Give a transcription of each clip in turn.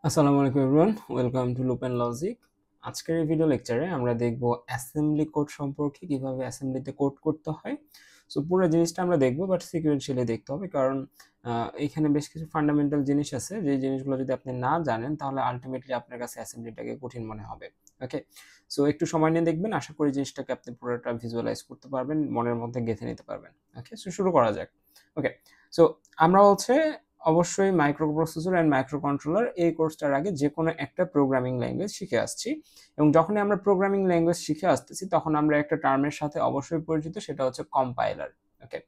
আসসালামু আলাইকুম everyone, welcome to loop and logic. আজকের এই ভিডিও লেকচারে আমরা দেখব অ্যাসেম্বলি কোড সম্পর্কে, কিভাবে অ্যাসেম্বলিতে কোড করতে হয়। সো পুরো জিনিসটা আমরা দেখব, বাট সিকুয়েন্সিয়ালি দেখতে হবে, কারণ এখানে বেশ কিছু ফান্ডামেন্টাল জিনিস আছে, যে জিনিসগুলো যদি আপনি না জানেন তাহলে আলটিমেটলি আপনার কাছে অ্যাসেম্বলিটাকে কঠিন মনে হবে। ওকে, সো একটু সময় নিয়ে দেখবেন, আশা করি জিনিসটাকে আপনি পুরোটা ভিজুয়ালাইজ করতে পারবেন, মনের মধ্যে গেঁথে নিতে পারবেন। ওকে, সো শুরু করা যাক। ওকে, সো আমরা হচ্ছে অবশ্যই micro processor and micro controller এই কোর্সটার আগে যে কোনো একটা প্রোগ্রামিং ল্যাঙ্গুয়েজ শিখে আসছি, এবং যখনই আমরা প্রোগ্রামিং ল্যাঙ্গুয়েজ শিখে আসতেছি তখন আমরা একটা টার্মের সাথে অবশ্যই পরিচিত, সেটা হচ্ছে কম্পাইলার। ওকে,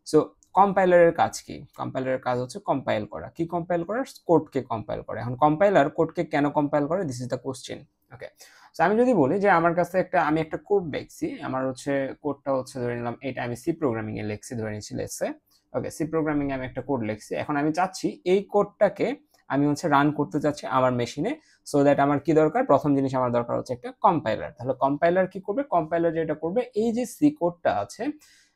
সো কম্পাইলারের কাজ কি? কম্পাইলারের কাজ হচ্ছে কম্পাইল করা। কি কম্পাইল করা? কোডকে কম্পাইল করে। এখন কম্পাইলার কোডকে কেন কম্পাইল করে? This is the question. Okay, so আমি যদি বলি যে আমার কাছে আমি একটা কোড লিখছি, আমার হচ্ছে কোডটা হচ্ছে ধরে নিলাম এটা আমি সি প্রোগ্রামিং এ লিখছি, ধরে নিচ্ছি লেটসে। ওকে, সি প্রোগ্রামিং এ আমি একটা কোড লিখছি, এখন আমি চাচ্ছি এই কোডটাকে আমি হচ্ছে রান করতে চাচ্ছি আমার মেশিনে। সো দ্যাট আমার কি দরকার? প্রথম জিনিস আমার দরকার হচ্ছে একটা কম্পাইলার। তাহলে কম্পাইলার কি করবে? কম্পাইলার যেটা করবে, এই যে সি কোডটা আছে,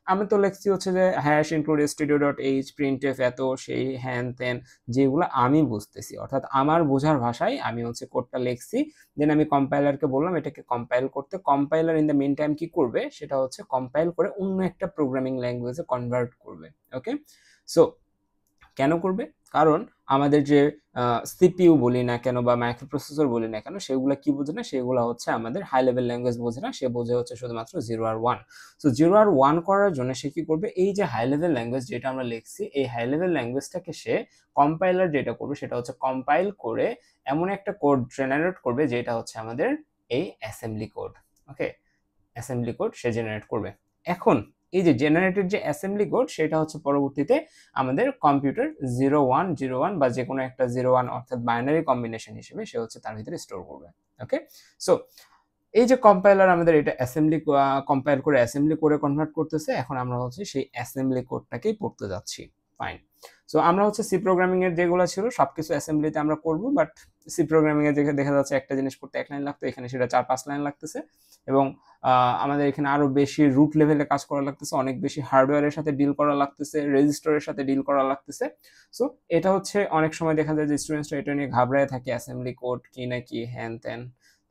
আমি তো লিখছি হচ্ছে যে hash include studio dot H printf এত সেই হ্যান ত্যান, যেগুলো আমি বুঝতেছি, অর্থাৎ আমার বোঝার ভাষায় আমি হচ্ছে কোডটা লিখছি। দেন আমি কম্পাইলারকে বললাম এটাকে কম্পাইল করতে। Compiler in the mean time কি করবে? সেটা হচ্ছে কম্পাইল করে অন্য একটা প্রোগ্রামিং ল্যাঙ্গুয়েজে কনভার্ট করবে। ওকে, সো কেন করবে? কারণ আমাদের যে সিপিইউ বলি না কেন বা মাইক্রো প্রসেসর বলি না কেন, সেগুলো কি বোঝে না? সেগুলো হচ্ছে আমাদের হাই লেভেল ল্যাঙ্গুয়েজ বোঝে না, সে বোঝে হচ্ছে শুধুমাত্র 0 আর 1। সো 0 আর 1 করার জন্য সে কি করবে? এই যে হাই লেভেল ল্যাঙ্গুয়েজ যেটা আমরা লিখছি, এই হাই লেভেল ল্যাঙ্গুয়েজটাকে সে কম্পাইলার যেটা করবে সেটা হচ্ছে কম্পাইল করে এমন একটা কোড জেনারেট করবে যেটা হচ্ছে আমাদের এই অ্যাসেম্বলি কোড। ওকে, অ্যাসেম্বলি কোড সে জেনারেট করবে। এখন এই যে জেনারেটেড যে অ্যাসেম্বলি কোড, সেটা হচ্ছে পরবর্তীতে আমাদের কম্পিউটার 0101 বা যে কোনো একটা 01 অর্থাৎ বাইনারি কম্বিনেশন হিসেবে সে হচ্ছে তার ভিতরে স্টোর করবে। ওকে, সো এই যে কম্পাইলার আমাদের এটা অ্যাসেম্বলি কম্পাইল করে অ্যাসেম্বলি করে কনভার্ট করতেছে, এখন আমরা হচ্ছে সেই অ্যাসেম্বলি কোডটাকেই পড়তে যাচ্ছি। ফাইন, সো আমরা হচ্ছে সি প্রোগ্রামিং এর যেগুলো ছিল সবকিছু অ্যাসেম্বলিতে আমরা করব, বাট সি প্রোগ্রামিং এর যেখানে দেখা যাচ্ছে একটা জিনিস করতে 1 লাইন লাগতো, এখানে সেটা 4-5 লাইন লাগতেছে, এবং আমাদের এখানে আরো বেশি রুট লেভেলে কাজ করা লাগতেছে, অনেক বেশি হার্ডওয়্যারের সাথে ডিল করা লাগতেছে, রেজিস্টারের সাথে ডিল করা লাগতেছে। সো এটা হচ্ছে অনেক সময় দেখা যায় যে স্টুডেন্টসরা এটা নিয়ে ঘাবড়ায় থাকে, অ্যাসেম্বলি কোড কি না কি হ্যান ত্যান।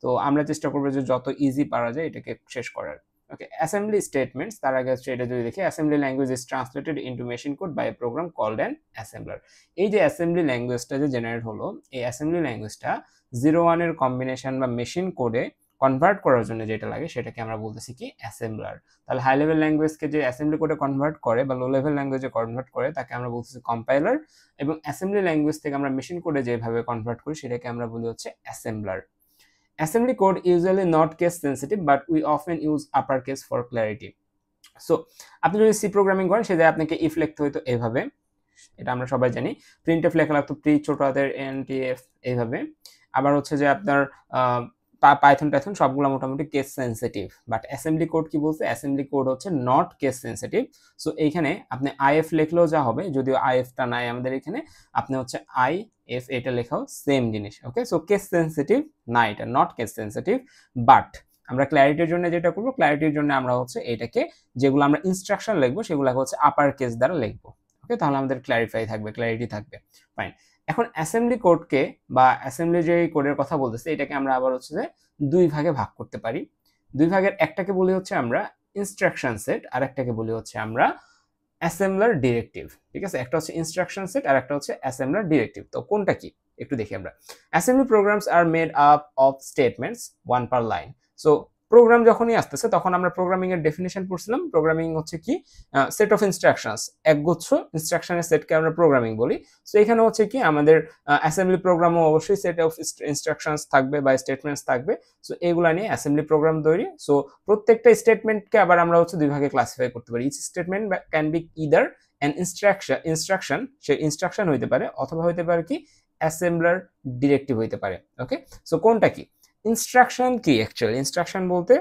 তো আমরা চেষ্টা করবো যে যত ইজি পারা যায় এটাকে শেষ করার। ওকে, অ্যাসেম্বলি স্টেটমেন্টস, তার আগে হচ্ছে এটা যদি দেখি, assembly language is translated into machine code by a program called an assembler. এই যে অ্যাসেম্বলি ল্যাঙ্গুয়েজটা যে জেনারেট হলো, এই অ্যাসেম্বলি ল্যাঙ্গুয়েজটা 0-1 এর কম্বিনেশন বা মেশিন কোডে কনভার্ট করার জন্য যেটা লাগে সেটাকে আমরা বলতেছি কি? অ্যাসেম্বলার। তাহলে হাই লেভেল ল্যাঙ্গুয়েজকে যে অ্যাসেম্বলি কোডে কনভার্ট করে বা লো লেভেল ল্যাঙ্গুয়েজে কনভার্ট করে তাকে আমরা বলতেছি কম্পাইলার, এবং অ্যাসেম্বলি ল্যাঙ্গুয়েজ থেকে আমরা মেশিন কোডে যেভাবে কনভার্ট করি সেটাকে আমরা বলি হচ্ছে assembler. Assembly code usually not case sensitive, but we often use uppercase for clarity. So আপনি যদি সি প্রোগ্রামিং করেন, সে যায় আপনাকে ইফ লিখতে হইতো এইভাবে, এটা আমরা সবাই জানি। প্রিন্টএফ লেখা লাগতো প্রি ছোট হাতের এনটিএফ এইভাবে। আবার হচ্ছে যে আপনার পাইথন টাইথন সবগুলো মোটামুটি case sensitive, but assembly code কি বলছে? অ্যাসেম্বলি কোড হচ্ছে নট কেস সেন্সিটিভ। সো এইখানে আপনি আইএফ লিখলেও যা হবে, যদিও আইএফটা নাই আমাদের এখানে, আপনি হচ্ছে আই এফ এটা লেখাও সেম জিনিস। ওকে, সো কেস সেন্সিটিভ না, এটা নট কেস সেন্সিটিভ। বাট আমরা ক্ল্যারিটির জন্য যেটা করবো, ক্ল্যারিটির জন্য আমরা হচ্ছে এটাকে, যেগুলো আমরা ইনস্ট্রাকশন লিখবো সেগুলো হচ্ছে আপার কেস দ্বারা লিখবো। ওকে, তাহলে আমাদের ক্ল্যারিফাই থাকবে, ক্ল্যারিটি থাকবে। ফাইন, এখন অ্যাসেম্বলি কোডকে বা অ্যাসেম্বলি যে কোডের কথা বলতেছে এটাকে আমরা আবার হচ্ছে যে দুই ভাগে ভাগ করতে পারি। দুই ভাগের একটাকে বলি হচ্ছে আমরা ইনস্ট্রাকশন সেট, আর একটাকে বলি হচ্ছে আমরা অ্যাসেম্বলার ডিরেক্টিভ। ঠিক আছে, একটা হচ্ছে ইনস্ট্রাকশন সেট আর একটা হচ্ছে অ্যাসেম্বলার ডিরেক্টিভ। তো কোনটা কি একটু দেখি আমরা। Assembly programs are made up of statements 1 per line. So program যখনই আসতেছে তখন আমরা প্রোগ্রামিং এর ডেফিনিশন পড়ছিলাম, প্রোগ্রামিং হচ্ছে কি? সেট অফ ইনস্ট্রাকশনস, একগুচ্ছ ইনস্ট্রাকশনের সেটকে আমরা প্রোগ্রামিং বলি। সো এখানে হচ্ছে কি আমাদের অ্যাসেম্বলি প্রোগ্রামও অবশ্যই সেট অফ ইনস্ট্রাকশনস থাকবে বা স্টেটমেন্টস থাকবে। সো এগুলা নিয়ে অ্যাসেম্বলি প্রোগ্রাম তৈরি। সো প্রত্যেকটা স্টেটমেন্টকে আবার আমরা হচ্ছে দুই ভাগে ক্লাসিফাই করতে পারি। Each statement can be either an instruction, সে ইনস্ট্রাকশন হইতে পারে, অথবা হইতে পারে কি অ্যাসেম্বলার ডিরেক্টিভ হইতে পারে। ওকে, সো কোনটা কি? ইনস্ট্রাকশন কি? অ্যাকচুয়ালি ইনস্ট্রাকশন বলতে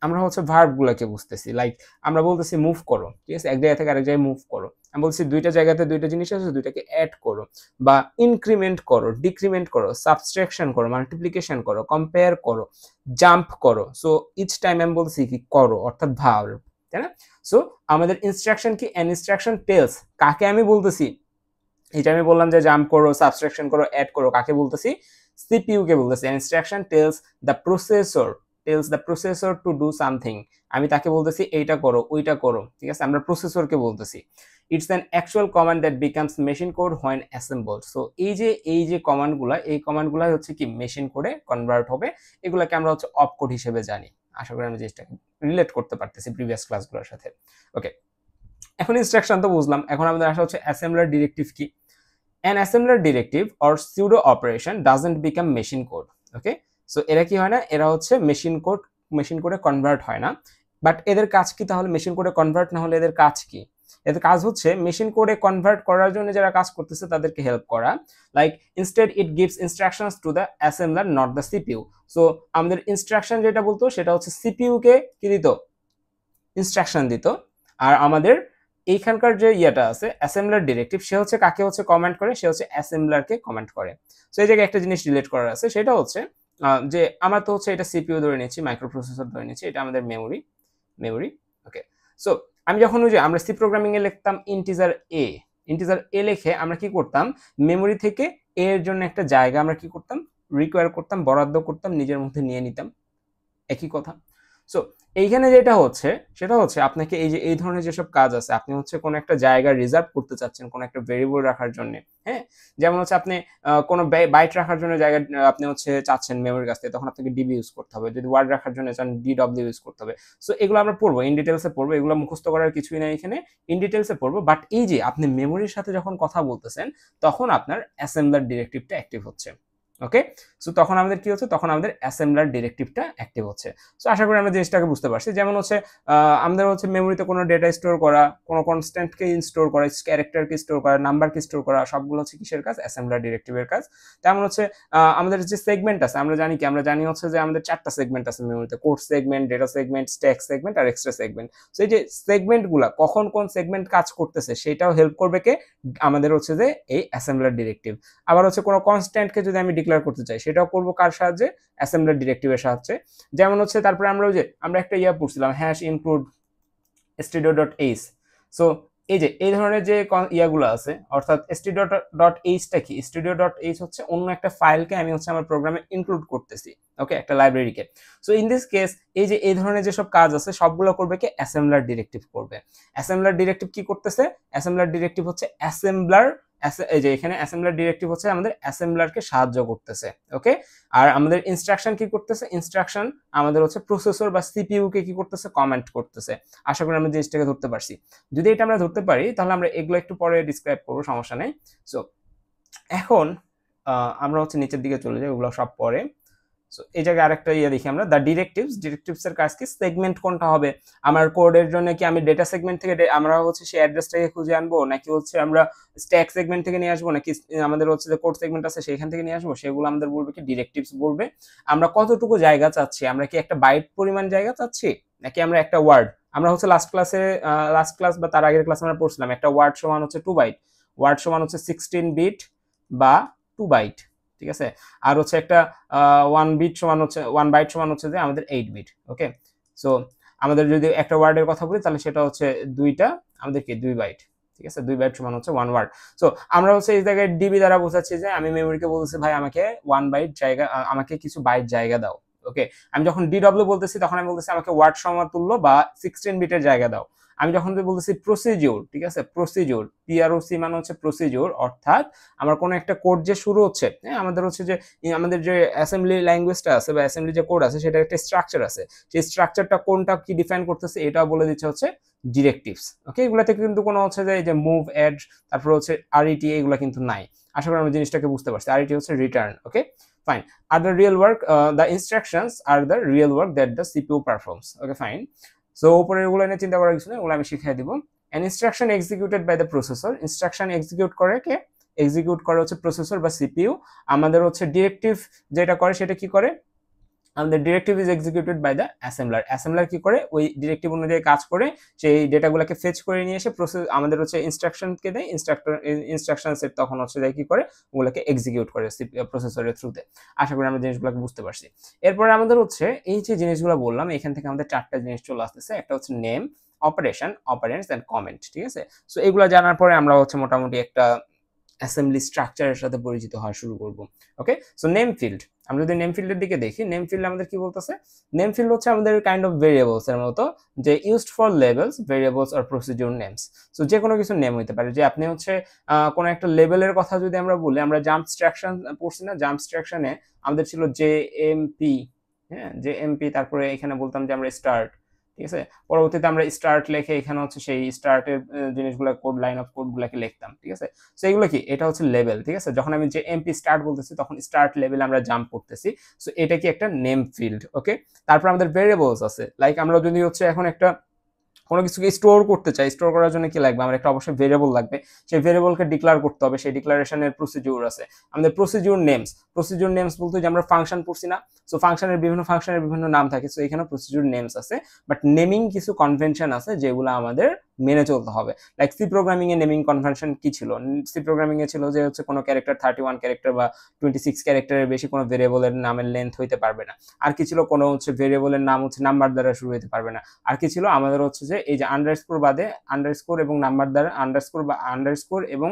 আমরা হচ্ছে ভার্ব গুলাকে বুঝতেছি, লাইক আমরা বলতেছি মুভ করো, ঠিক আছে, এক জায়গা থেকে আরেক জায়গায় মুভ করো। আমি বলছি দুইটা জায়গাতে দুইটা জিনিস আছে, দুইটাকে অ্যাড করো বা ইনক্রিমেন্ট করো, ডিক্রিমেন্ট করো, সাবস্ট্রাকশন করো, মাল্টিপ্লিকেশন করো, কম্পেয়ার করো, জাম্প করো। সো ইচ টাইম আমি বলছি কি করো, অর্থাৎ ভার্ব, তাই না? সো আমাদের ইনস্ট্রাকশন কি? অ্যান ইনস্ট্রাকশন টেলস, কাকে আমি বলতেছি? এটা আমি বললাম যে জাম্প করো, সাবট্রাকশন করো, অ্যাড করো, কাকে বলতেছি? সিপিইউ কে বলতেছি। Instruction tells the processor to do something, আমি তাকে বলতেছি এইটা করো ওইটা করো, ঠিক আছে, আমরা প্রসেসরকে বলতেছি। It's an actual command that becomes machine code when assembled. So এই যে কমান্ডগুলা, এই কমান্ডগুলাই হচ্ছে কি মেশিন কোডে কনভার্ট হবে, এগুলাকে আমরা হচ্ছে অপ কোড হিসেবে জানি। আশা করি আমি জিনিসটাকে রিলেট করতে পারতেছি প্রিভিয়াস ক্লাসগুলোর সাথে। ওকে, এখন ইনস্ট্রাকশন তো বুঝলাম, এখন আমাদের আসা হচ্ছে অ্যাসেম্বলার ডিরেক্টিভ কি। An assembler directive or pseudo operation doesn't become machine code. Okay, so এরা কি হয় না, এরা হচ্ছে মেশিন কোডে কনভার্ট হয় না। বাট এদের কাজ কি তাহলে? মেশিন কোডে কনভার্ট না হলে এদের কাজ কি? এদের কাজ হচ্ছে মেশিন কোডে কনভার্ট করার জন্য যারা কাজ করতেছে তাদেরকে হেল্প করা। Like instead it gives instructions to the assembler not the CPU. So আমাদের ইনস্ট্রাকশন যেটা বলতো সেটা হচ্ছে সিপিইউ কে কি দিত? ইনস্ট্রাকশন দিত। আর আমাদের এইখানকার যে ইয়েটা আছে অ্যাসেম্বলার ডিরেক্টিভ, সে হচ্ছে কাকে হচ্ছে কমেন্ট করে? সে হচ্ছে অ্যাসেম্বলারকে কমেন্ট করে। সো এই জায়গায় একটা জিনিস রিলেট করার আছে, সেটা হচ্ছে যে আমার তো হচ্ছে এটা সিপিইউ ধরে নিচ্ছি, মাইক্রো প্রসেসর ধরে নিচ্ছি, এটা আমাদের মেমোরি। ওকে, সো আমি যখন ওই যে আমরা সি প্রোগ্রামিং এ লিখতাম ইন্টিজার এ লিখে আমরা কি করতাম? মেমোরি থেকে এ এর জন্য একটা জায়গা আমরা কি করতাম? রিকোয়ার করতাম, বরাদ্দ করতাম, নিজের মধ্যে নিয়ে নিতাম। একই কথা। সো এইখানে যেটা হচ্ছে সেটা হচ্ছে আপনাকে এই যে এই ধরনের যেসব কাজ আছে, আপনি হচ্ছে কোনো একটা জায়গা রিজার্ভ করতে চাচ্ছেন কোনো একটা ভেরিয়েবল রাখার জন্য, হ্যাঁ, যেমন হচ্ছে আপনি কোনো বাইট রাখার জন্য জায়গা আপনি হচ্ছে চাচ্ছেন মেমোরির কাছ থেকে, তখন আপনাকে ডিবি ইউজ করতে হবে। যদি ওয়ার্ড রাখার জন্য চান ডিডব্লিউ ইউজ করতে হবে। সো এগুলো আমরা পড়বো, ইন ডিটেলসে পড়বো, এগুলো মুখস্থ করার কিছুই নাই এখানে, ইন ডিটেলসে পড়বো। বাট এই যে আপনি মেমোরির সাথে যখন কথা বলতেছেন তখন আপনার অ্যাসেম্বলার ডিরেক্টিভটা অ্যাক্টিভ হচ্ছে। ওকে, সো তখন আমাদের কি হচ্ছে? তখন আমাদের অ্যাসেম্বলার ডিরেক্টিভটা অ্যাক্টিভ হচ্ছে। সো আশা করি আমরা জিনিসটাকে বুঝতে পারছি। যেমন হচ্ছে আমাদের হচ্ছে মেমোরিতে কোনো ডেটা স্টোর করা, কোনো কনস্ট্যান্টকে স্টোর করা, ক্যারেক্টারকে স্টোর করা, নাম্বারকে স্টোর করা, সবগুলো হচ্ছে কিসের কাজ? অ্যাসেম্বলার ডিরেক্টিভের কাজ। তেমন হচ্ছে আমাদের যে সেগমেন্ট আছে, আমরা জানি হচ্ছে যে আমাদের 4টা সেগমেন্ট আছে মেমোরিতে: code segment, data segment, stack segment আর এক্সট্রা সেগমেন্ট। সো এই যে সেগমেন্টগুলো কখন কোন সেগমেন্ট কাজ করতেছে সেটাও হেল্প করবে কে? আমাদের হচ্ছে যে এই অ্যাসেম্বলার ডিরেক্টিভ। আবার হচ্ছে কোনো কনস্ট্যান্টকে যদি আমি ডিক্লেয়ার করতে চাই সেটাও করবো কার সাহায্যে? অ্যাসেম্বলার ডিরেক্টিভের সাহায্যে। যেমন হচ্ছে তারপরে আমরা একটা পড়ছিলাম, হ্যাশ ইনক্লুড stdio.h। সো এই যে এই ধরনের যে ইয়াগুলো আছে, অর্থাৎ stdio.h টা কি? stdio.h হচ্ছে অন্য একটা ফাইলকে আমি হচ্ছে আমার প্রোগ্রামে ইনক্লুড করতেছি, ওকে, একটা লাইব্রেরিকে। সো ইন দিস কেস এই যে এই ধরনের যেসব কাজ আছে সবগুলো করবে কি? অ্যাসেম্বলার ডিরেক্টিভ করবে। অ্যাসেম্বলার ডিরেক্টিভ কি করতেছে? অ্যাসেম্বলার ডিরেক্টিভ হচ্ছে এই যে এখানে অ্যাসেম্বলার ডিরেক্টিভ হচ্ছে আমাদের অ্যাসেম্বলারকে সাহায্য করতেছে, ওকে। আর আমাদের ইনস্ট্রাকশন কি করতেছে? ইনস্ট্রাকশন আমাদের হচ্ছে প্রসেসর বা সিপিইউ কে কি করতেছে? কমেন্ট করতেছে। আশা করি আমরা জিনিসটাকে ধরতে পারছি। যদি এটা আমরা ধরতে পারি তাহলে আমরা এগুলো একটু পরে ডিসক্রাইব করবো, সমস্যা নেই। সো এখন আমরা হচ্ছে নিচের দিকে চলে যাই, ওগুলো সব পরে। সো এই জায়গায় আরেকটা দেখি আমরা, দ্য ডিরেক্টিভস এর কাজ কি? সেগমেন্ট কোনটা হবে আমার কোডের জন্য? কি আমি ডেটা সেগমেন্ট থেকে আমরা হচ্ছে সেই অ্যাড্রেসটাকে খুঁজে আনবো, নাকি হচ্ছে আমরা স্ট্যাক সেগমেন্ট থেকে নিয়ে আসবো, নাকি আমাদের হচ্ছে যে কোড সেগমেন্ট আছে সেখান থেকে নিয়ে আসবো? সেগুলো আমাদের বলবে কি? ডিরেক্টিভস বলবে। আমরা কতটুকু জায়গা চাচ্ছি, আমরা কি একটা বাইট পরিমাণ জায়গা চাচ্ছি, নাকি আমরা একটা ওয়ার্ড? আমরা হচ্ছে লাস্ট ক্লাস বা তার আগের ক্লাসে আমরা পড়ছিলাম একটা ওয়ার্ড সমান হচ্ছে 2 বাইট, ওয়ার্ড সমান হচ্ছে 16 বিট বা 2 বাইট, ঠিক আছে। আর হচ্ছে একটা 1 বাইট সমান হচ্ছে যে আমাদের 8 বিট, ওকে। সো আমাদের যদি একটা ওয়ার্ডের কথা বলি তাহলে সেটা হচ্ছে আমাদের কি 2 বাইট, ঠিক আছে। 2 বাইট সমান হচ্ছে 1 ওয়ার্ড। সো আমরা হচ্ছে এই জায়গায় ডিবি দ্বারা বোঝাচ্ছি যে আমি মেমোরিকে বলতেছি ভাই আমাকে 1 বাইট জায়গা, আমাকে কিছু বাইট জায়গা দাও, ওকে। আমি যখন ডিডব্লিউ বলতেছি তখন আমি বলতেছি আমাকে ওয়ার্ড সমতুল্য বা 16 বিটের জায়গা দাও। আমি যখন বলতেছি প্রসিডিউর, ঠিক আছে, প্রসিডিউর, পিআরওসি মানে হচ্ছে প্রসিডিউর, অর্থাৎ আমার কোনো একটা কোড যে শুরু হচ্ছে, হ্যাঁ, আমাদের হচ্ছে যে আমাদের যে অ্যাসেম্বলি ল্যাঙ্গুয়েজটা আছে বা অ্যাসেম্বলি যে কোড আছে সেটার একটা স্ট্রাকচার আছে, সেই স্ট্রাকচারটা কোনটা কি ডিফাইন করতেছে এটাও বলে দিচ্ছে হচ্ছে ডিরেক্টিভস, ওকে। এগুলা থেকে কিন্তু কোনো হচ্ছে যে এই যে মুভ, এড, তারপর হচ্ছে আরইটি, এগুলো কিন্তু নাই। আশা করি আমরা জিনিসটাকে বুঝতে পারছি। আরইটি হচ্ছে return, okay, fine. Are the real work, the instructions are the real work that the CPU performs, okay, fine. So উপরের গুলো নিয়ে চিন্তা করার কিছু নেই, ওগুলো আমি শিখিয়ে দিব। an instruction executed by the processor, instruction execute করে কে? এক্সিকিউট করে হচ্ছে প্রসেসর বা সিপিইউ। আমাদের হচ্ছে ডিরেক্টিভ যেটা করে সেটা কি করে? আমাদের directive is executed by the assembler কি করে? ওই ডিরেক্টিভ অনুযায়ী কাজ করে সেই ডেটাগুলোকে ফেচ করে নিয়ে এসে আমাদের হচ্ছে ইনস্ট্রাকশনকে দেয়, ইনস্ট্রাকশন সেট তখন হচ্ছে কি করে? ওগুলোকে এক্সিকিউট করে প্রসেসরের থ্রুতে। আশা করি আমরা জিনিসগুলোকে বুঝতে পারছি। এরপরে আমাদের হচ্ছে এই যে জিনিসগুলো বললাম এখান থেকে আমাদের 4টা জিনিস চলে আসতেছে। একটা হচ্ছে নেম, অপারেশন, অপারেন্টস এন্ড কমেন্ট, ঠিক আছে। সো এগুলো জানার পরে আমরা হচ্ছে মোটামুটি একটা অ্যাসেম্বলি স্ট্রাকচারের সাথে পরিচিত হওয়া শুরু করব। ওকে, সো নেম ফিল্ড, আমরা যদি নেম ফিল্ডের দিকে দেখি, নেম ফিল্ড আমাদের কি বলতেছে, নেম ফিল্ড হচ্ছে আমাদের কাইন্ড অফ ভেরিয়েবলস এর মতো, যে used for levels, variables or procedure names. So যে কোনো কিছু নেম হইতে পারে, যে আপনি হচ্ছে কোনো একটা লেভেলের কথা যদি আমরা বলি, আমরা জাম্পস্ট্রাকশন পড়ছি না, জাম্পস্ট্রাকশনে আমাদের ছিল জেএমপি, হ্যাঁ জেএমপি, তারপরে এখানে বলতাম যে আমরা স্টার্ট, ঠিক আছে, পরবর্তীতে আমরা স্টার্ট লিখে এখানে হচ্ছে সেই স্টার্টের জিনিসগুলো কোড, লাইন অফ কোডগুলোকে লিখতাম, ঠিক আছে। সো এগুলো কি, এটা হচ্ছে লেভেল, ঠিক আছে। যখন আমি যে এমপি স্টার্ট বলতেছি তখন স্টার্ট লেভেলে আমরা জাম্প করতেছি। সো এটা কি একটা নেম ফিল্ড। ওকে, তারপর আমাদের ভেরিয়েবলস আছে, লাইক আমরা যদি হচ্ছে এখন একটা কোনো কিছুকে স্টোর করতে চাই, স্টোর করার জন্য কি লাগবে, আমার একটা অবশ্যই ভেরিয়েবল লাগবে, সেই ভেরিয়েবলকে ডিক্লেয়ার করতে হবে, সেই ডিক্লারেশনের প্রসিডিউর আছে। আমাদের প্রসিডিউর নেমস বলতে যে আমরা ফাংশন পড়ছি না, সো ফাংশনের বিভিন্ন নাম থাকে, সো এখানে প্রসিডিউর নেমস আছে, বাট নেমিং কিছু কনভেনশন আছে যেগুলো আমাদের মেনে চলতে হবে। লাইক সি প্রোগ্রামিং এ নেমিং কনভেনশন কি ছিল, সি প্রোগ্রামিং এ ছিল যে হচ্ছে কোনো ক্যারেক্টার 31 ক্যারেক্টার বা 26 ক্যারেক্টারের বেশি কোনো ভেরিয়েবলের নামের লেন্থ হইতে পারবে না। আর কি ছিল, কোনো হচ্ছে ভেরিয়েবলের নাম হচ্ছে নাম্বার দ্বারা শুরু হতে পারবে না। আর কি ছিল আমাদের হচ্ছে যে এই যে আন্ডারস্কোর বাদে আন্ডারস্কোর এবং নাম্বার দ্বারা, আন্ডারস্কোর বা আন্ডারস্কোর এবং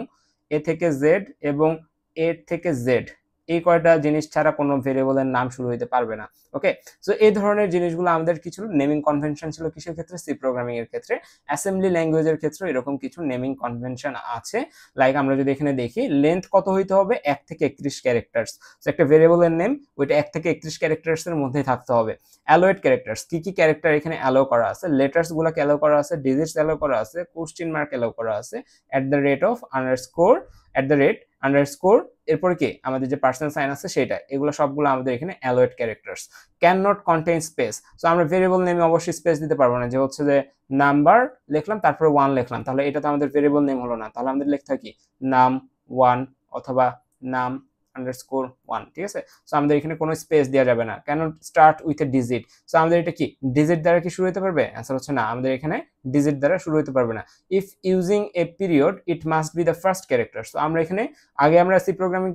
এ থেকে জেড এবং এ থেকে জেড, এই কয়টা জিনিস ছাড়া কোনো ভেরিয়েবলের নাম শুরু হতে পারবে না। ওকে, সো এই ধরনের জিনিসগুলো আমাদের কিছু নেমিং কনভেনশন ছিল কিসের ক্ষেত্রে, সি প্রোগ্রামিং এর ক্ষেত্রে। অ্যাসেম্বলি ল্যাঙ্গুয়েজের ক্ষেত্রে এরকম কিছু নেমিং কনভেনশন আছে। লাইক আমরা যদি এখানে দেখি, লেন্থ কত হইতে হবে, 1 থেকে 31 ক্যারেক্টার্স। সো একটা ভেরিয়েবলের নেম ওইটা 1 থেকে 31 ক্যারেক্টার্স এর মধ্যে থাকতে হবে। অ্যালোয়েড ক্যারেক্টার্স, কি কি ক্যারেক্টার এখানে অ্যালো করা আছে, লেটার্স গুলোকে অ্যালো করা আছে, ডিজিটস অ্যালো করা আছে, কোশ্চেন মার্ক অ্যালো করা আছে, এট the rate of underscore, at the rate underscore, এরপরে কি আমাদের যে পার্সোনাল সাইন আছে সেটা, এগুলো সবগুলো আমাদের এখানে allowed characters. Can not contain space, so আমরা ভেরিয়েবল নেমে অবশ্যই স্পেস দিতে পারবো না, যে হচ্ছে যে নাম্বার লিখলাম তারপরে 1 লিখলাম, তাহলে এটা তো আমাদের ভেরিয়েবল নেম হলো না, তাহলে আমাদের লিখতে হয় কি নাম 1 অথবা নাম আন্ডারস্কোর 1, ঠিক আছে। সো আমাদের এখানে কোনো স্পেস দেওয়া যাবে না। কেন start with a digit, so আমাদের এটা কি ডিজিট দ্বারা কি শুরু হতে পারবে, অ্যান্সার হচ্ছে না, আমাদের এখানে ডিজিট দ্বারা শুরু হতে পারবে না। If using a period it must be the first character, so আমরা এখানে আগে আমরা সি প্রোগ্রামিং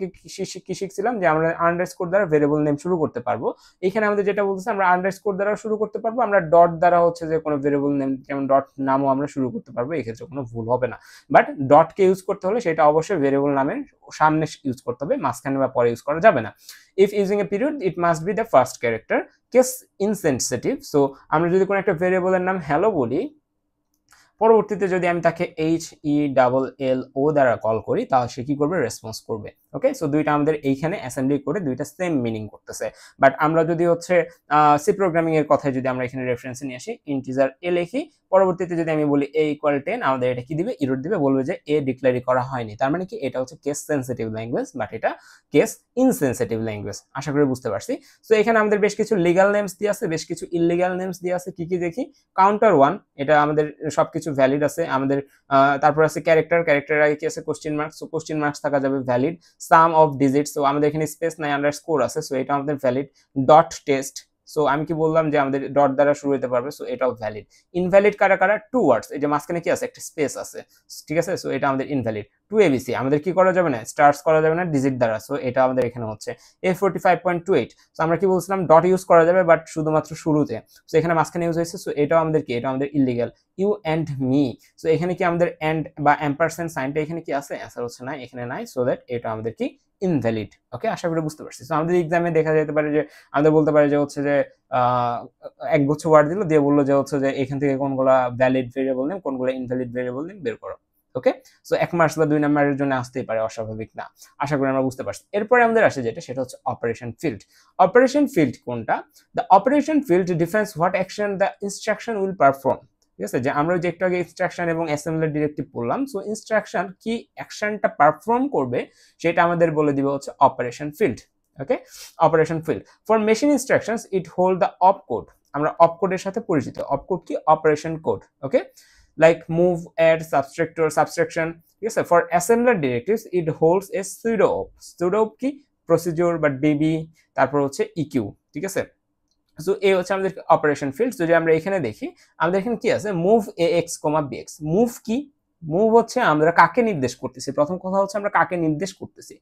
কি শিখছিলাম যে আমরা আন্ডারস্কোর দ্বারা ভেরিয়েবল নেম শুরু করতে পারবো। এখানে আমাদের যেটা বলতেছে আমরা আন্ডারস্কোর দ্বারা শুরু করতে পারবো, আমরা ডট দ্বারা হচ্ছে যে কোনো ভেরিয়েবল নেম যেমন ডট নামও আমরা শুরু করতে পারবো, এক্ষেত্রে কোনো ভুল হবে না। বাট ডটকে ইউজ করতে হলে সেটা অবশ্যই ভেরিয়েবল নামের সামনে ইউজ করতে হবে, মাঝখানে বা পরে ইউজ করা যাবে না। If using a period it must be the first character. Case insensitive, so আমরা যদি কোনো একটা ভেরিয়েবলের নাম হ্যালো বলি, পরবর্তীতে যদি আমি তাকে HELL দ্বারা কল করি, তাহলে সে কি করবে, রেসপন্স করবে। ওকে, সো দুইটা আমাদের এইখানে অ্যাসেম্বলি করে দুইটা সেম মিনিং করতেছে। বাট আমরা যদি হচ্ছে সি প্রোগ্রামিং এর কথায় যদি আমরা এখানে রেফারেন্সে নিয়ে আসি, ইন্টিজার এ লিখি, পরবর্তীতে যদি আমি বলি a = 10, আমাদের এটা কি দিবে, এরর দিবে, বলবে যে এ ডিক্লেয়ারই করা হয়নি। তার মানে কি এটা হচ্ছে কেস সেনসিটিভ ল্যাঙ্গুয়েজ, বাট এটা কেস ইনসেনসিটিভ ল্যাঙ্গুয়েজ। আশা করি বুঝতে পারছি। সো এখানে আমাদের বেশ কিছু লিগ্যাল নেমস দিয়ে আছে, বেশ কিছু ইললিগ্যাল নেমস দিয়ে আছে। কি কি দেখি, কাউন্টার 1, এটা আমাদের সবকিছু ভ্যালিড আছে আমাদের। তারপর আছে ক্যারেক্টার আগে কি আছে, question mark, so question marks থাকা যাবে valid. Some of digits, so আমাদের এখানে স্পেস নাই, আন্ডারস্কোর আছে, সো এটা আমাদের ভ্যালিড। ডট টেস্ট, সো আমি কি বললাম যে আমাদের ডট দ্বারা শুরু হতে পারবে, সো এটাও ভ্যালিড। ইনভ্যালিড কারা কারা, 2 ওয়ার্ডস, এই যে মাঝখানে কি আছে, একটা স্পেস আছে, ঠিক আছে, সো এটা আমাদের ইনভ্যালিড। 2 ABC আমাদের কি করা যাবে না, স্টার্টস করা যাবে না ডিজিট দ্বারা, সো এটা আমাদের এখানে হচ্ছে। A45.28, সো আমরা কি বলছিলাম ডট ইউজ করা যাবে বাট শুধুমাত্র শুরুতে, সো এখানে মাঝখানে ইউজ হয়েছে, সো এটাও আমাদের কি, এটা আমাদের illegal. You and me, so এখানে কি আমাদের এন্ড বা এম্পারসেন্ট সাইনটা এখানে কি আছে, অ্যান্সার হচ্ছে না, এখানে নাই, সো দ্যাট এটা আমাদের কি ইনভ্যালিড। ওকে, আশা করি বুঝতে পারছি। সো আমাদের এক্সামে দেখা যেতে পারে যে আমাদের বলতে পারে যে হচ্ছে যে একগুচ্ছ ওয়ার্ড দিল, দিয়ে বললো যে হচ্ছে যে এখান থেকে কোনগুলা ভ্যালিড ভেরিয়েবল নেম, কোনগুলো ইনভ্যালিড ভেরিয়েবল নেম বের করো। ওকে, সো 1 মার্কস বা 2 নাম্বারের জন্য আসতেই পারে, অস্বাভাবিক না। আশা করি আমরা বুঝতে পারছি। এরপরে আমাদের আসে যেটা, সেটা হচ্ছে অপারেশন ফিল্ড। অপারেশন ফিল্ড কোনটা, the operation field defines what action the instruction will perform. ঠিক আছে, যে আমরা যে একটু আগে ইনস্ট্রাকশন এবং অ্যাসেম্বলি ডিরেক্টিভ পড়লাম, সো ইনস্ট্রাকশন কি অ্যাকশনটা পারফর্ম করবে সেটা আমাদের বলে দিবে হচ্ছে operation field. Okay, operation field for machine instructions it hold the অপ কোড, আমরা অপ কোডের সাথে পরিচিত। অপ কোড কি, operation code. Okay, like move, add, subtract or subtraction, ঠিক আছে। For assembler directives it holds A pseudo অপ, সুডো অপ কি, প্রসিডিউর বা ডিবি, তারপর হচ্ছে ইকিউ, ঠিক আছে। সো এই হচ্ছে আমাদের অপারেশন ফিল্ড। যদি আমরা এখানে দেখি, আমাদের এখানে কি আছে, মুভ AX, BX। মুভ কি, মুভ হচ্ছে আমরা কাকে নির্দেশ করতেছি, প্রথম কথা হচ্ছে আমরা কাকে নির্দেশ করতেছি,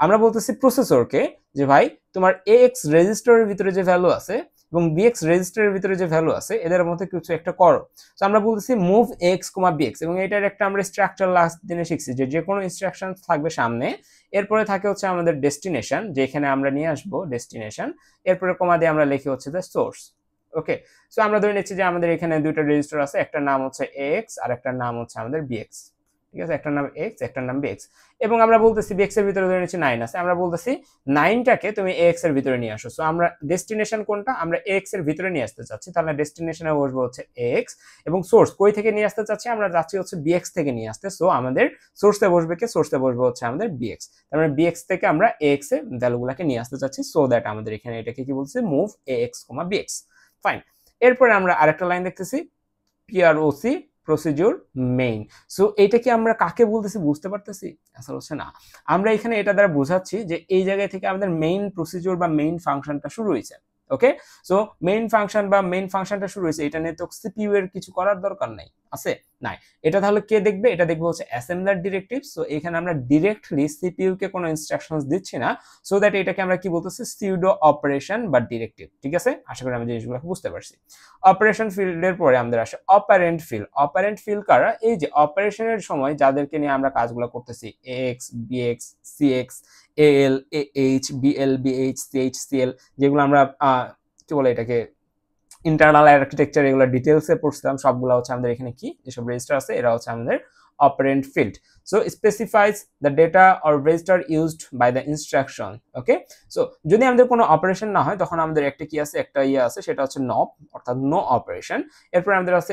আমরা বলতেছি প্রসেসরকে যে ভাই তোমার AX রেজিস্টারের ভিতরে যে ভ্যালু আছে এবং বিএক্স রেজিস্টারের ভিতরে যে ভ্যালু আছে এদের মধ্যে কিছু একটা করো। তো আমরা বলতেছি মুভ এক্স কমা বিএক্স, এবং এটার একটা আমরা স্ট্রাকচার লাস্ট দিনে শিখছি যে কোনো ইনস্ট্রাকশন থাকবে সামনে, এরপরে থাকে হচ্ছে আমাদের ডেস্টিনেশন, যেখানে আমরা নিয়ে আসবো ডেস্টিনেশন, এরপরে কমা দিয়ে আমরা লিখি হচ্ছে দ্য সোর্স। ওকে, সো আমরা ধরে নিচ্ছি যে আমাদের এখানে দুইটা রেজিস্টার আছে, একটার নাম হচ্ছে এক্স আর একটার নাম হচ্ছে আমাদের বিএক্স। ঠিক আছে, একটার নাম এক্স একটার নাম বিএক্স, এবং আমরা বলতেছি বিএক্স এর ভিতরে ধরে নিচ্ছি 9 আছে, আমরা বলতেছি 9টাকে তুমি এক্স এর ভিতরে নিয়ে আসো। সো আমরা ডেস্টিনেশন কোনটা, আমরা এক্স এর ভিতরে নিয়ে আসতে চাচ্ছি, তাহলে ডেস্টিনেশনে বসবো হচ্ছে এক্স, এবং সোর্স কই থেকে নিয়ে আসতে চাচ্ছি, আমরা যাচ্ছি হচ্ছে বিএক্স থেকে নিয়ে আসতে। সো আমাদের সোর্সে বসবে কে, সোর্সে বসবে হচ্ছে আমাদের বিএক্স, তার মানে বিএক্স থেকে আমরা এক্স এর ভ্যালুগুলোকে নিয়ে আসতে চাচ্ছি। সো দ্যাট আমাদের এখানে এটাকে কি বলছে, move x comma bx. Fine, এরপরে আমরা আরেকটা লাইন দেখতেছি, পিআরওসি প্রসিডিউর মেইন। সো এটা কি আমরা কাকে বলতেছি বুঝতে পারতেছি? আসলে হচ্ছে না, আমরা এখানে এটা দ্বারা বোঝাচ্ছি যে এই জায়গায় থেকে আমাদের মেইন প্রসিডিউর বা মেইন ফাংশনটা শুরু হয়েছে। ওকে, সো মেইন ফাংশন বা মেইন ফাংশনটা শুরু হয়েছে, এটা নিয়ে তো সিপিইউ এর কিছু করার দরকার নাই, আছে নাই। এটা তাহলে কে দেখবে, এটা দেখবে হচ্ছে অ্যাসেম্বলার ডিরেক্টিভ। সো এখানে আমরা ডিরেক্টলি সিপিইউ কে কোনো ইনস্ট্রাকশনস দিচ্ছি না, সো দ্যাট এটাকে আমরা কি বলতেছি, সিউডো অপারেশন বা ডিরেক্টিভ। ঠিক আছে, আশা করি আমি জিনিসগুলো বুঝতে পারছি। অপারেশন ফিল্ডের পরে আমাদের আসে অপারেন্ট ফিল্ড। অপারেন্ট ফিল্ড কারা, এই যে অপারেশনের সময় যাদেরকে নিয়ে আমরা কাজগুলো করতেছি, X BX CX AL H BL BH CH CL, যেগুলো আমরা কি বলে এটাকে ইন্টারনাল আর্কিটেকচার, এগুলো ডিটেলসে পড়ছিলাম, সবগুলো হচ্ছে আমাদের এখানে কি যেসব রেজিস্টার আছে এরা হচ্ছে আমাদের operand field. So specifies the data or register used by the instruction. Okay, so যদি আমাদের কোনো অপারেশন না হয় তখন আমাদের একটা কি আছে, একটা ইয়ে আছে, সেটা হচ্ছে নপ, অর্থাৎ নো অপারেশন। এরপর আমাদের আছে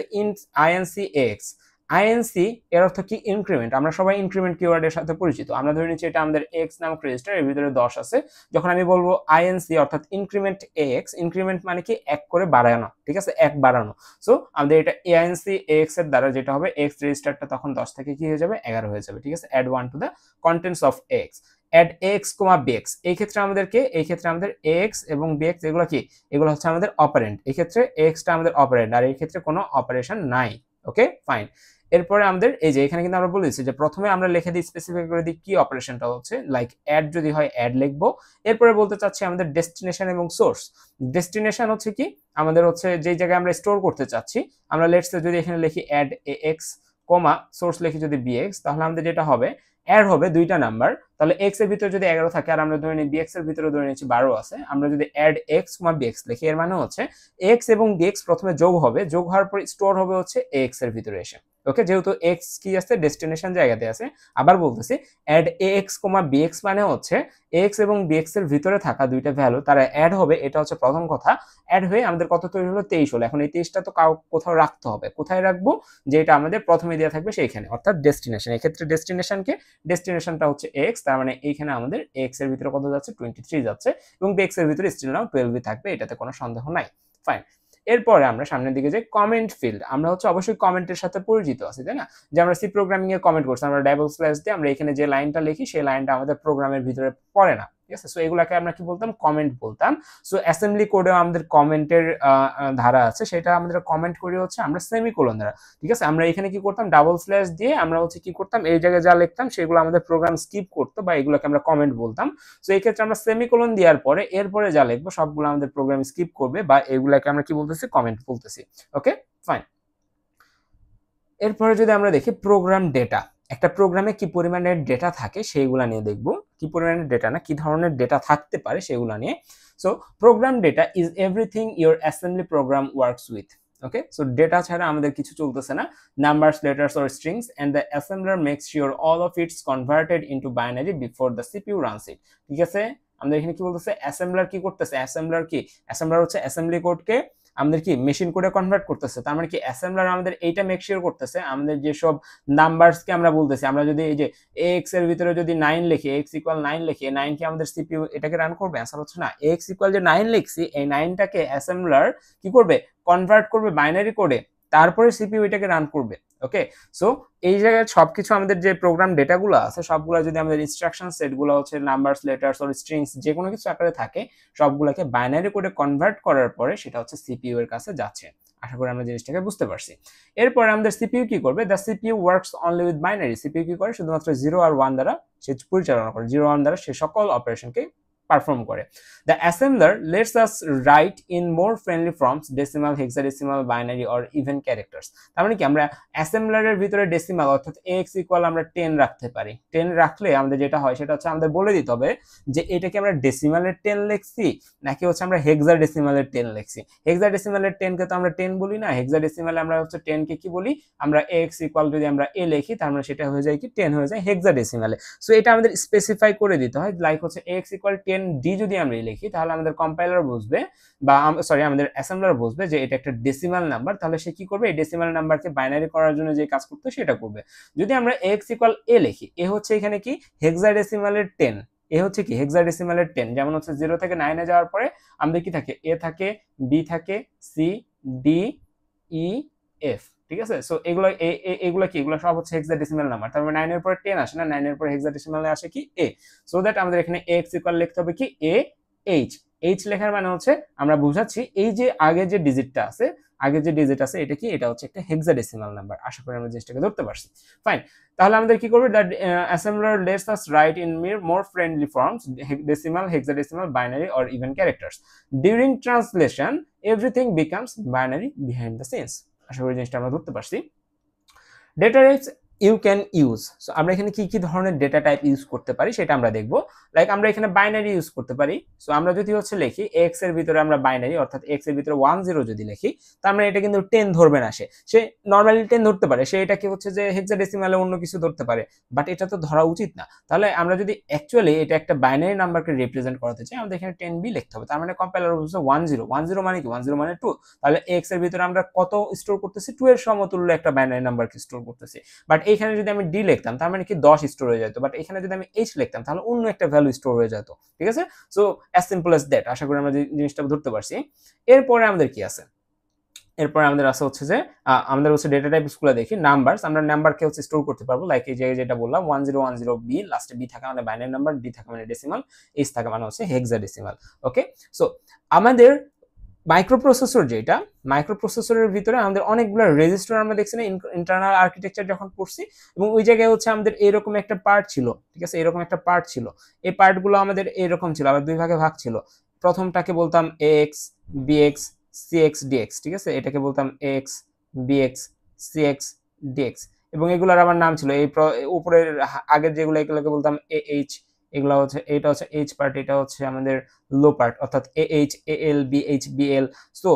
আইএনসি এক্স। আইএনসি এর অর্থ কি, ইনক্রিমেন্ট। আমরা সবাই ইনক্রিমেন্ট কিওয়ার্ডের সাথে পরিচিত। আমরা ধরে নিচ্ছি এটা আমাদের এক্স নামক রেজিস্টার, এর ভিতরে 10 আছে। যখন আমি বলবো আইএনসি অর্থাৎ ইনক্রিমেন্ট এক্স, ইনক্রিমেন্ট মানে কি এক করে বাড়ানো, ঠিক আছে, এক বাড়ানো। সো আমাদের এটা এআইএনসি এক্স এর দ্বারা যেটা হবে, এক্স রেজিস্টারটা তখন 10 থেকে কি হয়ে যাবে, 11 হয়ে যাবে। ঠিক আছে, add 1 to the contents of X. Add X comma BX, এই ক্ষেত্রে আমাদেরকে, এই ক্ষেত্রে আমাদের এক্স এবং বিএক্স এগুলো কি, এগুলো হচ্ছে আমাদের অপারেন্ট। এই ক্ষেত্রে এক্সটা আমাদের অপারেন্ট, আর এই ক্ষেত্রে কোনো অপারেশন নাই। ওকে ফাইন, এরপরে আমাদের এই যে এখানে কিন্তু আমরা বলেছি যে প্রথমে আমরা লিখে দিই, স্পেসিফাই করে দিই কি অপারেশনটা হচ্ছে, লাইক অ্যাড যদি হয় অ্যাড লিখবো। এরপরে বলতে চাচ্ছি আমাদের ডেস্টিনেশন এবং সোর্স। ডেস্টিনেশন হচ্ছে কি, আমাদের হচ্ছে যেই জায়গায় আমরা স্টোর করতে চাচ্ছি, আমরা লেটস যদি এখানে লিখি অ্যাড এক্স কমা সোর্স লিখি যদি বিএক্স, তাহলে আমাদের যেটা হবে, অ্যাড হবে দুইটা নাম্বার। তাহলে এক্স এর ভিতরে যদি 11 থাকে আর আমরা ধরে নিই বিএক্স এর ভিতরে ধরে নিচ্ছি 12 আছে, আমরা যদি অ্যাড এক্স কমা বিএক্স লিখি, এর মানে হচ্ছে এক্স এবং বিএক্স প্রথমে যোগ হবে, যোগ হওয়ার পর স্টোর হবে হচ্ছে এক্স এর ভিতরে এসে। ওকে, যেহেতু এক্স কি আছে, ডেস্টিনেশন জায়গাতে আছে। আবার বলতেছি, অ্যাড এক্স কমা বিএক্স মানে হচ্ছে এক্স এবং বিএক্স এর ভিতরে থাকা দুইটা ভ্যালু তারা অ্যাড হবে, এটা হচ্ছে প্রথম কথা। অ্যাড হয়ে আমাদের কত তৈরি হলো, 23 হলো। এখন এই 23টা তো কোথাও রাখতে হবে, কোথায় রাখবো, যেটা আমাদের প্রথমে দেওয়া থাকবে সেইখানে, অর্থাৎ ডেস্টিনেশন। এক্ষেত্রে ডেস্টিনেশনটা হচ্ছে এক্স, তার মানে এইখানে আমাদের এক্স এর ভিতরে কত যাচ্ছে, 23 যাচ্ছে, এবং বিএক্স এর ভিতরে স্টিল নাও 12 থাকবে, এটাতে কোনো সন্দেহ নাই। ফাইন, এরপরে আমরা সামনের দিকে যে কমেন্ট ফিল্ড, আমরা হচ্ছে অবশ্যই কমেন্টের সাথে পরিচিত আছি, তাই না? যে আমরা সি প্রোগ্রামিং এ কমেন্ট করছি, আমরা ডাবল স্ল্যাশ দিয়ে আমরা এখানে যে লাইনটা লিখি সেই লাইনটা আমাদের প্রোগ্রামের ভিতরে পড়ে না। ঠিক আছে, সো এগুলাকে আমরা কি বলতাম, কমেন্ট বলতাম। সো অ্যাসেম্বলি কোডেও আমাদের কমেন্টের ধারা আছে, সেটা আমাদের কমেন্ট করি হচ্ছে আমরা সেমিকোলন দ্বারা। ঠিক আছে, আমরা এখানে কি করতাম, ডাবল স্ল্যাশ দিয়ে আমরা হচ্ছে কি করতাম, এই জায়গায় যা লিখতাম সেগুলো আমাদের প্রোগ্রাম স্কিপ করতো, বা এগুলোকে আমরা কমেন্ট বলতাম। সো এই ক্ষেত্রে আমরা সেমিকোলন দেওয়ার পরে এরপরে যা লিখবো সবগুলো আমাদের প্রোগ্রাম স্কিপ করবে, বা এগুলাকে আমরা কি বলতেছি, কমেন্ট বলতেছি। ওকে ফাইন, এরপরে যদি আমরা দেখি প্রোগ্রাম ডেটা, একটা প্রোগ্রামে কি পরিমাণের ডেটা থাকে সেইগুলা নিয়ে দেখবো, কি পরিমাণের ডেটা না, কি ধরনের ডেটা থাকতে পারে সেগুলা নিয়ে। So program data is everything your assembly program works with. Okay, so data ছাড়া আমাদের কিছু চলতেছে না, numbers, letters or strings, and the assembler makes sure all of its converted into binary before the CPU runs it. ঠিক আছে, আমাদের এখানে কি বলতেছে, অ্যাসেম্বলার কি করতেছে, অ্যাসেম্বলার কি, অ্যাসেম্বলার হচ্ছে অ্যাসেম্বলি কোডকে আমাদের কি মেশিন কোডে কনভার্ট করতেছে। তার মানে কি, অ্যাসেম্বলার আমাদের এইটা মেক শিওর করতেছে, আমাদের যেসব নাম্বারসকে আমরা বলতেছি, আমরা যদি এই যে এক্স এর ভিতরে যদি 9 লিখি, এক্স ইকুয়াল 9 লিখি, 9 কি আমাদের সিপিইউ এটাকে রান করবে? অ্যান্সার হচ্ছে না। এক্স ইকুয়াল যে 9 লিখছি, এই 9টাকে অ্যাসেম্বলার কি করবে, কনভার্ট করবে বাইনারি কোডে, তারপরে সিপিইউ এটাকে রান করবে। ওকে, সো এই জায়গায় সবকিছু আমাদের যে প্রোগ্রাম ডেটাগুলো আছে সবগুলো যদি আমাদের ইনস্ট্রাকশন সেটগুলো হচ্ছে নাম্বারস, লেটার্স অর স্ট্রিংস যে কোনো কিছু আকারে থাকে, সবগুলোকে বাইনারি কোডে কনভার্ট করার পরে সেটা হচ্ছে সিপিইউ এর কাছে যাচ্ছে। আশা করি আমরা জিনিসটাকে বুঝতে পারছি। এরপরে আমাদের সিপিইউ কি করবে, the CPU works only with binary. CPU কি করে, শুধুমাত্র 0 আর 1 দ্বারা সে পরিচালনা করে, 0 1 দ্বারা সে সকল অপারেশনকে পারফর্ম করে। The assembler lets us write in more friendly forms decimal, hexadecimal, binary or even characters. তার মানে কি আমরা অ্যাসেম্বলারের ভিতরে ডেসিমাল অর্থাৎ x ইকুয়াল আমরা 10 রাখতে পারি। 10 রাখলে আমাদের যেটা হয় সেটা হচ্ছে আমাদের বলে দিতে হবে যে এটা কি আমরা ডেসিমালের 10 লিখছি নাকি হচ্ছে আমরা হেক্সাডেসিমালের 10 লিখছি। হেক্সাডেসিমালের 10 কে তো আমরা 10 বলি না, হেক্সাডেসিমালে আমরা হচ্ছে 10 কে কি বলি, আমরা x ইকুয়াল যদি আমরা a লিখি তার মানে সেটা হয়ে যায় কি 10 হয়ে যায় হেক্সাডেসিমালে। সো এটা আমাদের স্পেসিফাই করে দিতে হয়, লাইক হচ্ছে x ইকুয়াল 10d যদি আমরা লিখি তাহলে আমাদের কম্পাইলার বুঝবে বা সরি আমাদের অ্যাসেম্বলার বুঝবে যে এটা একটা ডেসিমাল নাম্বার, তাহলে সে কি করবে এই ডেসিমাল নাম্বারকে বাইনারি করার জন্য যে কাজ করতে সেটা করবে। যদি আমরা x ইকুয়াল a লিখি, a হচ্ছে এখানে কি হেক্সাডেসিমালের 10, এ হচ্ছে কি হেক্সাডেসিমালের 10, যেমন হচ্ছে 0 থেকে 9 এ যাওয়ার পরে আমাদের কি থাকে, a থাকে, b থাকে, c d e f, ঠিক আছে। সো এগুলো এগুলো কি, এগুলো সব হচ্ছে হেক্সাডেসিমাল নাম্বার। তার মানে 9 এর পরে 10 আসে না, 9 এর পরে হেক্সাডেসিমালে আসে কি a। সো দ্যাট আমাদের এখানে x ইকুয়াল লিখতে হবে কি a h। h লেখার মানে হচ্ছে আমরা বুঝাচ্ছি এই যে আগে যে ডিজিটটা আছে, আগে যে ডিজিট আছে এটা কি, এটা হচ্ছে একটা হেক্সাডেসিমাল নাম্বার। আশা করি আমরা জিনিসটাকে ধরতে পারছি। ফাইন, তাহলে আমাদের কি করবে, the assembler lets us write in more friendly forms decimal, hexadecimal, binary or even characters. During translation everything becomes binary behind the scenes. আশা করি জিনিসটা আমরা ধরতে পারছি। Data types you can use. So আমরা এখানে কি কি ধরনের ডেটা টাইপ ইউজ করতে পারি সেটা আমরা দেখব। লাইক আমরা এখানে বাইনারি ইউজ করতে পারি। সো আমরা যদি হচ্ছে লিখি x এর ভিতরে আমরা বাইনারি অর্থাৎ x এর ভিতরে 10 যদি লিখি তার মানে এটা কিন্তু 10 ধরবে না, সে নরমালি 10 ধরতে পারে, সে এটাকে হচ্ছে যে হেক্সাডেসিমালে অন্য কিছু ধরতে পারে, বাট এটা তো ধরা উচিত না। তাহলে আমরা যদি অ্যাকচুয়ালি এটা একটা বাইনারি নাম্বারকে রিপ্রেজেন্ট করতে চাই আমাদের এখানে 10b লিখতে হবে। তার মানে কম্পাইলার বলছে 10 মানে কি, 10 মানে 2, তাহলে x এর ভিতরে আমরা কত স্টোর করতেছি, 2 এর সমতুল্য একটা বাইনারি নাম্বারকে স্টোর করতেছি। বাট এখানে যদি আমি ডি লিখতাম তার মানে কি 10 স্টোর হয়ে যেত, বাট এখানে যদি আমি এইচ লিখতাম তাহলে অন্য একটা ভ্যালু স্টোর হয়ে যেত, ঠিক আছে। So as simple as that. আশা করি আমরা জিনিসটা ধরতে পারছি। এরপরে আমাদের কি আছে, এরপরে আমাদের আছে হচ্ছে যে আমাদের হচ্ছে ডেটা টাইপ স্কুলে দেখি নাম্বারস, আমরা নাম্বারকে হচ্ছে স্টোর করতে পারবো। লাইক এই যে যেটা বললাম 1010b, লাস্টে b থাকা মানে বাইনারি নাম্বার, d থাকা মানে ডেসিমাল, এইচ থাকা মানে হচ্ছে হেক্সাডেসিমাল। ওকে, সো আমাদের মাইক্রোপ্রসেসর যেটা, মাইক্রোপ্রসেসরের ভিতরে আমাদের অনেকগুলো রেজিস্টার আমরা দেখছি না ইন্টারনাল আর্কিটেকচার যখন পড়ছি, এবং ওই জায়গায় হচ্ছে আমাদের এরকম একটা পার্ট ছিল, ঠিক আছে, এরকম একটা পার্ট ছিল। এই পার্টগুলো আমাদের এরকম ছিল, আবার দুই ভাগে ভাগ ছিল। প্রথমটাকে বলতাম ax bx cx dx, ঠিক আছে, এটাকে বলতাম ax bx cx dx, এবং এগুলোর আবার নাম ছিল এই উপরের আগের যেগুলো এগুলোকে বলতাম ah, এগুলো হচ্ছে, এটা হচ্ছে এইচ পার্ট, এটা হচ্ছে আমাদের লো পার্ট অর্থাৎ AH AL BH BL। So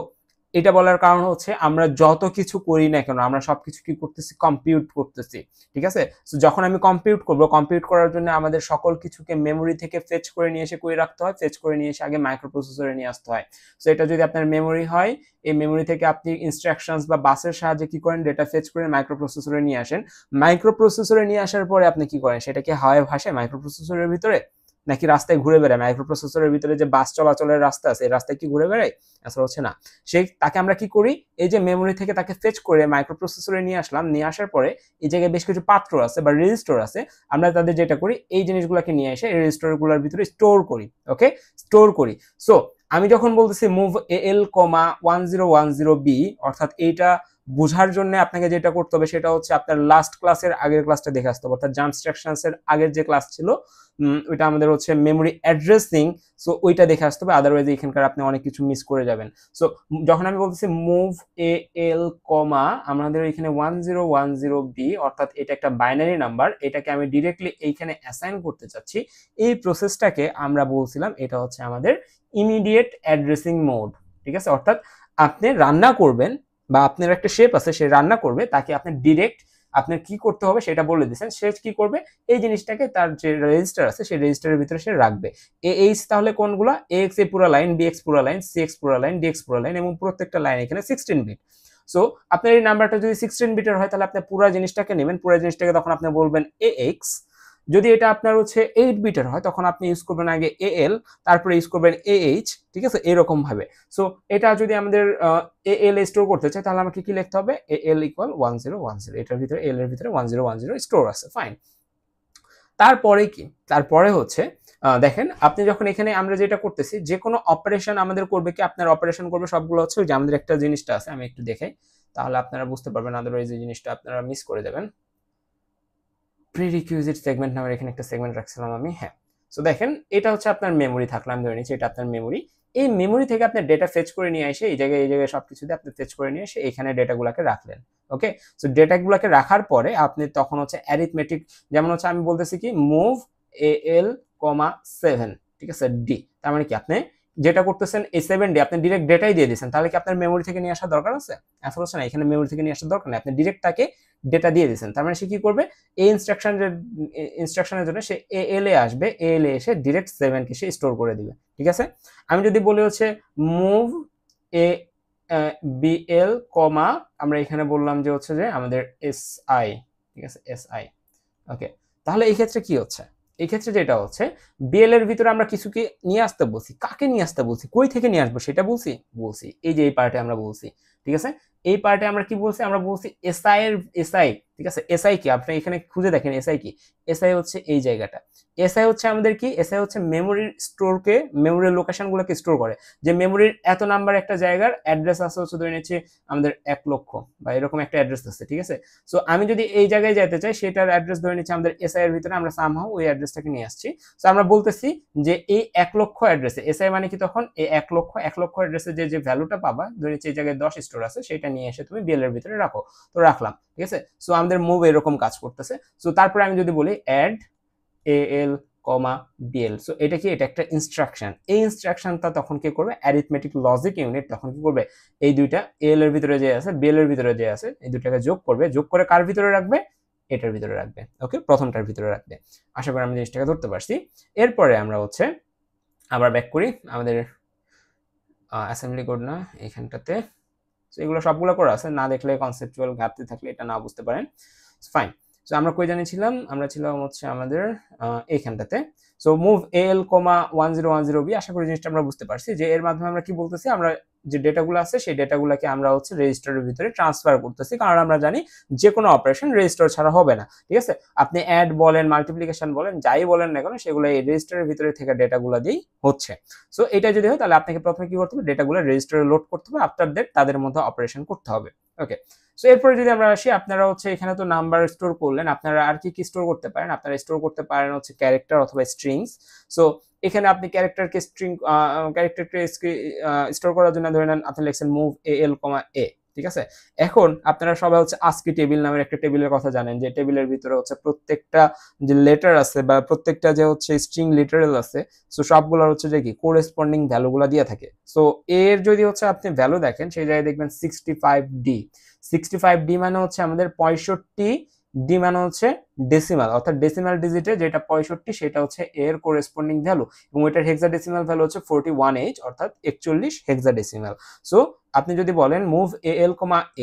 এটা বলার কারণ হচ্ছে আমরা যত কিছু করি না কেন আমরা সবকিছু কি করতেছি, কম্পিউট করতেছি, ঠিক আছে। সো যখন আমি কম্পিউট করব, কম্পিউট করার জন্য আমাদের সকল কিছুকে মেমোরি থেকে ফেচ করে নিয়ে এসে কই রাখতে হয়, ফেচ করে নিয়ে এসে আগে মাইক্রোপ্রসেসরে নিয়ে আসতে হয়। সো এটা যদি আপনার মেমোরি হয়, এই মেমোরি থেকে আপনি ইনস্ট্রাকশনস বা বাসের সাহায্যে কি করেন, ডেটা ফেচ করে মাইক্রোপ্রসেসরে নিয়ে আসেন। মাইক্রোপ্রসেসরে নিয়ে আসার পরে আপনি কি করেন, সেটাকে হাওয়ায় ভাসে মাইক্রোপ্রসেসরের ভিতরে নাকি রাস্তায় ঘুরে বেড়ায়। মাইক্রোপ্রসেসরের ভিতরে যে বাস চলাচলের রাস্তা আছে এই রাস্তায় কি ঘুরে বেড়ায়, আসলে হচ্ছে না। তাকে আমরা কি করি, এই যে মেমোরি থেকে তাকে ফেচ করে মাইক্রোপ্রসেসরে নিয়ে আসলাম, নিয়ে আসার পরে এই জায়গায় বেশ কিছু পাত্র আছে বা রেজিস্টার আছে, আমরা তাদের যেটা করি এই জিনিসগুলোকে নিয়ে এসে এই রেজিস্টারগুলোর ভিতরে স্টোর করি। ওকে, স্টোর করি। সো আমি যখন বলতেছি মুভ AL, 1010b, অর্থাৎ এইটা বোঝার জন্য আপনাকে যেটা করতে হবে সেটা হচ্ছে আপনার লাস্ট ক্লাসের আগের ক্লাসটা দেখে আসতে হবে, অর্থাৎ জাম্প ইনস্ট্রাকশনস এর আগের যে ক্লাস ছিল ওইটা আমাদের হচ্ছে মেমোরি অ্যাড্রেসিং। সো ওইটা দেখে আসতে হবে, আদারওয়াইজ এখানকার আপনি অনেক কিছু মিস করে যাবেন। সো যখন আমি বলতেছি মুভ AL, আমাদের এখানে 1010b, অর্থাৎ এটা একটা বাইনারি নাম্বার, এটাকে আমি ডিরেক্টলি এইখানে অ্যাসাইন করতে চাচ্ছি। এই প্রসেসটাকে আমরা বলছিলাম এটা হচ্ছে আমাদের ইমিডিয়েট অ্যাড্রেসিং মোড, ঠিক আছে। অর্থাৎ আপনি রান্না করবেন বা আপনার একটা শেপ আছে সে রান্না করবে, তাকে আপনি ডিরেক্ট আপনার কি করতে হবে সেটা বলে দিচ্ছেন, সে কি করবে এই জিনিসটাকে তার যে রেজিস্টার আছে সেই রেজিস্টারের ভিতরে সে রাখবে। এইচ তাহলে কোনগুলা, AX এ পুরো লাইন, BX পুরো লাইন, CX পুরো লাইন, DX পুরো লাইন, এবং প্রত্যেকটা লাইন এখানে 16 বিট। সো আপনার এই নাম্বারটা যদি 16 বিটের হয় তাহলে আপনি পুরো জিনিসটাকে নেবেন, পুরো জিনিসটাকে তখন আপনি বলবেন AX। যদি এটা আপনার হচ্ছে 8 বিটের হয় তখন আপনি ইউজ করবেন আগে AL, তারপরে ইউজ করবেন AH, ঠিক আছে, এরকম ভাবে। সো এটা যদি আমাদের AL স্টোর করতে চাই তাহলে আমাকে কি লিখতে হবে, AL ইকুয়াল 1010, এটার ভিতরে AL এর ভিতরে 1010 স্টোর আছে। ফাইন, তারপরে কি, তারপরে হচ্ছে দেখেন আপনি যখন এখানে আমরা যেটা করতেছি যে কোনো অপারেশন আমাদের করবে কি, আপনার অপারেশন করবে সবগুলো হচ্ছে যে আমাদের একটা জিনিসটা আছে, আমি একটু দেখাই তাহলে আপনারা বুঝতে পারবেন, আদারওয়াইজ এই জিনিসটা আপনারা মিস করে যাবেন। প্রিরিকুইজিট সেগমেন্ট নামের এখানে একটা সেগমেন্ট রাখছিলাম আমি, হ্যাঁ। সো দেখেন এটা হচ্ছে আপনার মেমোরি থাকলো, আমি ধরে নিচ্ছি এটা আপনার মেমোরি। এই মেমোরি থেকে আপনি ডেটা ফেচ করে নিয়ে এসে এই জায়গায় সবকিছু দিয়ে আপনি ফেচ করে নিয়ে এসে এখানে ডেটাগুলোকে রাখলেন। ওকে, সো ডেটাগুলোকে রাখার পরে আপনি তখন হচ্ছে অ্যারিথমেটিক, যেমন হচ্ছে আমি বলতেছি কি মুভ AL, 7, ঠিক আছে, ডি, তার মানে কি আপনি যেটা করতেছেন এই 7D আপনি ডিরেক্ট ডেটাই দিয়ে দিয়েছেন, তাহলে কি আপনার মেমোরি থেকে নিয়ে আসার দরকার আছে? আসলে হচ্ছে না, এখানে মেমোরি থেকে নিয়ে আসার দরকার নেই, আপনি ডিরেক্ট তাকে ডেটা দিয়ে দিয়েছেন। তার মানে সে কি করবে, এই ইনস্ট্রাকশনের জন্য সে AL এ আসবে, AL এ এসে ডিরেক্ট 7 কে সে স্টোর করে দিবে। ঠিক আছে, আমি যদি বলি হচ্ছে মুভ BL, আমরা এখানে বললাম যে হচ্ছে যে আমাদের SI, ঠিক আছে, SI। ওকে, তাহলে এই ক্ষেত্রে কি হচ্ছে, এই ক্ষেত্রে যেটা হচ্ছে বিএল এর ভিতরে আমরা কিছুকে নিয়ে আসতে বলছি, কাকে নিয়ে আসতে বলছি, কই থেকে নিয়ে আসবো সেটা বলছি এই যে এই পার্টে আমরা বলছি। ঠিক আছে, এই পার্টে আমরা কি বলছি, আমরা বলছি এসআই এর এসআই। ঠিক আছে, এসআই কি আপনি এখানে খুঁজে দেখেন, এসআই কি, এসআই হচ্ছে এই জায়গাটা। এসআই হচ্ছে আমাদের কি, এসআই হচ্ছে মেমোরির স্টোরকে, মেমোরির লোকেশনগুলোকে স্টোর করে, যে মেমোরির এত নাম্বার একটা জায়গার অ্যাড্রেস আছে হচ্ছে ধরে নিচ্ছি আমাদের 1 লক্ষ বা এরকম একটা অ্যাড্রেস আছে। ঠিক আছে, সো আমি যদি এই জায়গায় যেতে চাই সেটার অ্যাড্রেস ধরে নিচ্ছি আমাদের এসআই এর ভিতরে, আমরা সামহাউ ওই অ্যাড্রেসটাকে নিয়ে আসছি। সো আমরা বলতেছি যে এই 1 লক্ষ অ্যাড্রেসে, এসআই মানে কি তখন এই 1 লক্ষ অ্যাড্রেসে যে ভ্যালুটা পাবা, ধরে নিচ্ছি এই জায়গায় 10 স্টোর আছে, সেটা নিয়ে এসে তুমি বিএল এর ভিতরে রাখো। তো রাখলাম, ঠিক আছে, সো আমাদের মুভ এরকম কাজ করতেছে। সো তারপরে আমি যদি বলি অ্যাড AL, BL, সো এটা কি, এটা একটা ইনস্ট্রাকশন। এই ইনস্ট্রাকশনটা তখন কি করবে, অ্যারিথমেটিক লজিক ইউনিট তখন কি করবে, এই দুইটা AL এর ভিতরে যে আছে, BL এর ভিতরে যে আছে, এই দুটাকে যোগ করবে, যোগ করে কার ভিতরে রাখবে, এটার ভিতরে রাখবে। ওকে, প্রথমটার ভিতরে রাখবে। আশা করি আমি জিনিসটাকে ধরতে পারছি। এরপরে আমরা হচ্ছে আবার ব্যাক করি আমাদের অ্যাসেম্বলি কোড না এখানটাতে, সো এগুলো সবগুলো করা আছে, না দেখলে কনসেপচুয়াল ঘাটতি থাকলে এটা না বুঝতে পারেন, ফাইন। সো আমরা কই জানিয়েছিলাম, আমরা ছিলাম হচ্ছে আমাদের এইখানটাতে। সো মুভ AL, 1010B, আশা করি জিনিসটা আমরা বুঝতে পারছি যে এর মাধ্যমে আমরা কি বলতেছি, আমরা যে ডেটাগুলো আছে সেই ডেটাগুলোকে আমরা হচ্ছে রেজিস্টারের ভিতরে ট্রান্সফার করতেছি, কারণ আমরা জানি যে কোনো অপারেশন রেজিস্টার ছাড়া হবে না। ঠিক আছে, আপনি অ্যাড বলেন, মাল্টিপ্লিকেশন বলেন, যাই বলেন না কেন, সেগুলো এই রেজিস্টারের ভিতরে থেকে ডেটাগুলো দিয়েই হচ্ছে। সো এটা যদি হয় তাহলে আপনাকে প্রথমে কি করতে হবে, ডেটাগুলো রেজিস্টারে লোড করতে হবে, আফটার দ্যাট তাদের মধ্যে অপারেশন করতে হবে। ওকে, সো এরপরে যদি আমরা আসি, আপনারা হচ্ছে এখানে তো নাম্বার স্টোর করলেন, আপনারা আর কি কি স্টোর করতে পারেন, আপনারা স্টোর করতে পারেন হচ্ছে ক্যারেক্টার অথবা স্ট্রিংস। সো এখানে আপনি ক্যারেক্টারকে স্টোর করার জন্য ধরে নেন আপনি লিখছেন মুভ AL, A, ঠিক আছে। এখন আপনারা সবাই হচ্ছে আস্কি টেবিল নামের একটা টেবিলের কথা জানেন, যে টেবিলের ভিতরে হচ্ছে প্রত্যেকটা যে লেটার আছে বা প্রত্যেকটা যে হচ্ছে স্ট্রিং লিটারেল আছে, সো সবগুলোর হচ্ছে যে কি কোরেসপন্ডিং ভ্যালুগুলো দিয়ে থাকে। সো এর যদি হচ্ছে আপনি ভ্যালু দেখেন, সেই জায়গায় দেখবেন 65D। 65D মানে হচ্ছে আমাদের 65, ডি মানে হচ্ছে ডেসিমাল, অর্থাৎ ডেসিমাল ডিজিটে যেটা 65 সেটা হচ্ছে এর কোরেসপন্ডিং ভ্যালু, এবং এটার হেক্সাডেসিমাল ভ্যালু হচ্ছে 41H, অর্থাৎ 41 হেক্সাডেসিমাল। সো আপনি যদি বলেন মুভ AL,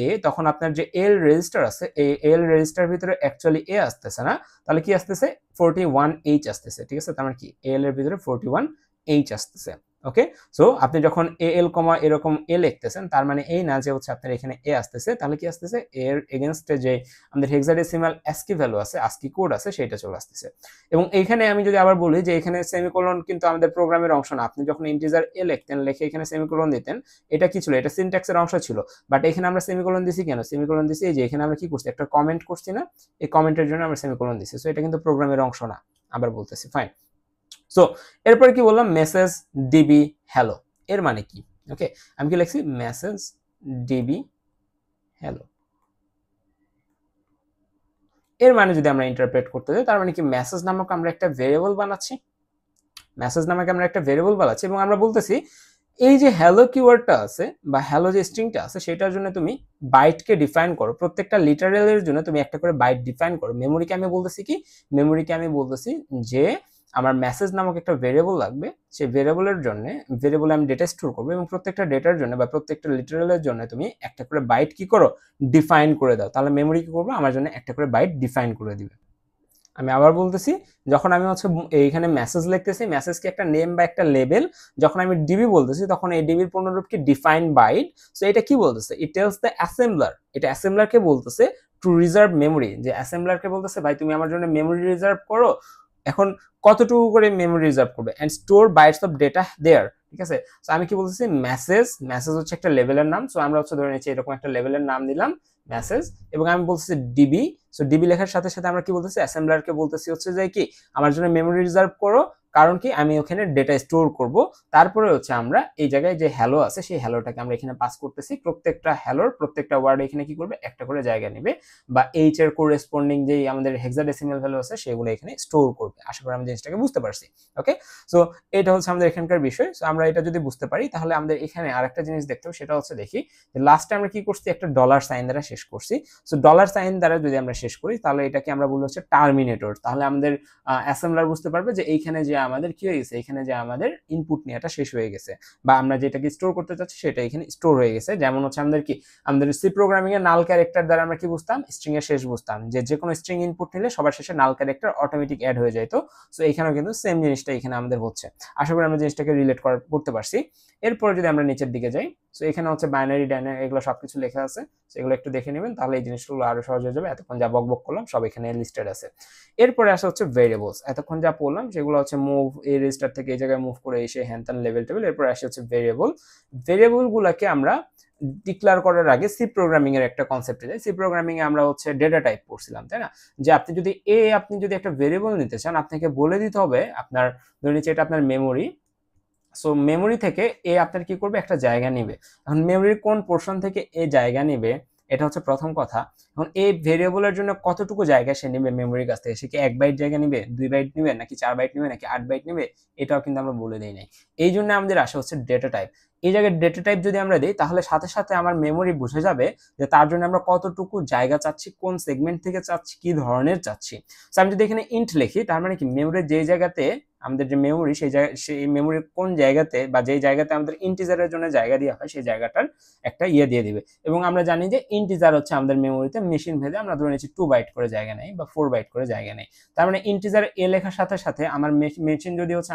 A, তখন আপনার যে এল রেজিস্টার আছে, এই এল রেজিস্টার ভিতরে অ্যাকচুয়ালি এ আসতেছে না, তাহলে কি আসতেছে, 41H আসতেছে। ঠিক আছে, তার মানে কি এল এর ভিতরে 41H আসতেছে। ওকে, সো আপনি যখন AL, এরকম এ লিখতেছেন, তার মানে এই না যে হচ্ছে আপনার এখানে এ আসতেছে, তাহলে কি আসতেছে, এর এগেইনস্টে যে আমাদের হেক্সাডেসিমাল ASCII ভ্যালু আছে, ASCII কোড আছে, সেটা চলে আসতেছে। এবং এইখানে আমি যদি আবার বলি যে এখানে সেমিকোলন কিন্তু আমাদের প্রোগ্রামের অংশ না, আপনি যখন ইন্টিজার এ লিখতেন, লিখে এখানে সেমিকোলন দিতেন, এটা কি ছিল, এটা সিনট্যাক্সের অংশ ছিল, বাট এখানে আমরা সেমিকোলন দিছি কেন, সেমিকোলন দিছি এই যে এখানে আমরা কি করছি, একটা কমেন্ট করছি না, এই কমেন্টের জন্য আমরা সেমিকোলন দিছি। সো এটা কিন্তু প্রোগ্রামের অংশ না, আবার বলতেছি, ফাইন। সো এরপর কি বললাম, মেসেজ ডিবি হ্যালো, এর মানে কি, ওকে, আমি কি লিখছি, মেসেজ ডিবি হ্যালো, এর মানে যদি আমরা ইন্টারপ্রেট করতে যাই, তার মানে কি মেসেজ নামক আমরা একটা ভেরিয়েবল বানাচ্ছি, মেসেজ নামকে আমরা একটা ভেরিয়েবল বানাচ্ছি, এবং আমরা বলতেছি এই যে হ্যালো কিওয়ার্ডটা আছে বা হ্যালো যে স্ট্রিংটা আছে, সেটার জন্য তুমি বাইটকে ডিফাইন করো, প্রত্যেকটা লিটারেলের জন্য তুমি একটা করে বাইট ডিফাইন করো। মেমোরিকে আমি বলতেছি কি, মেমোরিকে আমি বলতেছি যে আমার মেসেজ নামক একটা ভেরিয়েবল লাগবে, সেই ভেরিয়েবলের জন্য ভেরিয়েবলে আমি ডেটা স্টোর করবো, এবং প্রত্যেকটা ডেটার জন্য বা প্রত্যেকটা লিটারেলের জন্য তুমি একটা করে বাইট কি করো, ডিফাইন করে দাও। তাহলে মেমোরি কি করবো, আমার জন্য একটা করে বাইট ডিফাইন করে দিবে। আমি আবার বলতেছি, যখন আমি হচ্ছে এইখানে মেসেজ লিখতেছি, মেসেজকে একটা নেম বা একটা লেবেল, যখন আমি ডিবি বলতেছি, তখন এই ডিবির পূর্ণরূপ কি, ডিফাইন বাইট। সো এটা কি বলতেছে, ইট টেলস দ্য অ্যাসেম্বলার, এটা অ্যাসেম্বলারকে বলতেছে টু রিজার্ভ মেমোরি, যে অ্যাসেম্বলারকে বলতেছে ভাই তুমি আমার জন্য মেমোরি রিজার্ভ করো। এখন কতটুকু করে মেমোরি রিজার্ভ করবে, and store bytes of data there. ঠিক আছে, সো আমি কি বলতেছি, মেসেজ, মেসেজ হচ্ছে একটা লেভেলের নাম, সো আমরা হচ্ছে ধরে নিচ্ছি এরকম একটা লেভেলের নাম দিলাম মেসেজ, এবং আমি বলতেছি ডিবি। সো ডিবি লেখার সাথে সাথে আমরা কি বলতেছি, অ্যাসেম্বলারকে বলতেছি হচ্ছে যে কি, আমার জন্য মেমোরি রিজার্ভ করো, কারণ কি আমি ওখানে ডেটা স্টোর করব, তারপরে হচ্ছে আমরা এই জায়গায় যে হ্যালো আছে সেই হ্যালোটাকে আমরা এখানে পাস করতেছি, প্রত্যেকটা হ্যালোর প্রত্যেকটা ওয়ার্ড এখানে কি করবে একটা করে জায়গা নেবে বা এইচ এর কোরেসপন্ডিং যেই আমাদের হেক্সাডেসিমাল ভ্যালু আছে সেগুলো এখানে স্টোর করবে। আশা করি আমি জিনিসটাকে বুঝতে পারছি। ওকে, সো এটা হচ্ছে আমাদের এখানকার বিষয়। সো আমরা এটা যদি বুঝতে পারি তাহলে আমাদের এখানে আরেকটা জিনিস দেখতে হবে, সেটা হচ্ছে দেখি যে লাস্টে আমরা কি করছি, একটা ডলার সাইন দ্বারা শেষ করছি। সো ডলার সাইন দ্বারা যদি আমরা শেষ করি তাহলে এটাকে আমরা বলবো হচ্ছে টার্মিনেটর। তাহলে আমাদের অ্যাসেম্বলার বুঝতে পারবে যে এইখানে যে আমাদের কি হয়ে গেছে, এখানে যে আমাদের ইনপুট নেওয়াটা শেষ হয়ে গেছে বা আমরা যেটাকে স্টোর করতে চাচ্ছি সেটা এখানে স্টোর হয়ে গেছে। যেমন হচ্ছে আমাদের কি আমাদের সি প্রোগ্রামিং এর নাল ক্যারেক্টার দ্বারা আমরা কি বুঝতাম, স্ট্রিং এর শেষ বুঝতাম যে কোনো স্ট্রিং ইনপুট নিলে সবার শেষে নাল ক্যারেক্টার অটোমেটিক অ্যাড হয়ে যায়। তো সো এখানেও কিন্তু সেম জিনিসটা এখানে আমাদের হচ্ছে। আশা করি আমরা জিনিসটাকে রিলেট করতে পারছি। এরপরে যদি আমরা নিচের দিকে যাই, সো এখানে হচ্ছে বাইনারি ডাইনারি এগুলো সবকিছু লেখা আছে, সেগুলো একটু দেখে নেবেন তাহলে এই জিনিসগুলো আরো সহজ হয়ে যাবে। এতক্ষণ যা বকবক করলাম সব এখানে লিস্টেড আছে। এরপরে আসা হচ্ছে ভেরিয়েবলস, এতক্ষণ যা পড়লাম সেগুলো হচ্ছে মুভ, এই রেজিস্টার থেকে এই জায়গায় মুভ করে এসে হ্যান ত্যান লেভেল টেবিল। এরপরে আসে হচ্ছে ভেরিয়েবল। ভেরিয়েবল গুলাকে আমরা ডিক্লেয়ার করার আগে সি প্রোগ্রামিং এর একটা কনসেপ্টে যাই। সি প্রোগ্রামিং এ আমরা হচ্ছে ডেটা টাইপ পড়ছিলাম, তাই না? যে আপনি যদি একটা ভেরিয়েবল নিতে চান আপনাকে বলে দিতে হবে আপনার, ধরে নিচ্ছি এটা আপনার মেমোরি। সো মেমোরি থেকে আপনার কি করবে, একটা জায়গা নিবে। এখন মেমোরির কোন পোর্শন থেকে জায়গা নিবে এটা হচ্ছে প্রথম কথা। এখন এই ভেরিয়েবলের জন্য কতটুকু জায়গা সে নিবে মেমোরির কাছ থেকে, সে কি 1 বাইট জায়গা নিবে, 2 বাইট নিবে, নাকি 4 বাইট নিবে, নাকি 8 বাইট নিবে, এটাও কিন্তু আমরা বলে দেই নাই। এই জন্য আমাদের আসা হচ্ছে ডেটা টাইপ। এই জায়গায় ডেটা টাইপ যদি আমরা দিই তাহলে সাথে সাথে আমার মেমোরি বুঝে যাবে যে তার জন্য আমরা কতটুকু জায়গা চাচ্ছি, কোন সেগমেন্ট থেকে চাচ্ছি, কি ধরনের চাচ্ছি। আমি যদি এখানে ইন্ট লিখি তার মানে কি মেমোরির যেই জায়গাতে আমাদের যে মেমোরি সেই মেমোরির কোন জায়গাতে বা যেই জায়গাতে আমাদের ইন্টিজারের জন্য জায়গা দেওয়া হয় সেই জায়গাটার একটা দিয়ে দিবে। এবং আমরা জানি যে ইন্টিজার হচ্ছে আমাদের মেমোরিতে মেশিন ভেদে আমরা ধরে নিচ্ছি 2 বাইট করে জায়গা নেই বা 4 বাইট করে জায়গা নেই। তার মানে ইন্টিজার লেখার সাথে সাথে আমার মেশিন যদি হচ্ছে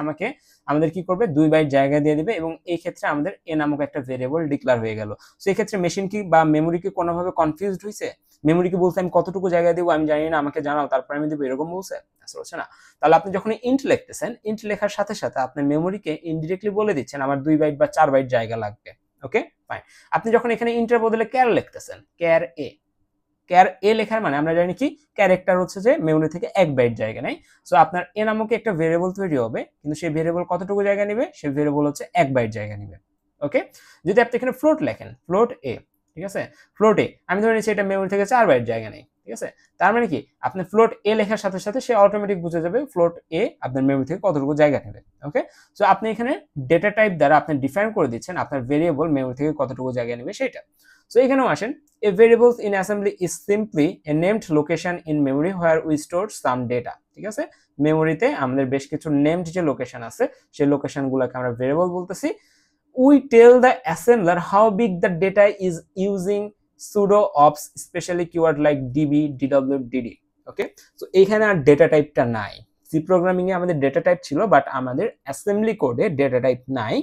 আমাদের কি করবে, 2 বাইট জায়গা দিয়ে দিবে এবং এই ক্ষেত্রে আমাদের নামক একটা ভেরিয়েবল ডিক্লেয়ার হয়ে গেল। সো এই ক্ষেত্রে মেশিন কি বা মেমোরি কি কোনোভাবে কনফিউজড হয়েছে? মেমোরি কি বলতে আমি কতটুকু জায়গা দেবো আমি জানি না, আমাকে জানাও তারপর আমি দেবো, এরকম বলছে? হচ্ছে না। তাহলে আপনি যখন ইন্ট লিখতেছেন, ইন্ট লেখার সাথে সাথে আপনি মেমোরিকে ইনডিরেক্টলি বলে দিচ্ছেন আমার 2 বাইট বা 4 বাইট জায়গা লাগবে। Okay fine. আপনি যখন এখানে ইন্টের বদলে ক্যার লিখতেছেন, ক্যার এ লেখার মানে আমরা জানি কি ক্যারেক্টার হচ্ছে যে মেমোরি থেকে 1 বাইট জায়গা নেয়। সো আপনার নামক একটা ভেরিয়েবল তৈরি হবে, কিন্তু সেই ভেরিয়েবল কতটুকু জায়গা নেবে, সেই ভেরিয়েবল হচ্ছে 1 বাইট জায়গা নেবে। ওকে, যদি আপনি এখানে ফ্লোট লেখেন, ফ্লোট এ, ঠিক আছে, ফ্লোট এ আমি ধরে নিচ্ছি এটা মেমোরি থেকে 4 বাইট জায়গা নেই, ঠিক আছে। তার মানে কি আপনি ফ্লোট এ লেখার সাথে সাথে সে অটোমেটিক বুঝে যাবে ফ্লোট এ আপনার মেমোরি থেকে কতটুকু জায়গা নেবে। ওকে, সো আপনি এখানে ডেটা টাইপ দ্বারা আপনি ডিফাইন করে দিচ্ছেন আপনার ভেরিয়েবল মেমোরি থেকে কতটুকু জায়গা নেবে সেটা। সো এখানেও আসেন, a variable in assembly is simply a named location in memory where we store some data, ঠিক আছে। মেমোরিতে আমাদের বেশ কিছু নেমড যে লোকেশন আছে সেই লোকেশনগুলোকে আমরা ভেরিয়েবল বলতেছি। we tell the assembler how big the data is using pseudo ops especially keyword like db, dw, dd. Okay, so এখানে আর ডেটা টাইপটা নাই। সি প্রোগ্রামিং এ আমাদের ডেটা টাইপ ছিল, বাট আমাদের অ্যাসেম্বলি কোডে ডেটা টাইপ নাই।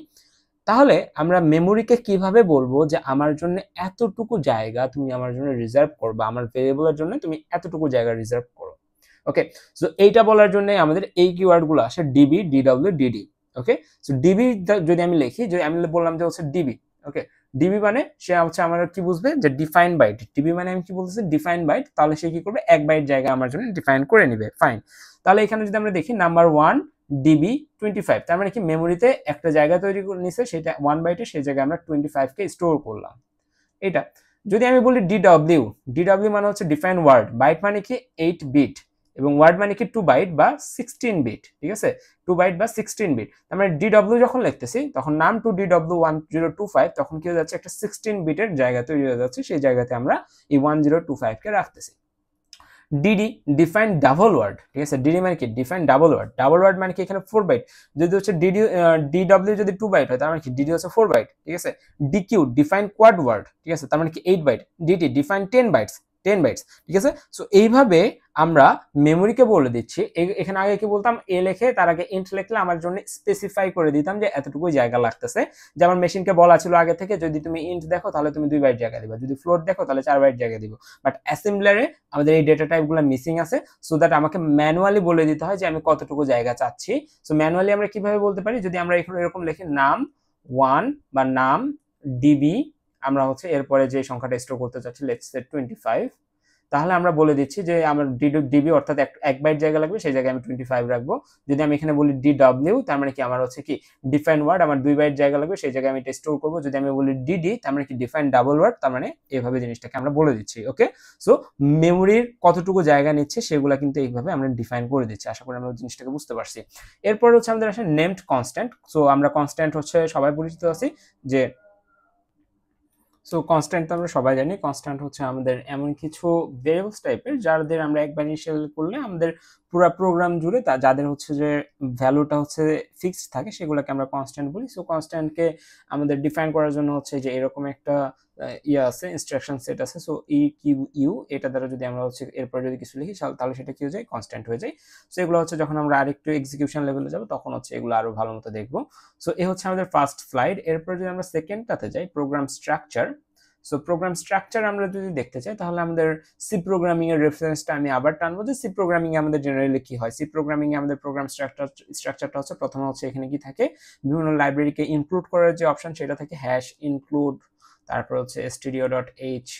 তাহলে আমরা মেমোরিকে কিভাবে বলবো যে আমার জন্য এতটুকু জায়গা তুমি আমার জন্য রিজার্ভ করবা, আমার ভেরিয়েবলের জন্য তুমি এতটুকু জায়গা রিজার্ভ করো। ওকে, সো এইটা বলার জন্য আমাদের এই কিওয়ার্ডগুলো আসে ডিবি, ডিডব্লিউ, ডিডি। ওকে, সো ডিবি যদি আমি লিখি, যদি আমি বললাম যে হচ্ছে ডিবি, ওকে, ডিবি মানে সে হচ্ছে আমার কি বুঝবে যে ডিফাইন বাইট। ডিবি মানে আমি কি বলতেছি, ডিফাইন বাইট। তাহলে সে কি করবে, 1 বাইট জায়গা আমার জন্য ডিফাইন করে নিবে। ফাইন। তাহলে এখানে যদি আমরা দেখি নাম্বার 1 ডিবি 25, তার মানে কি মেমোরিতে একটা জায়গা তৈরি করে নিছে, সেটা 1 বাইটে, সেই জায়গায় আমরা 25 কে স্টোর করলাম। এটা যদি আমি বলি ডিডব্লিউ, ডিডব্লিউ মানে হচ্ছে ডিফাইন ওয়ার্ড, বাইট মানে কি 8 বিট এবং ওয়ার্ড মানে কি 2 বাইট বা 16 বিট, ঠিক আছে, 2 বাইট বা 16 বিট। তার মানে ডিডব্লিউ যখন লিখতেছি তখন নাম টু ডিডব্লিউ 1025, তখন কি হয়ে যাচ্ছে, একটা 16 বিটের জায়গা তৈরি হয়ে যাচ্ছে, সেই জায়গাতে আমরা এই 1025 কে রাখতেছি। ডিডি ডিফাইন ডাবল ওয়ার্ড, ঠিক আছে, ডিডি মানে কি define double word, double word মানে কি এখানে 4 বাইট, যদি হচ্ছে ডিডব্লিউ যদি 2 বাইট হয় তার মানে কি ডিডি হচ্ছে 4 বাইট, ঠিক আছে। ডিকিউ ডিফাইন কোয়াড ওয়ার্ড, ঠিক আছে, তার মানে কি 8 বাইট। ডিটি ডিফাইন 10 বাইটস, ঠিক আছে। সো এইভাবে আমরা মেমোরিকে বলে দিচ্ছি। এখানে আগে কি বলতাম, এ লিখে তার আগে ইন্ট লিখলে আমার জন্য স্পেসিফাই করে দিতাম যে এতটুকু জায়গা লাগতেছে। যেমন মেশিনকে বলা ছিল আগে থেকে যদি তুমি ইন্ট দেখো তাহলে তুমি 2 বাইট জায়গা দিবা, যদি ফ্লোট দেখো তাহলে 4 বাইট জায়গা দিব। বাট অ্যাসেম্বলারে আমাদের এই ডেটা টাইপগুলো মিসিং আছে, সো দ্যাট আমাকে ম্যানুয়ালি বলে দিতে হয় যে আমি কতটুকু জায়গা চাচ্ছি। সো ম্যানুয়ালি আমরা কিভাবে বলতে পারি, যদি আমরা এখানে এরকম লিখি নাম 1 বা নাম ডিবি, আমরা হচ্ছে এরপরে যে সংখ্যাটা স্টোর করতে চাচ্ছি লেটস সে 25, তাহলে আমরা বলে দিচ্ছি যে আমার ডিবি অর্থাৎ 1 বাইট জায়গা লাগবে, সেই জায়গায় আমি 25 রাখবো। যদি আমি এখানে বলি ডিডব্লিউ, তার মানে কি আমার হচ্ছে কি ডিফাইন ওয়ার্ড, আমার 2 বাইট জায়গা লাগবে, সেই জায়গায় আমি এটা স্টোর করবো। যদি আমি বলি ডিডি, তার মানে কি ডিফাইন ডাবল ওয়ার্ড, তার মানে এইভাবে জিনিসটাকে আমরা বলে দিচ্ছি। ওকে, সো মেমোরির কতটুকু জায়গা নিচ্ছে সেগুলো কিন্তু এইভাবে আমরা ডিফাইন করে দিচ্ছি। আশা করি আমরা জিনিসটাকে বুঝতে পারছি। এরপর হচ্ছে আমাদের আসলে নেমড কনস্ট্যান্ট। সো আমরা কনস্ট্যান্ট হচ্ছে সবাই পরিচিত আছি যে, সো কনস্ট্যান্ট তো আমরা সবাই জানি, কনস্ট্যান্ট হচ্ছে আমাদের এমন কিছু ভেরিয়েবলস টাইপের যাদের আমরা একবার ইনিশিয়াল করলে আমাদের পুরো প্রোগ্রাম জুড়ে যাদের হচ্ছে যে ভ্যালুটা হচ্ছে ফিক্সড থাকে সেগুলোকে আমরা কনস্ট্যান্ট বলি। সো কনস্ট্যান্টকে আমাদের ডিফাইন করার জন্য হচ্ছে যে এরকম একটা ইয়ে আছে, ইনস্ট্রাকশন সেট আছে। সো ই কিউ ইউ, এটা দ্বারা যদি আমরা হচ্ছে এরপর যদি কিছু লিখি তাহলে সেটা কি হয়ে যায়, কনস্ট্যান্ট হয়ে যায়। সো এগুলো হচ্ছে যখন আমরা আরেকটু এক্সিকিউশন লেভেলে যাব তখন হচ্ছে এগুলো আরো ভালো মতো দেখবো। সো এ হচ্ছে আমাদের ফার্স্ট স্লাইড। এরপর যদি আমরা সেকেন্ডটাতে যাই, program structure. So program structure আমরা যদি দেখতে চাই তাহলে আমাদের সি প্রোগ্রামিং এর রেফারেন্সটা আমি আবার টানবো যে সি প্রোগ্রামিং এ আমাদের জেনারেলি কি হয়। সি প্রোগ্রামিং এ আমাদের প্রোগ্রাম স্ট্রাকচারটা হচ্ছে প্রথমে হচ্ছে এখানে কি থাকে, বিভিন্ন লাইব্রেরিকে ইনক্লুড করার যে অপশন সেটা থাকে হ্যাশ ইনক্লুড, তারপর হচ্ছে stdio.h,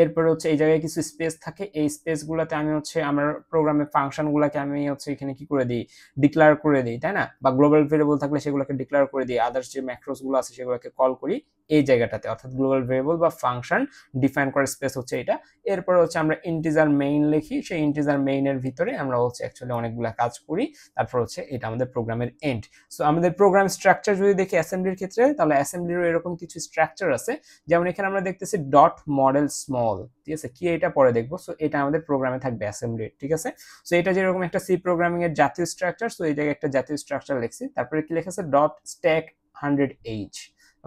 এরপর হচ্ছে এই জায়গায় কিছু স্পেস থাকে, এই স্পেসগুলোতে আমি হচ্ছে আমার প্রোগ্রামের ফাংশনগুলোকে আমি হচ্ছে এখানে কি করে দিই, ডিক্লেয়ার করে দিই, তাই না? বা গ্লোবাল ভেরিয়েবল থাকলে সেগুলোকে ডিক্লেয়ার করে দিই, আদার্স যে ম্যাক্রোসগুলো আছে সেগুলোকে কল করি এই জায়গাটাতে, অর্থাৎ গ্লোবাল ভেরিয়েবল বা ফাংশন ডিফাইন করার স্পেস হচ্ছে এটা। এরপর হচ্ছে আমরা ইন্টিজার মেইন লিখি, সেই ইন্টিজার মেইনের ভিতরে আমরা হচ্ছে অ্যাকচুয়ালি অনেকগুলো কাজ করি, তারপর হচ্ছে এটা আমাদের প্রোগ্রামের এন্ড। সো আমাদের প্রোগ্রাম স্ট্রাকচার যদি দেখি অ্যাসেম্বলির ক্ষেত্রে, তাহলে অ্যাসেম্বলিরও এরকম কিছু স্ট্রাকচার আছে। যেমন এখানে আমরা দেখতেছি ডট মডেল স্মল, ঠিক আছে, কি এটা পরে দেখবো। সো এটা আমাদের প্রোগ্রামে থাকবে অ্যাসেম্বলি, ঠিক আছে। সো এটা যেরকম একটা সি প্রোগ্রামিং এর জাতীয় স্ট্রাকচার, সো এই জায়গায় একটা জাতীয় স্ট্রাকচার লিখছি। তারপরে কি লেখা আছে, ডট স্ট্যাক 100h,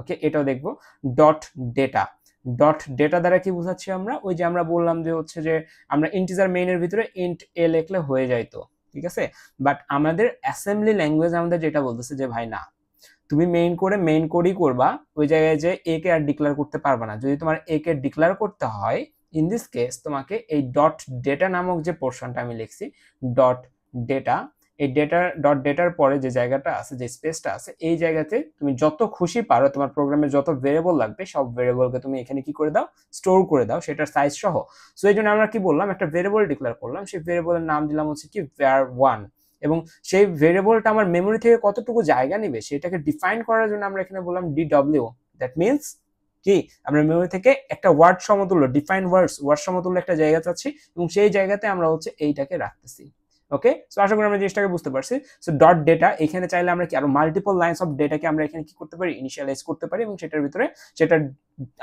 ওকে, এটাও দেখবো। ডট ডেটা, ডট ডেটা দ্বারা কি বোঝাচ্ছি আমরা, ওই যে আমরা বললাম যে হচ্ছে যে আমরা ইন্টিজার মেইনের ভিতরে ইন্ট এ লিখলে হয়ে যাইতো, ঠিক আছে। বাট আমাদের অ্যাসেম্বলি ল্যাঙ্গুয়েজ আমাদের যেটা বলতেছে যে ভাই না, তুমি মেইন কোডই করবা, ওই জায়গায় যে এ কে আর ডিক্লেয়ার করতে পারবা না। যদি তোমার এ কে ডিক্লেয়ার করতে হয়, ইন দিস কেস তোমাকে এই ডট ডেটা নামক যে পোর্শনটা আমি লিখছি, ডট ডেটা, এই ডট ডেটার পরে যে জায়গাটা আছে, যে স্পেসটা আছে, এই জায়গাতে তুমি যত খুশি পারো তোমার প্রোগ্রামে যত ভেরিয়েবল লাগবে সব ভেরিয়েবলকে তুমি এখানে কি করে দাও, স্টোর করে দাও, সেটার সাইজ সহ। সো এই জন্য আমরা কি বললাম, একটা ভেরিয়েবল ডিক্লেয়ার করলাম, সেই ভেরিয়েবলের নাম দিলাম হচ্ছে কি var1, এবং সেই ভেরিয়েবলটা আমার মেমোরি থেকে কতটুকু জায়গা নেবে সেটাকে ডিফাইন করার জন্য আমরা এখানে বললাম ডিডব্লিউ। দ্যাট মিনস কি, আমরা মেমোরি থেকে একটা ওয়ার্ড সমতুল্য, ডিফাইন ওয়ার্ড সমতুল্য একটা জায়গা চাচ্ছি, এবং সেই জায়গাতে আমরা হচ্ছে এইটাকে রাখতেছি। ওকে, সো আশা করি আমরা জিনিসটাকে বুঝতে পারছি। সো ডট ডেটা, এখানে চাইলে আমরা কি আরো মাল্টিপল লাইনস অফ ডেটাকে আমরা এখানে কি করতে পারি, ইনিশিয়ালাইজ করতে পারি, এবং সেটার ভিতরে সেটার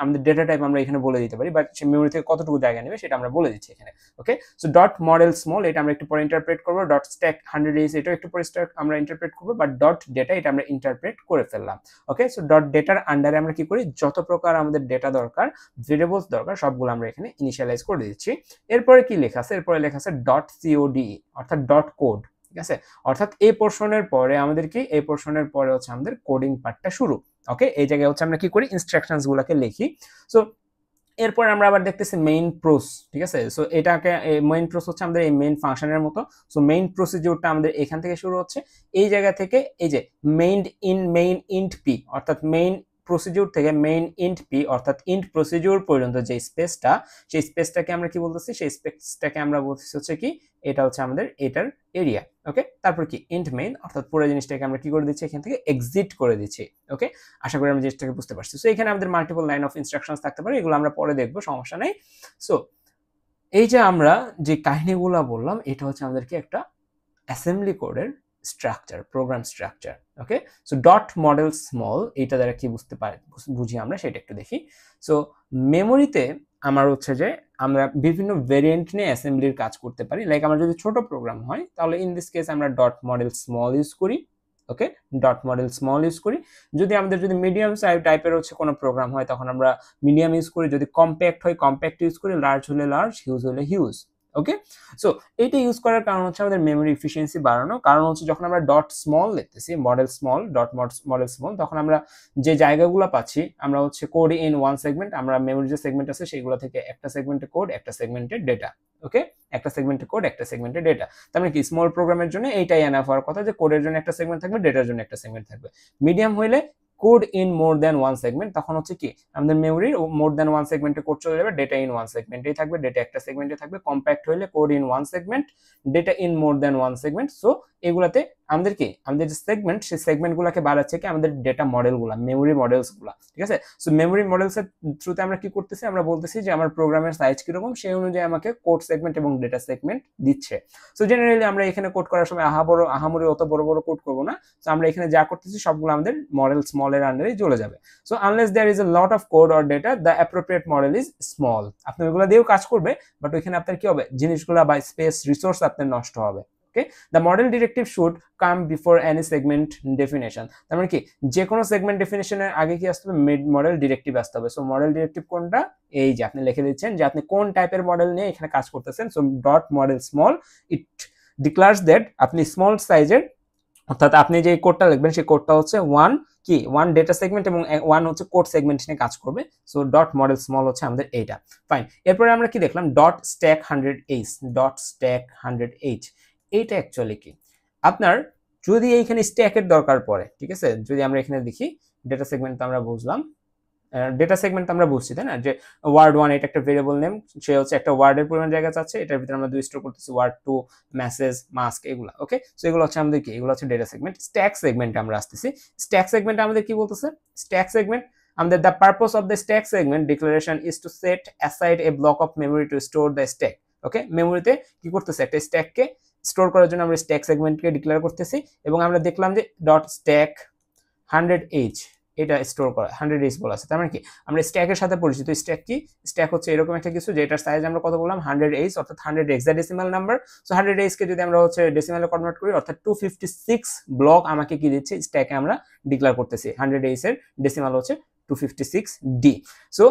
আমাদের ডেটা টাইপ আমরা এখানে বলে দিতে পারি, বাট সে মেমোরি থেকে কতটুকু জায়গা নেবে সেটা আমরা বলে দিচ্ছি এখানে। ওকে, সো ডট মডেল স্মল, এটা আমরা একটু পরে ইন্টারপ্রেট করবো। ডট স্ট্যাক 100h, এটাও একটু পরে আমরা ইন্টারপ্রেট করবো, বাট ডট ডেটা এটা আমরা ইন্টারপ্রেট করে ফেললাম। ওকে, সো ডট ডেটার আন্ডারে আমরা কি করি, যত প্রকার আমাদের ডেটা দরকার, ভেরিয়েবলস দরকার, সবগুলো আমরা এখানে ইনিশিয়ালাইজ করে দিচ্ছি। এরপরে কি লেখা আছে, এরপরে লেখা আছে ডট সিওডি, অর্থাৎ ডট কোড, ঠিক আছে। অর্থাৎ এই পোর্শনের পরে আমাদের কি, এই পোর্শনের পরে হচ্ছে আমাদের কোডিং পার্টটা শুরু। ওকে, এই জায়গায় হচ্ছে আমরা কি করি, ইনস্ট্রাকশনস গুলাকে লিখি। সো এরপর আমরা আবার দেখতেছি মেইন প্রোস, ঠিক আছে। সো এটাকে মেইন প্রোস হচ্ছে আমাদের এই মেইন ফাংশনের মতো। সো মেইন প্রসিডিউরটা আমাদের এখান থেকে শুরু হচ্ছে, এই জায়গা থেকে এই যে মেইন ইন্ট পি, অর্থাৎ মেইন প্রসিডিউর থেকে মেইন ইন্ট পি, অর্থাৎ ইন্ট প্রসিডিউর পর্যন্ত যে স্পেসটা, সেই স্পেসটাকে আমরা কি বলতেছি, সেই স্পেসটাকে আমরা বলতেছি হচ্ছে কি, এটা হচ্ছে আমাদের এটার এরিয়া। ওকে, তারপর কি ইন্ট মেইন, অর্থাৎ পুরো জিনিসটাকে আমরা কি করে দিচ্ছি, এখান থেকে এক্সিট করে দিচ্ছি। ওকে, আশা করি আমরা জিনিসটাকে বুঝতে পারছি। সো এখানে আমাদের মাল্টিপল লাইন অফ ইনস্ট্রাকশনস থাকতে পারে, এগুলো আমরা পরে দেখবো, সমস্যা নাই। সো এই যে আমরা যে কাহিনীগুলো বললাম, এটা হচ্ছে আমাদেরকে একটা অ্যাসেম্বলি কোডের স্ট্রাকচার, প্রোগ্রাম স্ট্রাকচার। ওকে, সো ডট মডেল স্মল, এইটা দ্বারা কি বুঝি আমরা সেটা একটু দেখি। সো মেমোরিতে আমার হচ্ছে যে আমরা বিভিন্ন ভেরিয়েন্ট নিয়ে অ্যাসেম্বলির কাজ করতে পারি। লাইক আমার যদি ছোট প্রোগ্রাম হয় তাহলে ইন দিস কেস আমরা ডট মডেল স্মল ইউজ করি। ওকে, ডট মডেল স্মল ইউজ করি। যদি আমাদের যদি মিডিয়াম টাইপের হচ্ছে কোনো প্রোগ্রাম হয় তখন আমরা মিডিয়াম ইউজ করি। যদি কম্প্যাক্ট হয় কম্প্যাক্ট ইউজ করি, লার্জ হলে লার্জ, হিউজ হলে হিউজ। ওকে, সো এইটা ইউজ করার কারণ হচ্ছে আমাদের মেমোরি এফিসিয়েন্সি বাড়ানো। কারণ হচ্ছে যখন আমরা ডট স্মল লিখতেছি, model small, dot model small, তখন আমরা যে জায়গাগুলো পাচ্ছি, আমরা হচ্ছে কোড ইন ওয়ান সেগমেন্ট, আমরা মেমোরি যে সেগমেন্ট আছে সেগুলো থেকে একটা সেগমেন্টে কোড, একটা সেগমেন্টে ডেটা। ওকে, একটা সেগমেন্টে কোড, একটা সেগমেন্টে ডেটা। তার মানে কি, স্মল প্রোগ্রামের জন্য এইটাই এনাফ হওয়ার কথা যে কোডের জন্য একটা সেগমেন্ট থাকবে, ডেটার জন্য একটা সেগমেন্ট থাকবে। মিডিয়াম হইলে code in more than one segment, তখন হচ্ছে কি আমাদের মেমোরির মোর দ্যান ওয়ান সেগমেন্টে কোড চলে যাবে, ডেটা ইন ওয়ান সেগমেন্টেই থাকবে, ডেটা একটা সেগমেন্টে থাকবে। কম্প্যাক্ট হইলে code in one segment, data in more than one segment. So এগুলাতে আমাদের কি আমাদের যে সেগমেন্ট, সেই সেগমেন্টগুলোকে বাড়াচ্ছে কি আমাদের ডেটা মডেলগুলো, মেমোরি মডেলসগুলো, ঠিক আছে। সো মেমোরি মডেলসের থ্রুতে আমরা কি করতেছি, আমরা বলতেছি যে আমার প্রোগ্রামের সাইজ কিরকম, সেই অনুযায়ী আমাকে কোড সেগমেন্ট এবং ডেটা সেগমেন্ট দিচ্ছে। সো জেনারেলি আমরা এখানে কোড করার সময় আহামরি অত বড় বড় কোড করবো না। সো আমরা এখানে যা করতেছি সবগুলো আমাদের মডেল স্মলের আন্ডারেই চলে যাবে। So unless there is a lot of code or data, the appropriate model is small. আপনি ওইগুলো দিয়েও কাজ করবে, বাট ওইখানে আপনার কি হবে, জিনিসগুলো বা স্পেস রিসোর্স আপনার নষ্ট হবে। Okay, the model directive should come before any segment definition. তার মানে কি যে কোনো সেগমেন্ট ডেফিনেশনের আগে কি আসতে হবে, মডেল ডিরেক্টিভ আসতে হবে। সো মডেল ডিরেক্টিভ কোনটা, এই যে আপনি লিখে দিচ্ছেন যে আপনি কোন টাইপের মডেল নিয়ে এখানে কাজ করতেছেন। So dot model small, it ডিক্লার্স that আপনি স্মল সাইজের, অর্থাৎ আপনি যে কোডটা লিখবেন সেই কোডটা হচ্ছে ওয়ান ডেটা সেগমেন্ট এবং ওয়ান হচ্ছে কোড সেগমেন্ট নিয়ে কাজ করবে। সো ডট মডেল স্মল হচ্ছে আমাদের এইটা। ফাইন, এরপরে আমরা কি দেখলাম, dot stack 100h, dot stack 100h। এইটা অ্যাকচুয়ালি কি আপনার যদি এইখানে স্ট্যাকের দরকার পড়ে, ঠিক আছে, যদি আমরা এখানে দেখি ডেটা সেগমেন্ট তো আমরা বুঝলাম, ডেটা সেগমেন্ট আমরা বুঝছি তাই না, যে ওয়ার্ড 1 এটা একটা ভেরিয়েবল নেম, সে হচ্ছে একটা ওয়ার্ডের পরিমাণ জায়গা চাচ্ছে, এটার ভিতরে আমরা দুই স্টোর করতেছি ওয়ার্ড 2, মেসেজ, মাস্ক, এগুলা। ওকে, সো এগুলো হচ্ছে আমাদের কি, এগুলো হচ্ছে ডেটা সেগমেন্ট। স্ট্যাক সেগমেন্টে আমরা আসতেছি। স্ট্যাক সেগমেন্ট আমাদের কি বলতেছে, স্ট্যাক সেগমেন্ট আমাদের the purpose of the stack segment declaration is to set aside a block of memory to store the stack. Okay, মেমোরিতে কি করতেছে, একটা স্ট্যাককে স্টোর করার জন্য আমরা স্ট্যাক সেগমেন্টকে ডিক্লেয়ার করতেছি। এবং আমরা দেখলাম যে ডট স্ট্যাক 100h এটা স্টোর করা 100h বলা আছে। তার মানে কি আমরা স্ট্যাকের সাথে পরিচিত। স্ট্যাক কি, স্ট্যাক হচ্ছে এরকম একটা কিছু যেটার সাইজ আমরা কত বললাম 100h, অর্থাৎ 100 হেক্সাডেসিমাল নাম্বার। সো 100h কে যদি আমরা হচ্ছে ডেসিমালে কনভার্ট করি, অর্থাৎ 256 ব্লক আমাকে কি দিচ্ছে, স্ট্যাকে আমরা ডিক্লেয়ার করতেছি। 100h এর ডেসিমাল হচ্ছে 256d। So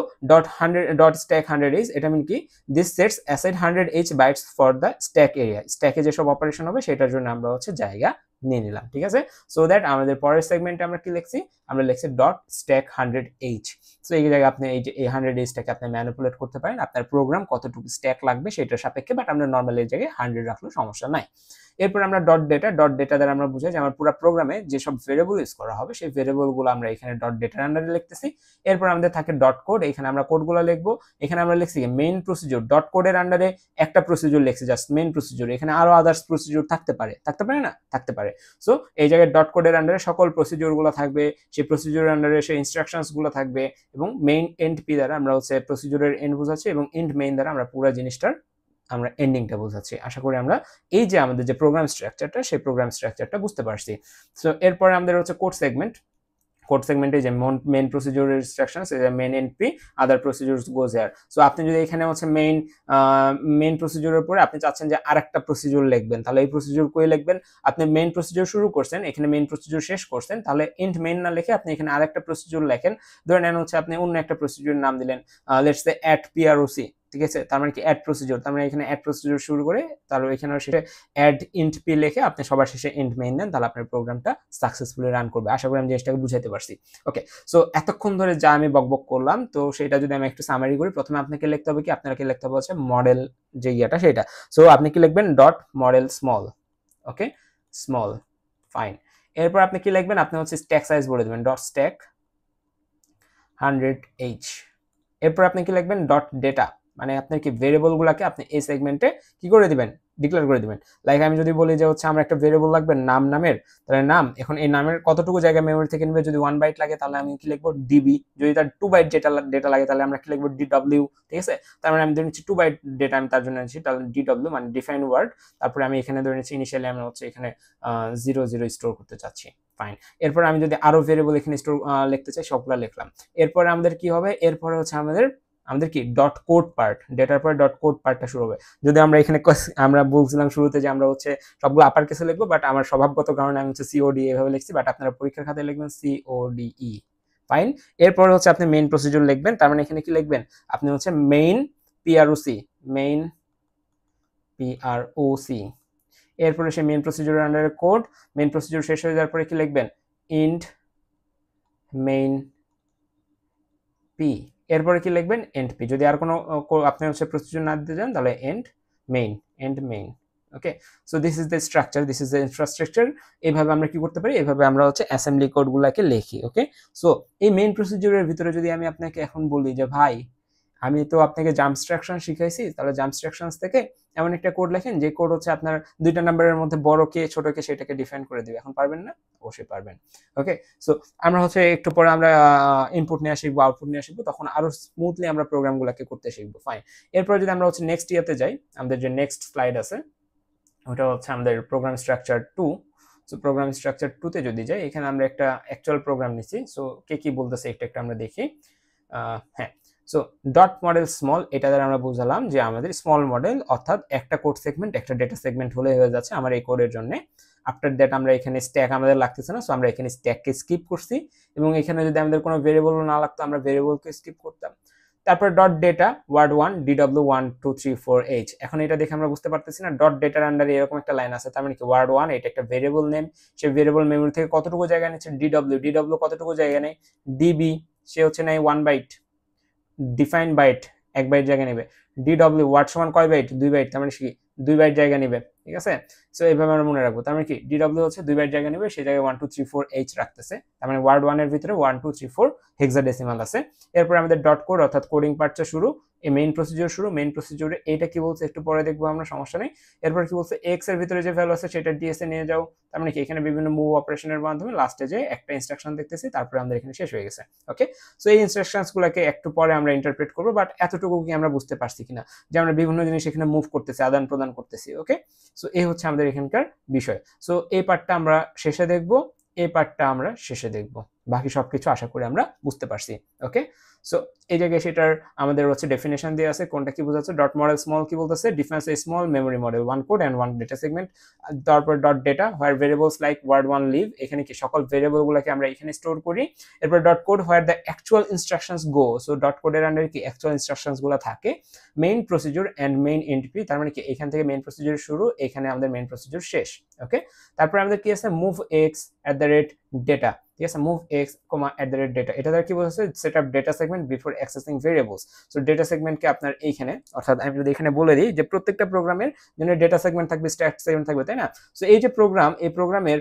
dot stack 100h, এটা মিন কি, this sets aside 100h bytes for the stack area. স্ট্যাকে যেসব অপারেশন হবে সেটার জন্য আমরা হচ্ছে জায়গা নিয়ে নিলাম, ঠিক আছে। সো দ্যাট আমাদের পরের সেগমেন্টে আমরা কি লিখছি, আমরা লিখছি ডট স্ট্যাক 100h। সো এই জায়গায় আপনি এই যে এই 100hটাকে আপনি ম্যানিপুলেট করতে পারেন আপনার প্রোগ্রাম কতটুকু স্ট্যাক লাগবে সেটার সাপেক্ষে, বাট আমরা নর্মালি এই জায়গায় 100 রাখলেও সমস্যা নাই। এরপর আমরা ডট ডেটা দ্বারা আমরা বুঝাই যে আমার পুরো প্রোগ্রামে যেসব ভেরিয়েবল ইউজ করা হবে সেই ভেরিয়েবলগুলো আমরা এখানে ডট ডেটার আন্ডারে লিখতেছি। এরপর আমাদের থাকে ডট কোড, এখানে আমরা কোডগুলো লিখবো। এখানে আমরা লিখছি মেইন প্রসিডিউর, ডট কোডের আন্ডারে একটা প্রসিডিউর লিখছি, জাস্ট মেইন প্রসিডিউর। এখানে আরো আদার্স প্রসিডিউর থাকতে পারে না, থাকতে পারে। সো এই জায়গায় ডট কোডের আন্ডারে সকল প্রসিডিউরগুলো থাকবে, সেই প্রসিডিউরের আন্ডারে সেই ইনস্ট্রাকশনসগুলো থাকবে, এবং মেইন এন্ড পি দ্বারা আমরা হচ্ছে প্রসিডিউরের এন্ড বোঝাচ্ছি, এবং এন্ড মেইন দ্বারা আমরা পুরো জিনিসটার আমরা এন্ডিংটা বোঝাচ্ছি। আশা করি আমরা এই যে আমাদের যে প্রোগ্রাম স্ট্রাকচারটা সেই প্রোগ্রাম স্ট্রাকচারটা বুঝতে পারছি। সো এরপরে আমাদের হচ্ছে কোড সেগমেন্ট। কোড সেগমেন্টে যে main procedure instructions, main entry, other procedures goes here. So আপনি যদি এখানে হচ্ছে মেইন প্রসিডিউরের পরে আপনি চাচ্ছেন যে আরেকটা প্রসিডিউর লিখবেন, তাহলে এই প্রসিডিউর কই লিখবেন, আপনি মেইন প্রসিডিউর শুরু করছেন, এখানে মেইন প্রসিডিউর শেষ করছেন, তাহলে এন্ড মেইন না লিখে আপনি এখানে আরেকটা প্রসিডিউর লেখেন। ধরে নেন হচ্ছে আপনি অন্য একটা প্রসিডিউর নাম দিলেন, লেটস সে অ্যাট PROC, ঠিক আছে। তার মানে কি অ্যাড প্রসিডিউর, তার মানে এখানে অ্যাড প্রসিডিউর শুরু করে তাহলে এখানে শেষে অ্যাড ইন্ট পি লিখে আপনি সবার শেষে এন্ড মেইন দেন, তাহলে আপনার প্রোগ্রামটা সাকসেসফুলি রান করবে। আশা করি আমি জিনিসটাকে বুঝাইতে পারছি। ওকে, সো এতক্ষণ ধরে যা আমি বকবক করলাম, তো সেটা যদি আমি একটু সামারি করি, প্রথমে আপনাকে লিখতে হবে কি, আপনাকে লিখতে হবে হচ্ছে মডেল যে ইয়েটা সেটা। সো আপনি কি লিখবেন, ডট মডেল স্মল। ওকে, স্মল, ফাইন। এরপর আপনি কি লিখবেন, আপনি হচ্ছে স্ট্যাক সাইজ বলে দেবেন, ডট স্ট্যাক 100h। এরপর আপনি কি লিখবেন, ডট ডেটা, মানে আপনার কি ভেরিয়েবল গুলাকে আপনি এই সেগমেন্টে কি করে দিবেন, ডিক্লেয়ার করে দিবেন। লাইক আমি যদি বলি যে হচ্ছে আমার একটা ভেরিয়েবল লাগবে নামের, তাহলে নাম, এখন এই নামের কতটুকু জায়গা মেমোরি থেকে নেবে, যদি 1 বাইট লাগে তাহলে আমি কি লিখবো, ডিবি। যদি তার 2 বাইট ডেটা লাগে তাহলে আমরা কি লিখবো, ডিডব্লিউ, ঠিক আছে। তার মানে আমি ধরে নিচ্ছি 2 বাইট ডেটা আমি তার জন্য নিচ্ছি, তাহলে ডিডব্লিউ মানে ডিফাইন ওয়ার্ড। তারপরে আমি এখানে ধরে নিচ্ছি ইনিশিয়ালি আমি হচ্ছে এখানে 00 স্টোর করতে চাচ্ছি, ফাইন। এরপর আমি যদি আরো ভেরিয়েবল এখানে স্টোর লিখতে চাই, সবগুলো লিখলাম। এরপরে আমাদের কি হবে, এরপরে হচ্ছে আমাদের কি ডট কোড পার্ট, ডেটার পরে ডট কোড পার্টটা শুরু হবে। যদি আমরা এখানে আমরা বলছিলাম শুরুতে যে আমরা হচ্ছে সবগুলো আপার কেসে লিখবো, বাট আমার স্বভাবগত কারণে আমি হচ্ছে সিওডি এভাবে লিখছি, বাট আপনারা পরীক্ষার খাতায় লিখবেন CODE, ফাইন। এরপর হচ্ছে আপনি মেইন প্রসিডিউর লিখবেন, তার মানে এখানে কি লিখবেন, আপনি হচ্ছে মেইন PROC, মেইন PROC। এরপরে সে মেইন প্রসিডিউরের আন্ডারে কোড, মেইন প্রসিডিউর শেষ হয়ে যাওয়ার পরে কি লিখবেন, ইন্ট মেইন পি। এরপরে কি লিখবেন, এন্ড পি। যদি আর কোনো আপনি হচ্ছে প্রসিডিউর না দিতে চান তাহলে end main okay, so this is the structure, this is the infrastructure. এইভাবে আমরা কি করতে পারি, এইভাবে আমরা হচ্ছে অ্যাসেম্বলি কোডগুলোকে লিখি। ওকে, সো এই মেইন প্রসিডিউরের ভিতরে যদি আমি আপনাকে এখন বলি যে ভাই আমি তো আপনাকে জাম্পস্ট্রাকশন শিখাইছি, তাহলে জাম্পস্ট্রাকশনস থেকে এমন একটা কোড লেখেন যে কোড হচ্ছে আপনার দুইটা নাম্বারের মধ্যে বড় কে ছোট কে সেটাকে ডিফাইন করে দিবে। এখন পারবেন না? অবশ্যই পারবেন। ওকে, সো আমরা হচ্ছে একটু পরে আমরা ইনপুট নিয়ে শিখবো, আউটপুট নিয়ে শিখবো, তখন আরো স্মুথলি আমরা প্রোগ্রামগুলোকে করতে শিখবো। ফাইন, এরপর যদি আমরা হচ্ছে নেক্সট ইয়াতে যাই, আমাদের যে নেক্সট স্লাইড আছে ওটা হচ্ছে আমাদের program structure 2। So program structure 2 তে যদি যাই, এখানে আমরা একটা অ্যাকচুয়াল প্রোগ্রাম নিচ্ছি। সো কে কি বলতেছে একটু আমরা দেখি। হ্যাঁ, সো ডট মডেল স্মল, এটা দ্বারা আমরা বুঝালাম যে আমাদের স্মল মডেল অর্থাৎ একটা কোড সেগমেন্ট একটা ডেটা সেগমেন্ট হলে হয়ে যাচ্ছে আমার এই কোডের জন্য। আফটার দ্যাট আমরা এখানে স্ট্যাক আমাদের লাগতেছে না, সো আমরা এখানে স্ট্যাককে স্কিপ করছি, এবং এখানে যদি আমাদের কোনো ভেরিয়েবল না লাগতো আমরা ভেরিয়েবলকে স্কিপ করতাম। তারপর ডট ডেটা ওয়ার্ড 1 ডিডব্লিউ 1 2 3 4 8। এখন এটা দেখে আমরা বুঝতে পারতেছি না ডট ডেটার আন্ডারে এরকম একটা লাইন আছে, তার মানে কি ওয়ার্ড 1 এটা একটা ভেরিয়েবল নেম, সে ভেরিয়েবল মেমরি থেকে কতটুকু জায়গা নিচ্ছে, ডিডব্লিউ কতটুকু জায়গা নেয়, ডিবি সে হচ্ছে নেয় 1 বাইট, ডিফাইন বাইট 1 বাইট জায়গা নেবে, ডিডব্লিউ ওয়ার্ড সমান কয় বাইট, 2 বাইট, তার মানে কি 2 বাইট জায়গা নেবে। ঠিক আছে, সো এইভাবে আমরা মনে রাখবো। তার মানে কি ডিডব্লিউ হচ্ছে 2 বাইট জায়গা নেবে, সেই জায়গায় 1 2 3 4 এইচ রাখতেছে, তার মানে ওয়ার্ড 1 এর ভিতরে 1 2 3 4 হেক্সাডেসিমাল আছে। এরপর আমাদের ডট কোড অর্থাৎ কোডিং পার্টটা শুরু, এই মেইন প্রসিডিউর শুরু। মেইন প্রসিডিউরে এইটা কি বলছে একটু পরে দেখবো আমরা, সমস্যা নেই। এরপর কি বলছে, এক্স এর ভিতরে যে ভ্যালু আছে সেটা ডিএস এ নিয়ে যাও, তার মানে কি এখানে বিভিন্ন মুভ অপারেশনের মাধ্যমে লাস্টে যে একটা ইনস্ট্রাকশন দেখতেছি, তারপরে আমাদের এখানে শেষ হয়ে গেছে। ওকে, সো এই ইনস্ট্রাকশনস গুলোকে একটু পরে আমরা ইন্টারপ্রেট করবো, বাট এতটুকু কি আমরা বুঝতে পারছি কিনা যে আমরা বিভিন্ন জিনিস এখানে মুভ করতেছি, আদান প্রদান করতেছি। ওকে, সো এই হচ্ছে আমাদের এখানকার বিষয়। সো এই পার্টটা আমরা শেষে দেখবো, এই পার্টটা আমরা শেষে দেখবো, বাকি সবকিছু আশা করি আমরা বুঝতে পারছি। ওকে, সো এই জায়গায় সেটার আমাদের হচ্ছে ডেফিনেশন দিয়ে আছে, কোনটা কি বোঝাচ্ছে। ডট মডেল স্মল কি বলতেছে, defines a small memory model, one code and one data segment. তারপর dot data where variables like word 1 live, এখানে কি সকল ভেরিয়েবল গুলোকে আমরা এখানে স্টোর করি। এরপর dot code where the actual instructions go, so dot কোডের আন্ডারে কি অ্যাকচুয়াল ইনস্ট্রাকশনস গুলো থাকে। Main procedure end main entry, তার মানে কি এখান থেকে মেইন প্রসিডিউর শুরু, এখানে আমাদের মেইন প্রসিডিউর শেষ। ওকে, তারপর আমাদের কি আছে, move x at the rate data. ঠিক আছে, move x at the rate data, এটা দ্বারা কি বোঝাচ্ছে, set up data segment before accessing variables. So data সেগমেন্টকে আপনার এইখানে, অর্থাৎ আমি যদি এখানে বলে দিই যে প্রত্যেকটা প্রোগ্রামের জন্য ডেটা সেগমেন্ট থাকবে, স্ট্যাক সেগমেন্ট থাকবে, তাই না? সো এই যে প্রোগ্রাম, এই প্রোগ্রামের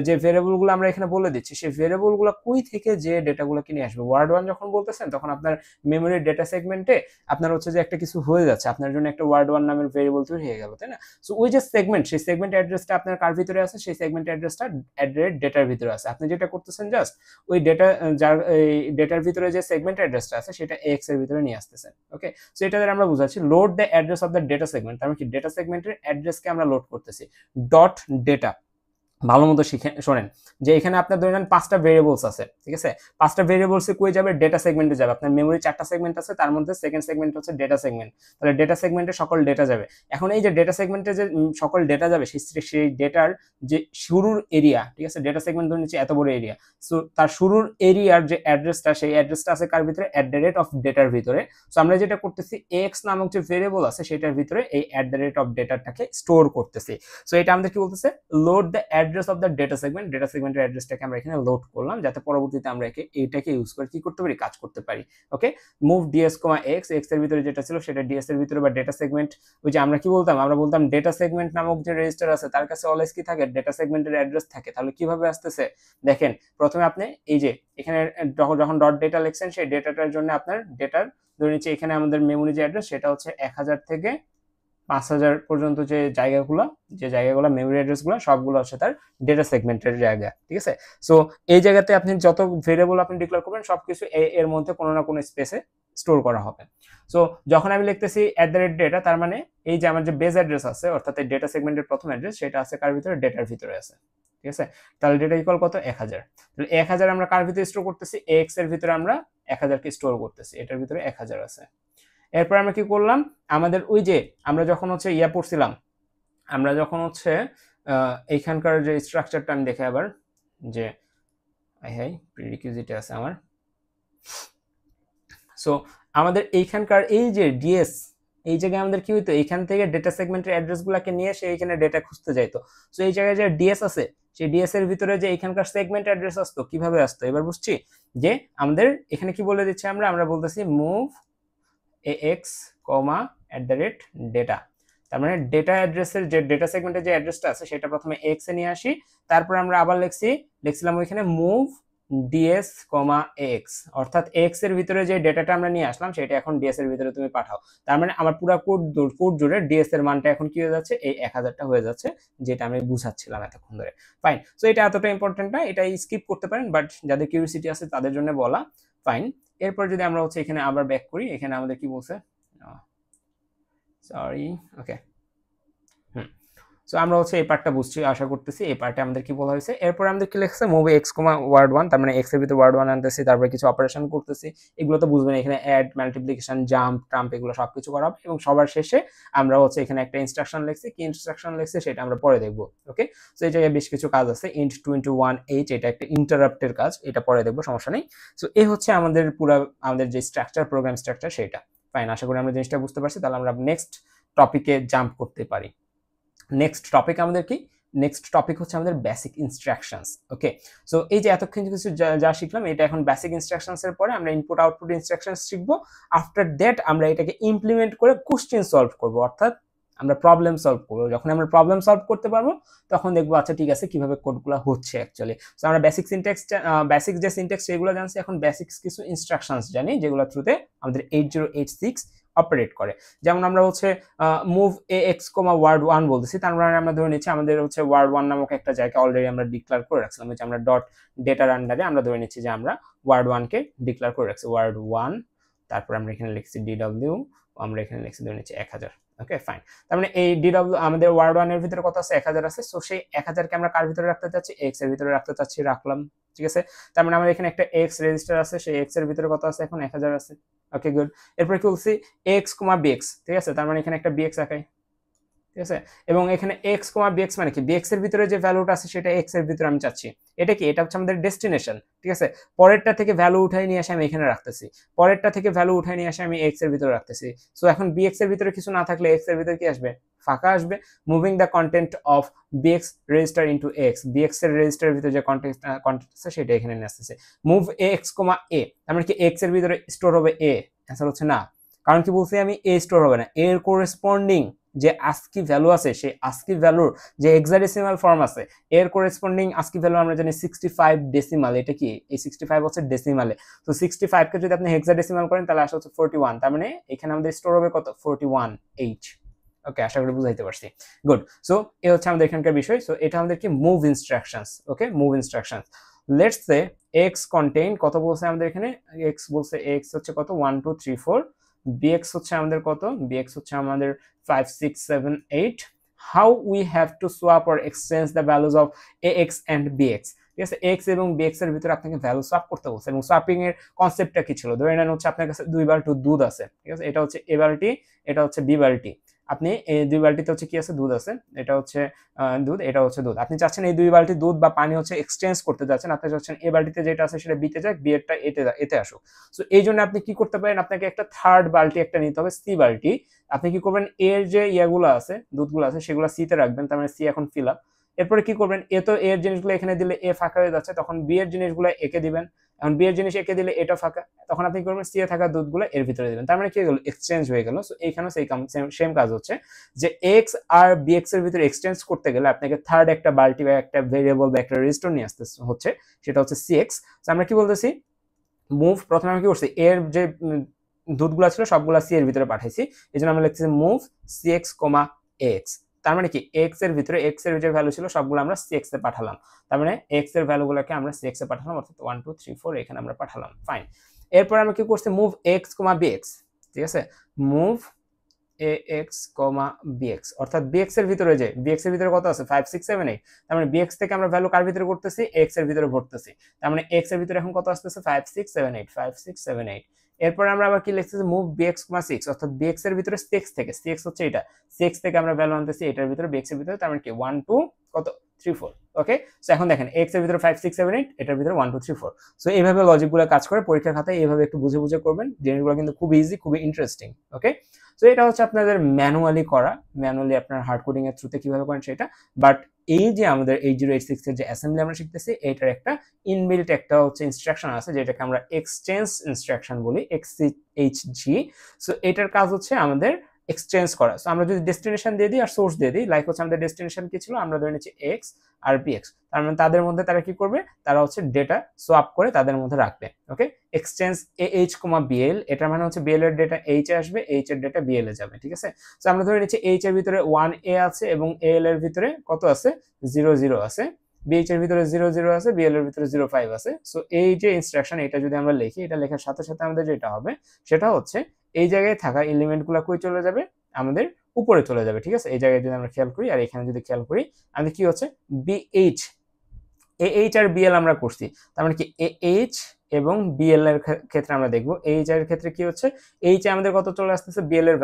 যে ভেরিয়েবল গুলো আমরা এখানে বলে দিচ্ছি, সেই ভেরিয়েবল গুলো কই থেকে যে ডেটাগুলো নিয়ে আসবে। ওয়ার্ড 1 যখন বলতেছেন তখন আপনার মেমোরির ডেটা সেগমেন্টে আপনার হচ্ছে যে একটা কিছু হয়ে যাচ্ছে, আপনার জন্য একটা ওয়ার্ড 1 নামের ভেরিয়েবল তৈরি হয়ে গেল, তাই না? সো ওই যে সেগমেন্ট, সেই সেগমেন্ট অ্যাড্রেসটা আপনার কার ভিতরে আছে, সেই সেগমেন্ট অ্যাড্রেসটা অ্যাড্রেস ডেটার ভিতরে আছে। আপনি যেটা করতেছেন জাস্ট ওই ডেটা, যার এই ডেটার ভিতরে যে সেগমেন্ট অ্যাড্রেসটা আছে সেটা এক্স এর ভিতরে নিয়ে আসতেছেন। ওকে, সো এটা দ্বারা আমরা বুঝাচ্ছি load the address of the data segment, তার মানে কি ডেটা সেগমেন্টের অ্যাড্রেসকে আমরা লোড করতেছি। ডট ডেটা, ভালো মতো শোনেন যে এখানে আপনার ধরে নেন 5টা ভেরিয়েবলস আছে। ঠিক আছে, 5টা ভেরিয়েবলসে কই যাবে, ডেটা সেগমেন্টে যাবে। আপনার মেমোরি 4টা সেগমেন্ট আছে, তার মধ্যে সেকেন্ড সেগমেন্ট হচ্ছে ডেটা সেগমেন্ট, তাহলে ডেটা সেগমেন্টে সকল ডেটা যাবে। এখন এই যে ডেটা সেগমেন্টে যে সকল ডেটা যাবে, সেই ডেটার যে শুরুর এরিয়া, ঠিক আছে, ডেটা সেগমেন্ট ধরে নিচ্ছে এত বড় এরিয়া, সো তার শুরুর এরিয়ার যে অ্যাড্রেসটা, সেই অ্যাড্রেসটা আছে কার ভিতরে, অ্যাট দ্য রেট অফ ডেটার ভিতরে। সো আমরা যেটা করতেছি, এক্স নামক যে ভেরিয়েবল আছে সেটার ভিতরে এই অ্যাট দ্য রেট অফ ডেটাটাকে স্টোর করতেছি। সো এটা আমাদের কি বলতেছে, load the address of the data segment, data সেগমেন্টের অ্যাড্রেসটাকে আমরা এখানে লোড করলাম, যাতে পরবর্তীতে আমরা এটাকে ইউজ করে কি করতে পারি, কাজ করতে পারি। ওকে, মুভ ডিএস এক্স, এক্স এর ভিতরে যেটা ছিল সেটা ডিএস এর ভিতরে, বা ডেটা সেগমেন্ট, ওই যে আমরা কি বলতাম, আমরা বলতাম ডেটা সেগমেন্ট নামক যে রেজিস্টার আছে তার কাছে অলওয়েজ কি থাকে, ডেটা সেগমেন্টের অ্যাড্রেস থাকে। তাহলে কিভাবে আসতেছে দেখেন, প্রথমে আপনি এই যে এখানে যখন ডট ডেটা লিখছেন, সেই ডেটাটার জন্য আপনার ডেটার ধরে নিচ্ছে এখানে আমাদের মেমোরি যে অ্যাড্রেস সেটা হচ্ছে 1000 থেকে 5000 পর্যন্ত যে জায়গাগুলো মেমোরি অ্যাড্রেসগুলো সবগুলো হচ্ছে তার ডেটা সেগমেন্টের জায়গা। ঠিক আছে, সো এই জায়গাতে আপনি যত ভেরিয়েবল আপনি ডিক্লেয়ার করবেন সবকিছু এর মধ্যে কোনো না কোনো স্পেসে স্টোর করা হবে। সো যখন আমি লিখতেছি অ্যাট দ্য রেট ডেটা, তার মানে এই যে আমার যে বেস অ্যাড্রেস আছে, অর্থাৎ এই ডেটা সেগমেন্টের প্রথম অ্যাড্রেস, সেটা আছে কার ভিতরে, ডেটার ভিতরে আছে। ঠিক আছে, তাহলে ডেটা ইকুয়াল কত, 1000। তাহলে 1000 আমরা কার ভিতরে স্টোর করতেছি, এক্স এর ভিতরে আমরা 1000 কে স্টোর করতেছি, এটার ভিতরে 1000 আছে। এরপর আমরা কি করলাম, আমাদের ওই যে আমরা যখন হচ্ছে পড়ছিলাম, আমরা যখন হচ্ছে এইখানকার যে স্ট্রাকচারটা আমি দেখে আবার, যে প্রিরিকুইজিটে আছে আমার। সো আমাদের এইখানকার এই যে ডিএস, এই জায়গায় আমাদের কি হইতো, এইখান থেকে ডেটা সেগমেন্টের অ্যাড্রেসগুলোকে নিয়ে সে এইখানে ডেটা খুঁজতে যাইতো। সো এই জায়গায় যে ডিএস আছে, সেই ডিএস এর ভিতরে যে এইখানকার সেগমেন্ট অ্যাড্রেস আসতো, কিভাবে আসতো এবার বুঝছি, যে আমাদের এখানে কি বলে দিচ্ছে, আমরা বলতেছি move x, at the rate data। তার মানে ডেটা অ্যাড্রেসের যে ডেটা সেগমেন্টের যে অ্যাড্রেসটা আছে সেটা প্রথমে এক্স এ নিয়ে আসি, তারপর আমরা আবার লিখছিলাম ওইখানে মুভ ডিএস কমা এক্স, অর্থাৎ এক্স এর ভিতরে যে ডেটাটা আমরা নিয়ে আসলাম সেটা এখন ডিএস এর ভিতরে তুমি পাঠাও। তার মানে আমার পুরো কোড জুড়ে ডিএস এর মানটা এখন কি হয়ে যাচ্ছে, এই 1000টা হয়ে যাচ্ছে, যেটা আমি বুঝাচ্ছিলাম এতক্ষণ ধরে। ফাইন, সো এটা এতটা ইম্পর্টেন্ট না, এটা স্কিপ করতে পারেন, বাট যাদের কিউরিওসিটি আছে তাদের জন্য বলা। ফাইন, এরপর যদি আমরা হচ্ছে এখানে আবার ব্যাক করি, এখানে আমাদের কি বলছে, সরি, ওকে, সো আমরা হচ্ছে এই পার্টটা বুঝছি, আশা করতেছি এই পার্টে আমাদের কি বলা হয়েছে। এরপর আমাদের কি লিখছে, মুভ এক্স কমা ওয়ার্ড 1, তার মানে এক্স এর ভিতরে ওয়ার্ড 1 আনতেছি, তারপরে কিছু অপারেশন করতেছি, এগুলো তো বুঝবেন, এখানে অ্যাড, মাল্টিপ্লিকেশন, জাম্প, ট্রাম্প, এগুলো সবকিছু করা হবে, এবং সবার শেষে আমরা হচ্ছে এখানে একটা ইনস্ট্রাকশন লিখছি, কি ইনস্ট্রাকশন লিখছি সেটা আমরা পরে দেখবো। ওকে, সো এই জায়গায় বেশ কিছু কাজ আছে, int 2 × 1h, এটা একটা ইন্টারাপ্টের কাজ, এটা পরে দেখবো, সমস্যা নেই। সো এই হচ্ছে আমাদের পুরো আমাদের যে স্ট্রাকচার, প্রোগ্রাম স্ট্রাকচার সেটা। ফাইন, আশা করি আমরা জিনিসটা বুঝতে পারছি, তাহলে আমরা নেক্সট টপিকে জাম্প করতে পারি। নেক্সট টপিক আমাদের কি, নেক্সট টপিক হচ্ছে আমাদের বেসিক ইনস্ট্রাকশনস। ওকে, সো এই যে এতক্ষণ কিছু যা শিখলাম, এটা এখন বেসিক ইনস্ট্রাকশনস এর পরে আমরা ইনপুট আউটপুট ইনস্ট্রাকশনস শিখবো। আফটার দ্যাট আমরা এটাকে ইমপ্লিমেন্ট করে কোশ্চেন সলভ করব, অর্থাৎ আমরা প্রবলেম সলভ করবো। যখন আমরা প্রবলেম সলভ করতে পারবো তখন দেখবো আচ্ছা ঠিক আছে কিভাবে কোডগুলো হচ্ছে অ্যাকচুয়ালি। সো আমরা বেসিক সিনট্যাক্স, বেসিক যে সিনট্যাক্স সেগুলো জানছি, এখন বেসিক্স কিছু ইনস্ট্রাকশনস জানি যেগুলো থ্রুতে আমাদের 8086 অপারেট করে। যেমন আমরা হচ্ছে মুভ এ এক্স কমা ওয়ার্ড 1 বলতেছি, তার মানে আমরা ধরে নিচ্ছি আমাদের হচ্ছে ওয়ার্ড 1 নামক একটা জায়গা অলরেডি আমরা ডিক্লেয়ার করে রাখছিলাম, যে আমরা ডট ডেটার আন্ডারে আমরা ধরে নিচ্ছি যে আমরা ওয়ার্ড 1 কে ডিক্লেয়ার করে রাখছি, ওয়ার্ড 1, তারপর আমরা এখানে লিখছি ডিডব্লিউ, আমরা এখানে লিখছি ধরে নিচ্ছি 1000। ওকে, ফাইন, তার মানে এই ডিডব্লিউ আমাদের ওয়ার্ড 1 এর ভিতরে কত আছে, 1000 আছে। সো সেই 1000 কে আমরা কার ভিতরে রাখতে চাচ্ছি, এক্স এর ভিতরে রাখতে চাচ্ছি, রাখলাম, ঠিক আছে। তার মানে আমাদের এখানে একটা এক্স রেজিস্টার আছে, সেই এক্স এর ভিতরে কত আছে, এখন 1000 আছে। ওকে, গুড। এরপর কি বলছি, এক্স কমা বিএক্স, ঠিক আছে, তার মানে এখানে একটা বিএক্স আঁকাই, ঠিক আছে। এবং এখানে এক্স কমা বিএক্স মানে কি, বিএক্স এর ভিতরে যে ভ্যালুটা আছে সেটা এক্স এর ভিতরে আমি চাচ্ছি, এটা কি, এটা হচ্ছে আমাদের ডেস্টিনেশন, ঠিক আছে। পরেরটা থেকে ভ্যালু উঠাই নিয়ে আসে আমি এখানে রাখতেছি, পরেরটা থেকে ভ্যালু উঠাই নিয়ে আসে আমি এক্স এর ভিতরে রাখতেছি। সো এখন বিএক্স এর ভিতরে কিছু না থাকলে এক্স এর ভিতরে কি আসবে, ফাঁকা আসবে। Moving the content of bx register into x, bx এর রেজিস্টারের ভিতরে যে কন্টেন্ট আছে সেটা এখানে নিয়ে আসতেছে। মুভ এক্স কমা এ, তার মানে কি এক্স এর ভিতরে স্টোর হবে এ, অ্যান্সার হচ্ছে না, কারণ কি বলছি আমি, এ স্টোর হবে না, এর করেসপন্ডিং যে আস্কি ভ্যালু আছে, সেই আস্কি ভ্যালুর যে হেক্সাডেসিমাল ফর্ম আছে, এর করেসপন্ডিং আস্কি ভ্যালু আমরা জানি 65 ডেসিমাল। এটা কি, এই 65 হচ্ছে ডেসিমালে। তো 65 কে যদি আপনি হেক্সাডেসিমাল করেন তাহলে আসে হচ্ছে 41, তার মানে এখানে আমাদের স্টোর হবে কত, 41h। ওকে, আশা করি বুঝাইতে পারছি, গুড। সো এই হচ্ছে আমাদের এখানকার বিষয়। সো এটা আমাদের কি, move instructions. Okay, move instructions. Let's say x contain, কত বলছে আমাদের এখানে, এক্স বলছে, এক্স হচ্ছে কত, 1 2 3 4, bx হচ্ছে আমাদের কত, bx হচ্ছে আমাদের 5 6 7 8। how we have to swap or exchange the values of ax and bx, ঠিক আছে। x এবং bx এর ভিতরে আপনাকে ভ্যালু সোয়াপ করতে বলছে, এবং সোয়াপিং এর কনসেপ্টটা কি ছিল, ধরে নেন হচ্ছে আপনার কাছে 2 বালতি দুধ আছে, ঠিক আছে, এটা হচ্ছে a বালতি, এটা হচ্ছে b বালতি। আপনি এই 2 বালতিতে হচ্ছে কি আছে, দুধ আছে, এটা হচ্ছে দুধ, এটা হচ্ছে দুধ। আপনি চাচ্ছেন এই 2 বালতি দুধ বা পানি হচ্ছে এক্সচেঞ্জ করতে যাচ্ছেন, আপনি চাচ্ছেন এ বালতিতে যেটা আছে সেটা বিতে যাক, বি এরটা এতে আসুক। সো এই জন্য আপনি কি করতে পারেন, আপনাকে একটা থার্ড বালতি একটা নিতে হবে, সি বালতি। আপনি কি করবেন, এর যে ইয়াগুলো আছে, দুধগুলো আছে, সেগুলো সিতে রাখবেন, তার মানে সি এখন ফিল আপ। এরপরে কি করবেন, এ তো এর জিনিসগুলো এখানে দিলে এ ফাঁকা হয়ে যাচ্ছে, তখন বি এর জিনিসগুলো একে দিবেন, এখন বি এর জিনিস একে দিলে এটা ফাঁকা, তখন আপনি কি করবেন, সি এ থাকা দুধগুলো এর ভিতরে দিবেন, তার মানে কি হয়ে গেল, এক্সচেঞ্জ হয়ে গেল। সো এইখানেও সেম কাজ হচ্ছে, যে এক্স আর বিএক্স এর ভিতরে এক্সচেঞ্জ করতে গেলে আপনাকে থার্ড একটা বালতি বা একটা ভেরিয়েবল বা একটা রেজিস্টার নিয়ে আসতে হচ্ছে, সেটা হচ্ছে সিএক্স। আমরা কি বলতেছি, মুভ, প্রথমে আমি কি করছি, এর যে দুধগুলো ছিল সবগুলো সি এর ভিতরে পাঠাইছি, এই জন্য আমরা লিখতেছি মুভ সিএক্স কমা এক্স। তার মানে কি, এক্স এর ভিতরে এক্স এর যে ভ্যালু ছিল সবগুলো আমরা সিএক্স এ পাঠালাম, তার মানে এক্স এর ভ্যালুগুলোকে আমরা সিএক্স এ পাঠালাম, অর্থাৎ 1 2 3 4 এখানে আমরা পাঠালাম। ফাইন, এরপর আমরা কি করছি, মুভ এক্স কমা বিএক্স, ঠিক আছে, মুভ ax, bx, অর্থাৎ bx এর ভিতরে, যে bx এর ভিতরে কত আছে, 5 6 7 8, তার মানে bx থেকে আমরা ভ্যালু কার ভিতরে করতেছি, x এর ভিতরে ভরতেছি, তার মানে x এর ভিতরে এখন কত আসতেছে, 5 6 7 8, 5 6 7 8। এরপর আমরা আবার কি লিখতেছি, মুভ bx, 6, অর্থাৎ bx এর ভিতরে 6 থেকে, 6 হচ্ছে এটা, 6 থেকে আমরা ভ্যালু আনতেছি এটার ভিতরে, bx এর ভিতরে, তার মানে কি 1 2 কত 3 4। ওকে, সো এখন দেখেন x এর ভিতরে 5 6 7 8, এটার ভিতরে 1 2 3 4। সো এইভাবে লজিকগুলো কাজ করে, পরীক্ষার খাতায় এইভাবে একটু বুঝে বুঝে করবেন, জিনিসগুলো কিন্তু খুব ইজি, খুব ইন্টারেস্টিং। ওকে, সো এটা হচ্ছে আপনাদের ম্যানুয়ালি করা, ম্যানুয়ালি আপনার হার্ড কোডিং এর থ্রুতে কিভাবে করেন সেটা। বাট এই যে আমাদের 8086 এর যে অ্যাসেম্বলি আমরা শিখতেছি, এটার একটা ইনবিল্ট একটা হচ্ছে ইনস্ট্রাকশন আছে, যেটাকে আমরা এক্সচেঞ্জ ইনস্ট্রাকশন বলি, এক্সএইচজি। সো এটার কাজ হচ্ছে আমাদের এক্সচেঞ্জ করা। সো আমরা যদি ডেস্টিনেশন দিয়ে দিই আর সোর্স দিয়ে দিই, লাইক হচ্ছে আমাদের ডেস্টিনেশন কি ছিল, আমরা ধরে নিচ্ছি এক্স আর বিএক্স, তার মানে তাদের মধ্যে তারা কি করবে, তারা হচ্ছে ডেটা সোয়াপ করে তাদের মধ্যে রাখবে। ওকে, এক্সচেঞ্জ এইচ কমা বিএল, এটার মানে হচ্ছে বিএল এর ডেটা এইচ এ আসবে, এইচ এর ডেটা বিএল এ যাবে। ঠিক আছে, সো আমরা ধরে নিচ্ছি এইচ এর ভিতরে 1a আছে এবং এল এর ভিতরে কত আছে, 0 আছে, বিএইচ এর ভিতরে 0 আছে, বিএল এর ভিতরে 05 আছে। সো এই যে ইনস্ট্রাকশন, এটা যদি আমরা লিখি, এটা লেখার সাথে সাথে আমাদের যেটা হবে সেটা হচ্ছে এই জায়গায় থাকা এলিমেন্টগুলো কই চলে যাবে, আমাদের উপরে চলে যাবে। ঠিক আছে, এই জায়গায় যদি আমরা খেয়াল করি আর এখানে যদি খেয়াল করি, আমাদের কি হচ্ছে বিএইচ, এইচ আর বিএল আমরা করছি, তার মানে কি এইচ এবং বিএল এর ক্ষেত্রে আমরা দেখবো এইচ এর ক্ষেত্রে কি হচ্ছে, এইচ এ আমাদের কত চলে আসতেছে, বিএল এর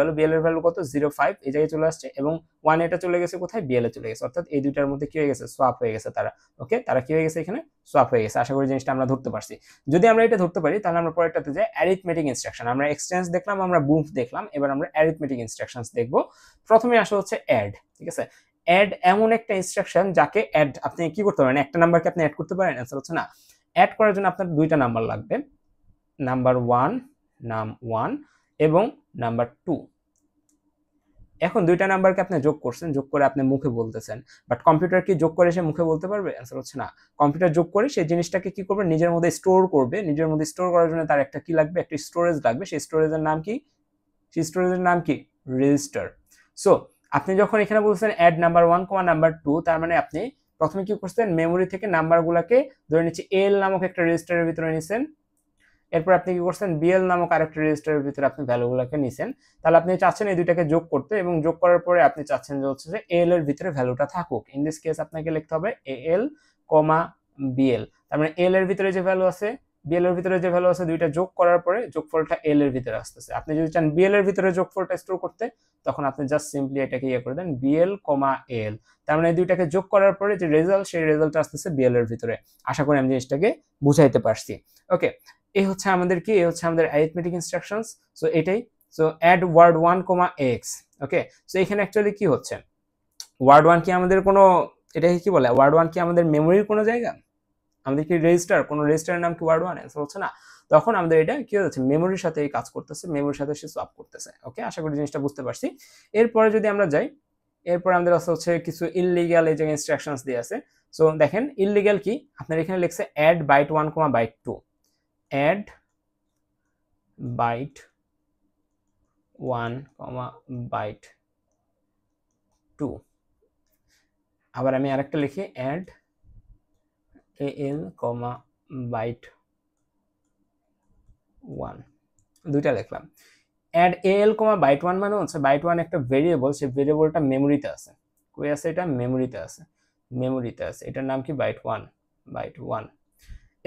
ভ্যালু কত 05 এই জায়গায় চলে আসছে, এবং 1 এটা চলে গেছে কোথায়, বিএল এ চলে গেছে, অর্থাৎ এই দুইটার মধ্যে কি হয়ে গেছে, সোয়াপ হয়ে গেছে তারা। ওকে, তারা কি হয়ে গেছে, এখানে সোয়াপ হয়ে গেছে। আশা করি জিনিসটা আমরা ধরতে পারছি। যদি আমরা এটা ধরতে পারি তাহলে আমরা পরেরটাতে যাই, অ্যারিথমেটিক ইনস্ট্রাকশন। আমরা এক্সচেঞ্জ দেখলাম, আমরা মুভ দেখলাম, এবার আমরা অ্যারিথমেটিক ইনস্ট্রাকশনস দেখবো। প্রথমে আসা হচ্ছে অ্যাড। ঠিক আছে, অ্যাড এমন একটা ইনস্ট্রাকশন যাকে অ্যাড আপনি কি করতে পারেন, একটা নাম্বারকে আপনি অ্যাড করতে পারেন, অ্যান্সার হচ্ছে না। অ্যাড করার জন্য আপনার দুইটা নাম্বার লাগবে, নাম্বার 1 এবং নাম্বার 2। এখন দুইটা নাম্বারকে আপনি যোগ করছেন, যোগ করে আপনি মুখে বলতেছেন, বাট কম্পিউটার কি যোগ করে সে মুখে বলতে পারবে, অ্যান্সার হচ্ছে না। কম্পিউটার যোগ করে সেই জিনিসটাকে কি করবে, নিজের মধ্যে স্টোর করবে। নিজের মধ্যে স্টোর করার জন্য তার একটা কি লাগবে, একটা স্টোরেজ লাগবে। সেই স্টোরেজের নাম কি, সেই স্টোরেজের নাম কি, রেজিস্টার। সো আপনি যখন এখানে বলছেন অ্যাড নাম্বার 1 কমা নাম্বার 2, তার মানে আপনি প্রথমে কি করছেন, মেমোরি থেকে নাম্বারগুলোকে ধরে নিচ্ছি এল নামক একটা রেজিস্টারের ভিতরে নিছেন, এরপর আপনি কি করছেন, বিএল নামক আরেকটা রেজিস্টারের ভিতরে আপনি ভ্যালুগুলোকে নিছেন। তাহলে আপনি চাচ্ছেন এই দুইটাকে যোগ করতে, এবং যোগ করার পরে আপনি চাচ্ছেন যে হচ্ছে যে এল এর ভিতরে ভ্যালুটা থাকুক। ইন দিস কেস আপনাকে লিখতে হবে এল কমা বিএল, তার মানে এল এর ভিতরে যে ভ্যালু আছে, বিএল এর ভিতরে যে ভ্যালু আছে, দুইটা যোগ করার পরে যোগফলটা এল এর ভিতরে আসতেছে। আপনি যদি চান বিএল এর ভিতরে যোগফলটা স্টোর করতে, তখন আপনি জাস্ট সিম্পলি এটাকে ইয়ে করে দেন, বিএল কমা এল, তার মানে এই দুইটাকে যোগ করার পরে যে রেজাল্ট, সেই রেজাল্টটা আসতেছে বিএল এর ভিতরে। আশা করি আমি জিনিসটাকে বুঝাইতে পারছি। ওকে, এই হচ্ছে আমাদের কি, এই হচ্ছে আমাদের অ্যারিথমেটিক ইনস্ট্রাকশনস। সো এটাই, so add word 1 comma x. ওকে, সো এখানে অ্যাকচুয়ালি কি হচ্ছে, ওয়ার্ড 1 কি আমাদের কোনো, এটাকে কি বলে, ওয়ার্ড 1 কি আমাদের মেমোরির কোনো জায়গা, আমাদের কি রেজিস্টার, কোনো রেজিস্টারের নাম কি ওয়ার্ড 1, অ্যান্সার হচ্ছে না। তখন আমাদের এটা কি হচ্ছে, মেমোরির সাথে কাজ করতেছে, মেমোরির সাথে সে সোয়াপ করতেছে। ওকে, আশা করি জিনিসটা বুঝতে পারছি। এরপরে যদি আমরা যাই, এরপর আমাদের হচ্ছে কিছু ইললিগ্যাল এই যে ইনস্ট্রাকশনস দিয়ে আছে। সো দেখেন ইললিগ্যাল কি, আপনার এখানে লিখছে অ্যাড বাইট 1 কমা বাইট 2, অ্যাড বাইট 1 কমা বাইট 2। আবার আমি আরেকটা লিখি, অ্যাড এল কমা বাইট 1, দুইটা লিখলাম। অ্যাড এল কমা বাইট 1 মানে হচ্ছে বাইট 1 একটা ভেরিয়েবল, সেই ভেরিয়েবলটা মেমোরিতে আছে। কই আছে এটা, মেমোরিতে আছে, মেমোরিতে আছে, এটার নাম কি, বাইট 1, বাইট 1।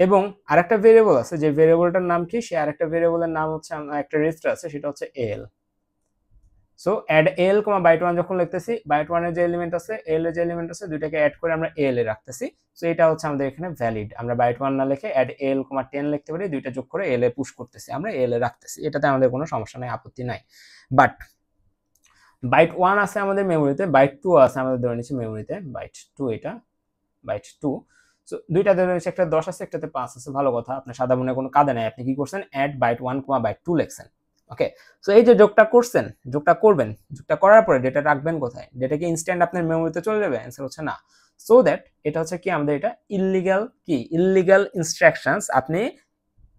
এবং আরেকটা ভেরিয়েবল আছে, যে ভেরিয়েবলটার নাম কি, সে আরেকটা ভেরিয়েবলের নাম হচ্ছে, একটা রেজিস্টার আছে, সেটা হচ্ছে এল। সো অ্যাড এল কমা বাইট 1 যখন লিখতেছি, বাইট 1 এর যে এলিমেন্ট আছে, এল এর যে এলিমেন্ট আছে, দুইটাকে অ্যাড করে আমরা এল এ রাখতেছি। সো এটা হচ্ছে আমাদের এখানে ভ্যালিড। আমরা বাইট 1 না লিখে অ্যাড এল কমা 10 লিখতে পারি, দুইটা যোগ করে এল এ পুশ করতেছি, আমরা এল এ রাখতেছি, এটাতে আমাদের কোনো সমস্যা নাই, আপত্তি নাই। বাট বাইট 1 আছে আমাদের মেমোরিতে, বাইট 2 আছে আমাদের ধরে নিচ্ছি মেমোরিতে, বাইট 2 এটা, বাইট 2। সো দুইটা ধরে নিচ্ছি, একটা 10 আছে, একটাতে 5 আছে, ভালো কথা, আপনার সাদা মনে কোনো কাদা নাই, আপনি কি করছেন, অ্যাড বাইট 1 কমা বাইট 2 লিখছেন। ওকে, সো এই যে যোগটা করছেন, যোগটা করবেন, যোগটা করার পরে ডেটা রাখবেন কোথায়, ডেটা কি ইনস্ট্যান্ট আপনার মেমোরিতে চলে যাবে, অ্যান্সার হচ্ছে না। সো দ্যাট এটা হচ্ছে কি, আমাদের এটা ইললিগ্যাল, কি ইললিগ্যাল ইনস্ট্রাকশনস। আপনি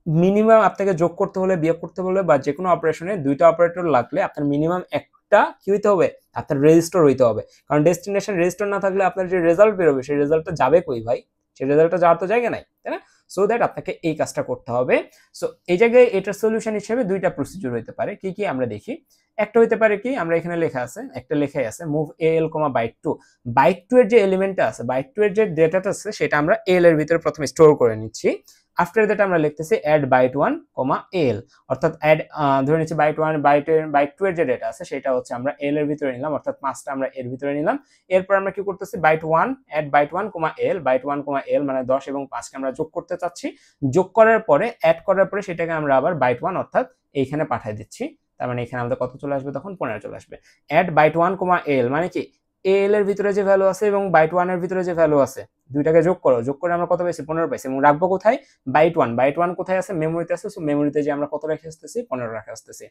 মিনিমাম আপনাকে যোগ করতে হলে, বিয়োগ করতে হলে, বা যে কোনো অপারেশনে দুইটা অপারেটর লাগলে আপনার মিনিমাম একটা কি হইতে হবে, আপনার রেজিস্টার হইতে হবে। কারণ ডেস্টিনেশন রেজিস্টার না থাকলে আপনার যে রেজাল্ট বেরোবে, সেই রেজাল্টটা যাবে কই ভাই, সেই রেজাল্টটা যাওয়ার তো জায়গা নাই, তাই না। সো দ্যাট আপনাকে এই কাজটা করতে হবে। সো এই জায়গায় এটার সলিউশন হিসেবে দুইটা প্রসিডিউর হইতে পারে, কি কি আমরা দেখি। একটা হইতে পারে কি, আমরা এখানে লেখা আছে, একটা লেখাই আছে, মুভ এল কমা বাইট 2, বাইট 2 এর যে এলিমেন্টটা আছে, বাইট 2 এর যে ডেটাটা আছে, সেটা আমরা এল এর ভিতরে প্রথমে স্টোর করে নিচ্ছি। আফটার দ্যাট আমরা লিখতেছি অ্যাড বাইট 1 কমা এল, অর্থাৎ অ্যাড ধরে নিচ্ছি বাইট 1 বাইট 2 এর যে ডেটা আছে, সেটা হচ্ছে আমরা এল এর ভিতরে নিলাম, অর্থাৎ 5টা আমরা এর ভিতরে নিলাম। এরপর আমরা কি করতেছি, বাইট 1 অ্যাড বাইট 1 কমা এল, বাইট 1 কমা এল মানে 10 এবং 5 কে আমরা যোগ করতে চাচ্ছি। যোগ করার পরে, অ্যাড করার পরে সেটাকে আমরা আবার বাইট 1 অর্থাৎ এইখানে পাঠিয়ে দিচ্ছি। তার মানে এখানে আমাদের কত চলে আসবে, তখন 15 চলে আসবে। অ্যাড বাইট 1 কমা এল মানে কি, এল এর ভিতরে যে ভ্যালু আছে এবং বাইট 1 এর ভিতরে যে ভ্যালু আছে, দুইটাকে যোগ করো, যোগ করে আমরা কত পাইছি, 15 পাইছি, এবং রাখবো কোথায়, বাইট 1, বাইট 1 কোথায় আছে, মেমোরিতে আছে। সো মেমোরিতে যে আমরা কত রেখে আসতেছি, 15 রেখে আসতেছি।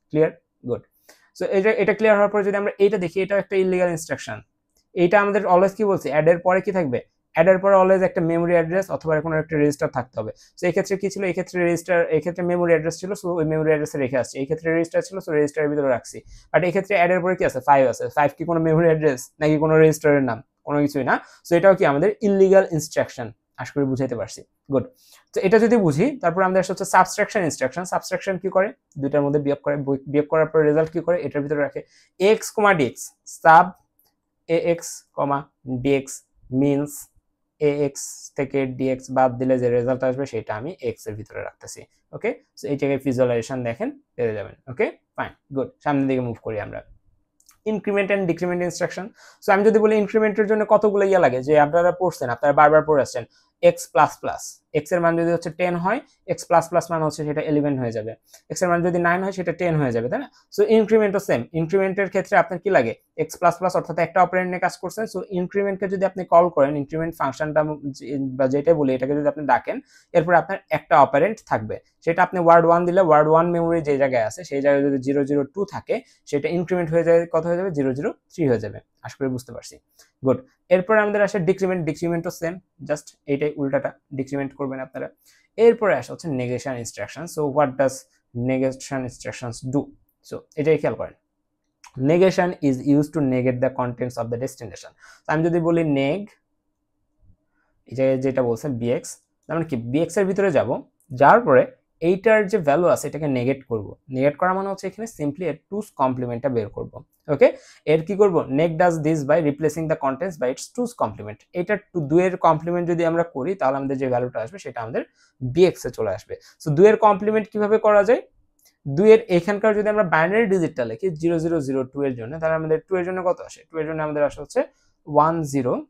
Clear, good. সো এটা ক্লিয়ার হওয়ার পরে যদি আমরা এইটা দেখি, এটা একটা ইলিগাল ইনস্ট্রাকশন। এইটা আমাদের অলওয়েজ কি বলছি, অ্যাড এর পরে কি থাকবে, অ্যাড এর পরে অলওয়েজ একটা মেমোরি অ্যাড্রেস অথবা কোনো একটা রেজিস্টার থাকতে হবে। সো এই ক্ষেত্রে কি ছিল, এই ক্ষেত্রে রেজিস্টার, এই ক্ষেত্রে মেমোরি অ্যাড্রেস ছিল, সো ওই মেমোরি অ্যাড্রেসে রেখে আসছি। এই ক্ষেত্রে রেজিস্টার ছিল, সো রেজিস্টারের ভিতরে রাখছি। বাট এই ক্ষেত্রে অ্যাড এর পরে কি আছে, 5 আছে। 5 কি কোনো মেমোরি অ্যাড্রেস নাকি কোনো রেজিস্টারের নাম, কোনো কিছুই না। সো এটাও কি আমাদের ইলিগাল ইনস্ট্রাকশন। আশা করি বুঝাইতে পারছি। গুড। তো এটা যদি বুঝি, তারপর আমাদের হচ্ছে সাবট্রাকশন ইনস্ট্রাকশন। সাবট্রাকশন কি করে, দুইটার মধ্যে বিয়োগ করে, বিয়োগ করার পর রেজাল্ট কি করে, এটার ভিতরে রাখে x, dx। Sub ax, dx means ax থেকে dx বাদ দিলে যে রেজাল্ট আসবে সেটা আমি x এর ভিতরে রাখতেছি। ওকে, সো এই জায়গায় ভিজুয়ালাইজেশন দেখেন পেয়ে যাবেন। Okay fine, good. সামনের দিকে মুভ করি আমরা। Increment and decrement instruction. So আমি যদি বলি ইনক্রিমেন্টের জন্য কতগুলো ইয়া লাগে, যে আপনারা পড়ছেন, আপনারা বারবার পড়ে আসছেন, x প্লাস প্লাস, x এর মান যদি হচ্ছে 10 হয়, x প্লাস প্লাস মান হচ্ছে সেটা 11 হয়ে যাবে, x এর মান যদি 9 হয় সেটা 10 হয়ে যাবে, তাই না? So ইনক্রিমেন্টও same. ইনক্রিমেন্টের ক্ষেত্রে আপনার কি লাগে, x প্লাস প্লাস অর্থাৎ একটা অপারেন্ড নিয়ে কাজ করছেন। সো ইনক্রিমেন্টকে যদি আপনি কল করেন, ইনক্রিমেন্ট ফাংশনটা বা যেটা বলি এটাকে যদি আপনি ডাকেন, এরপর আপনার একটা অপারেন্ট থাকবে, সেটা আপনি ওয়ার্ড 1 দিলে ওয়ার্ড 1 মেমোরি যে জায়গায় আছে সেই জায়গায় যদি 002 থাকে, সেটা ইনক্রিমেন্ট হয়ে যায়, কত হয়ে যাবে, 003 হয়ে যাবে। আশা করি বুঝতে পারছি। গুড। এরপর আমাদের আসে ডিক্রিমেন্ট। ডিক্রিমেন্টও সেম, জাস্ট এইটাই উল্টাটা, ডিক্রিমেন্ট করবেন আপনারা। এরপরে আসে হচ্ছে negation instruction. So what does negation instructions do? So এটাই খেয়াল করেন। Negation is use to negate the contents of the destination. আমি যদি বলি নেগ, এই জায়গায় যেটা বলছে bx, তার মানে কি bx এর ভিতরে যাব, যাওয়ার পরে এইটার যে ভ্যালু আছে এটাকে নেগেট করব। নেগেট করা মানে হচ্ছে এখানে সিম্পলি এর টুস কমপ্লিমেন্টটা বের করব। ওকে, এর কি করব, neg does this by replacing the contents by its two's complement. এটা 2 এর কমপ্লিমেন্ট যদি আমরা করি, তাহলে আমাদের যে ভ্যালুটা আসবে সেটা আমাদের bx এ চলে আসবে। সো 2 এর কমপ্লিমেন্ট কিভাবে করা যায়, 2 এর এখানকার যদি আমরা বাইনারি ডিজিটটা লিখি 0002 এর জন্য, তাহলে আমাদের 2 এর জন্য কত আসে, 2 এর জন্য আমাদের আসে হচ্ছে 10,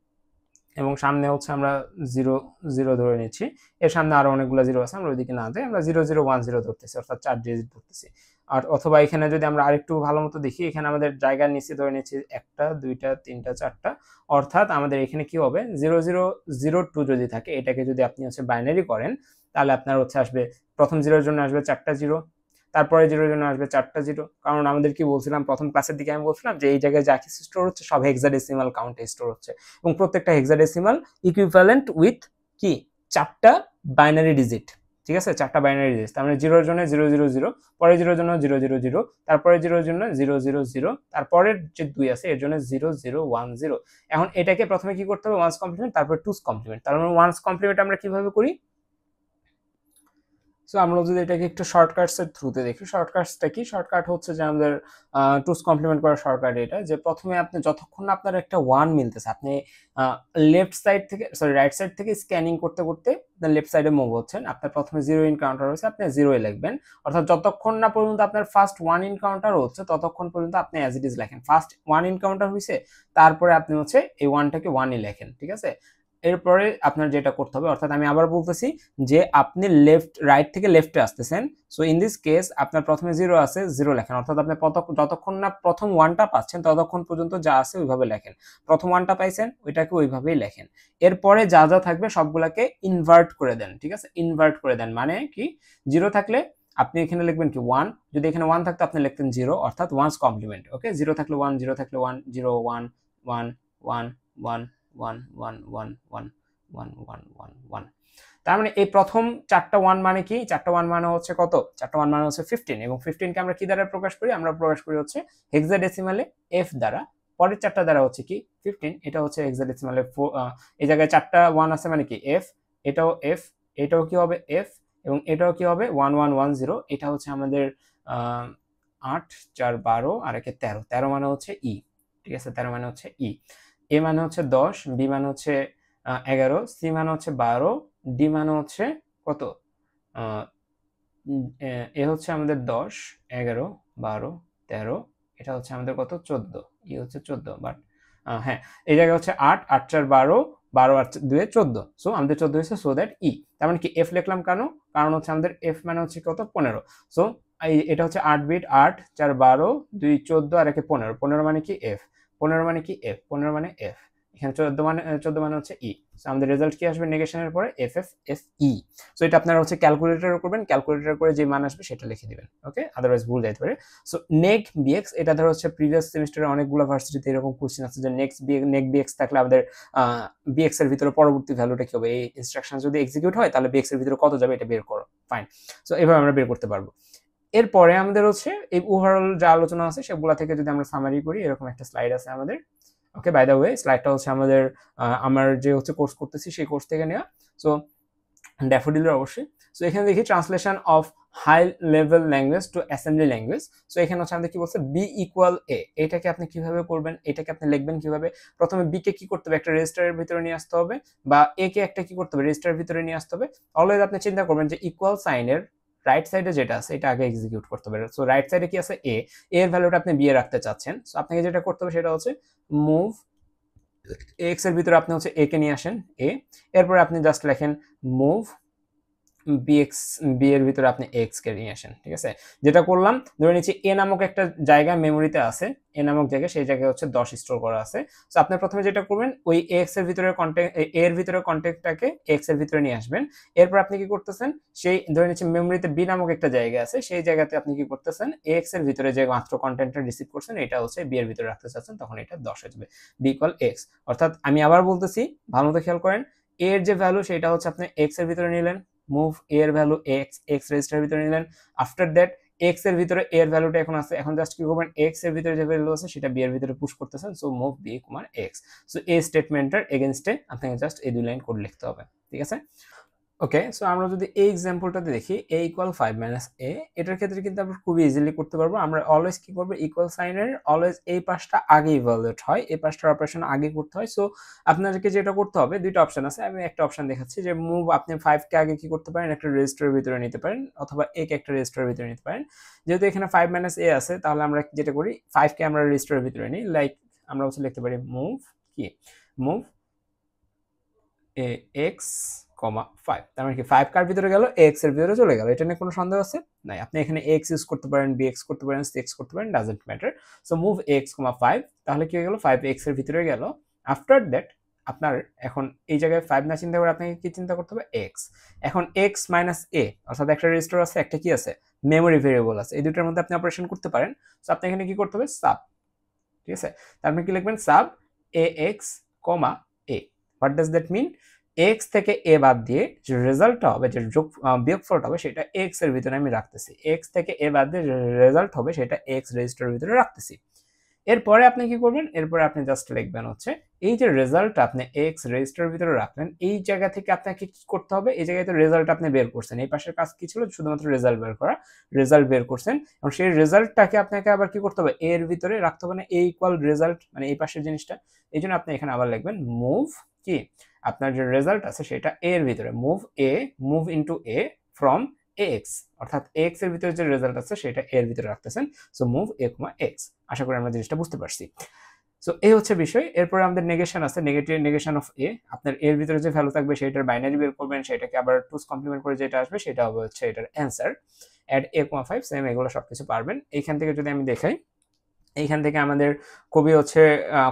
এবং সামনে হচ্ছে আমরা 00 ধরে নিচ্ছি, এর সামনে আরো অনেকগুলো জিরো আছে, আমরা ওইদিকে না যাই, আমরা 0010 ধরতেছি, অর্থাৎ 4 ডিজিট ধরতেছি। আর অথবা এখানে যদি আমরা আরেকটু ভালো মতো দেখি, এখানে আমাদের জায়গার নিচে ধরে নিচ্ছি 1টা 2টা 3টা 4টা, অর্থাৎ আমাদের এখানে কি হবে, 0002 যদি থাকে, এটাকে যদি আপনি হচ্ছে বাইনারি করেন, তাহলে আপনার হচ্ছে আসবে, প্রথম জিরোর জন্য আসবে 4টা জিরো, তারপরে জিরোর জন্য আসবে 4টা জিরো। কারণ আমাদের কি বলছিলাম প্রথম ক্লাসের দিকে, আমি বলছিলাম যে এই জায়গায় যা কিছু স্টোর হচ্ছে সব হেক্সাডেসিমাল কাউন্টে স্টোর হচ্ছে, এবং প্রত্যেকটা হেক্সাডেসিমাল ইকুইভ্যালেন্ট উইথ কি, 4টা বাইনারি ডিজিট। ঠিক আছে, 4টা বাইনারি ডিজিট। তার মানে জিরোর জন্য 000, পরের জিরোর জন্য 000, তারপরে জিরোর জন্য 000, তারপরের যে 2 আছে এর জন্য 0010। এখন এটাকে প্রথমে কি করতে হবে, ওয়ান্স কমপ্লিমেন্ট, তারপর টুস কমপ্লিমেন্ট। তার মানে ওয়ান্স কমপ্লিমেন্ট আমরা কিভাবে করি, সো আমরা যদি এটাকে একটু শর্টকাটস এর থ্রুতে দেখি, শর্টকাটসটা কি, শর্টকাট হচ্ছে যে আমাদের টুস কমপ্লিমেন্ট করার শর্টকাট এটা, যে প্রথমে আপনি যতক্ষণ না আপনার একটা 1 মিলতেছে, আপনি লেফট সাইড থেকে, সরি রাইট সাইড থেকে স্ক্যানিং করতে করতে লেফট সাইডে মুভ হচ্ছেন, আপনার প্রথমে 0 এনকাউন্টার হচ্ছে, আপনি 0 লিখবেন, অর্থাৎ যতক্ষণ না পর্যন্ত আপনার ফার্স্ট 1 এনকাউন্টার হচ্ছে ততক্ষণ পর্যন্ত আপনি অ্যাজ ইট ইজ লেখেন। ফার্স্ট 1 এনকাউন্টার হইছে, তারপরে আপনি হচ্ছে এই 1টাকে 1ই লেখেন। ঠিক আছে, এরপরে আপনার যেটা করতে হবে, অর্থাৎ আমি আবার বলতেছি যে আপনি রাইট থেকে লেফটে আসতেছেন, সো ইন দিস কেস আপনার প্রথমে 0 আছে, 0 লেখেন, অর্থাৎ আপনি যতক্ষণ না প্রথম 1টা পাচ্ছেন ততক্ষণ পর্যন্ত যা আছে ওইভাবে লেখেন। প্রথম 1টা পাইছেন, ওইটাকে ওইভাবেই লেখেন। এরপরে যা যা থাকবে সবগুলাকে ইনভার্ট করে দেন। ঠিক আছে, ইনভার্ট করে দেন মানে কি, 0 থাকলে আপনি এখানে লিখবেন কি 1, যদি এখানে 1 থাকতো আপনি লিখতেন 0, অর্থাৎ ওয়ান্স কমপ্লিমেন্ট। ওকে, 0 থাকলে 1, 0 থাকলে 1, 0 1 1 1 1 1 1 1 1 1 1 1 1। তার মানে এই প্রথম 4টা 1 মানে কি, 4টা 1 মানে হচ্ছে কত, 4টা 1 মানে হচ্ছে 15, এবং 15 কে আমরা কি দ্বারা প্রকাশ করি, আমরা প্রকাশ করি হচ্ছে হেক্সাডেসিমালে f দ্বারা। পরের 4টা দ্বারা হচ্ছে কি 15, এটা হচ্ছে হেক্সাডেসিমালে এই জায়গায় 4টা 1 আছে মানে কি f, এটাও f, এটাও কি হবে f, এবং এটাও কি হবে 1110। এটা হচ্ছে আমাদের 8 4 12 আর একে 13, 13 মানে হচ্ছে e। ঠিক আছে, 13 মানে হচ্ছে e। a মানে হচ্ছে 10, b মানে হচ্ছে 11, সি মানে হচ্ছে 12, ডি মানে হচ্ছে কত, এ হচ্ছে আমাদের 10 11 12 13, এটা হচ্ছে আমাদের কত 14, ই হচ্ছে 14, বাট হ্যাঁ এই জায়গায় হচ্ছে 8 8 4 12, 12 8 2 14, সো আমাদের 14 হয়েছে, সো দ্যাট ই। তার মানে কি এফ লিখলাম কেন, কারণ হচ্ছে আমাদের এফ মানে হচ্ছে কত 15, সো এটা হচ্ছে 8 বিট, 8 4 12 2 14 আর একে 15, 15 মানে কি এফ, 15 মানে কি এফ, 15 মানে এফ, এখানে 14 মানে হচ্ছে ই। সো আমাদের রেজাল্ট কি আসবে নেগেশনের পরে FFFE। সো এটা আপনারা হচ্ছে ক্যালকুলেটর করবেন, ক্যালকুলেটর করে যে মান আসবে সেটা লিখে দিবেন, ওকে, আদারওয়াইজ ভুল যাইতে পারে। সো নেক বিএক্স, এটা ধরো হচ্ছে প্রিভিয়াস সেমিস্টারে অনেকগুলো ভার্সিটিতে এরকম কোশ্চেন আছে যে নেক বিএক্স থাকলে আমাদের বিএক্স এর ভিতরে পরবর্তী ভ্যালুটা কি হবে, এই ইনস্ট্রাকশন যদি এক্সিকিউট হয় তাহলে বিএক্স এর ভিতরে কত যাবে এটা বের করো, ফাইন। সো এভাবে আমরা বের করতে পারবো। এরপরে আমাদের হচ্ছে এই ওভারঅল যা আলোচনা আছে সেগুলা থেকে যদি আমরা সামারি করি, এরকম একটা স্লাইড আছে আমাদের, ওকে, বাই দ্য ওয়ে স্লাইডটা হচ্ছে আমাদের আমার যে হচ্ছে কোর্স করতেছি সেই কোর্স থেকে নেওয়া। সো ড্যাফোডিলের অবশ্যই। সো এখানে দেখি translation of high level language to assembly language. So এখানে হচ্ছে আমাদের কি বলছে, বি ইকুয়াল এ, এটাকে আপনি কিভাবে করবেন, এটাকে আপনি লিখবেন কিভাবে, প্রথমে বি কে কি করতে হবে, একটা রেজিস্টারের ভিতরে নিয়ে আসতে হবে, বা এ কে একটা কি করতে হবে, রেজিস্টারের ভিতরে নিয়ে আসতে হবে। অলওয়েজ আপনি চিন্তা করবেন যে ইকুয়াল সাইনের রাইট সাইডে যেটা আছে এটা আগে এক্সিকিউট করতে হবে। সো রাইট সাইডে কি আছে, এ, এর ভ্যালুটা আপনি বি এ রাখতে চাচ্ছেন। সো আপনাকে যেটা করতে হবে সেটা হচ্ছে মুভ এক্স এর ভিতরে আপনি হচ্ছে এ কে নিয়ে আসেন, এ, এরপরে আপনি জাস্ট লেখেন মুভ বিএক্স, বি এর ভিতরে আপনি এক্স কে নিয়ে আসেন, ঠিক আছে। যেটা করলাম, ধরে নিচ্ছি এ নামক একটা জায়গা মেমোরিতে আছে, এ নামক জায়গা, সেই জায়গায় হচ্ছে 10 স্টোর করা আছে। সো আপনি প্রথমে যেটা করবেন, ওই এক্স এর ভিতরে কন্টেন্ট, এর ভিতরে কন্টেন্টটাকে এক্স এর ভিতরে নিয়ে আসবেন। এরপর আপনি কি করতেছেন, সেই ধরে নিচ্ছি মেমোরিতে বি নামক একটা জায়গা আছে, সেই জায়গাতে আপনি কি করতেছেন, এক্স এর ভিতরে যে মাত্র কন্টেন্টটা রিসিভ করছেন এটা হচ্ছে বি এর ভিতরে রাখতে চাচ্ছেন, তখন এটা 10 হয়ে যাবে, বি ইকুয়াল এক্স। অর্থাৎ আমি আবার বলতেছি, ভালো মতো খেয়াল করেন, এর যে ভ্যালু সেটা হচ্ছে আপনি এক্স এর ভিতরে নিলেন, মুভ এর ভ্যালু এক্স, এক্স রেজিস্টারের ভিতরে নিলেন। আফটার দ্যাট এক্স এর ভিতরে এর ভ্যালুটা এখন আছে, এখন জাস্ট কি করবেন, এক্স এর ভিতরে যে ভ্যালু আছে সেটা বি এর ভিতরে পুশ করতেছেন। So move B comma X. So এই স্টেটমেন্টের এগেইনস্টে আপনাকে জাস্ট এই দুই লাইন কোড লিখতে হবে, ঠিক আছে। ওকে, সো আমরা যদি এই এক্সাম্পলটাতে দেখি, a ইকুয়াল 5 মাইনাস a, এটার ক্ষেত্রে কিন্তু আমরা খুবই ইজিলি করতে পারবো। আমরা অলওয়েজ কি করবো, ইকুয়াল সাইনের অলওয়েজ এই পাশটা আগে ইভালুয়েট হয়, এই পাশটার অপারেশন আগে করতে হয়। সো আপনাদেরকে যেটা করতে হবে, দুইটা অপশন আছে, আমি একটা অপশন দেখাচ্ছি, যে মুভ আপনি 5 কে আগে কি করতে পারেন, একটা রেজিস্টারের ভিতরে নিতে পারেন, অথবা a কে একটা রেজিস্টারের ভিতরে নিতে পারেন। যেহেতু এখানে 5 মাইনাস a আছে, তাহলে আমরা যেটা করি, 5 কে আমরা রেজিস্টারের ভিতরে নিই, লাইক আমরা হচ্ছে লিখতে পারি মুভ কি, মুভ এ এক্স কমা 5, তার মানে কি 5 কার ভিতরে গেল, এক্স এর ভিতরে চলে গেল, এটা নিয়ে কোনো সন্দেহ আছে নাই। আপনি এখানে এক্স ইউজ করতে পারেন, বিএক্স করতে পারেন, সিক্স করতে পারেন, doesn't matter. So move x comma 5, তাহলে কি হয়ে গেল, 5 এক্স এর ভিতরে গেল। আফটার দ্যাট আপনার এখন এই জায়গায় 5 না চিন্তা করে আপনাকে কি চিন্তা করতে হবে, এক্স। এখন এক্স মাইনাস এ, অর্থাৎ একটা রেজিস্টার আছে, একটা কি আছে, মেমোরি ভেরিয়েবল আছে, এই দুটোর মধ্যে আপনি অপারেশন করতে পারেন। সো আপনি এখানে কি করতে হবে, সাব, ঠিক আছে, তারপরে কি লিখবেন, sub A X comma A. What does that mean, X থেকে এ বাদ দিয়ে যে রেজাল্টটা হবে, যে বিয়োগফলটা হবে, সেটা এক্স এর ভিতরে আমি রাখতেছি, এক্স থেকে এ বাদ দিয়ে রেজাল্ট হবে সেটা এক্স রেজিস্টারের ভিতরে রাখতেছি। এরপরে আপনি কি করবেন, এরপরে আপনি জাস্ট লিখবেন হচ্ছে এই যে রেজাল্ট আপনি এক্স রেজিস্টারের ভিতরে রাখলেন, এই জায়গা থেকে আপনাকে কি করতে হবে, এই জায়গায় তো রেজাল্ট আপনি বের করছেন, এই পাশের কাজ কি ছিল, শুধুমাত্র রেজাল্ট বের করা, রেজাল্ট বের করছেন, এবং সেই রেজাল্টটাকে আপনাকে আবার কি করতে হবে, এর ভিতরে রাখতে হবে, না এ ইকুয়াল রেজাল্ট, মানে এই পাশের জিনিসটা। এই জন্য আপনি এখানে আবার লিখবেন মুভ কি, আপনার যে রেজাল্ট আছে সেটা এর ভিতরে, move A, move into a from x, অর্থাৎ এক্স এর ভিতরে যে রেজাল্ট আছে সেটা এর ভিতরে রাখতেছেন। সো মুভ এ কমা এক্স। আশা করি আমরা জিনিসটা বুঝতে পারছি। সো এই হচ্ছে বিষয়। এরপরে আমাদের নেগেশন আছে, নেগেটিভ নেগেশন অফ এ, আপনার এর ভিতরে যে ভ্যালু থাকবে সেটার বাইনারি বের করবেন, সেটাকে আবার টুস কমপ্লিমেন্ট করে যেটা আসবে সেটা হবে হচ্ছে এটার answer. Add A comma 5, same, এগুলো সবকিছু পারবেন। এইখান থেকে যদি আমি দেখাই, এইখান থেকে আমাদের খুবই হচ্ছে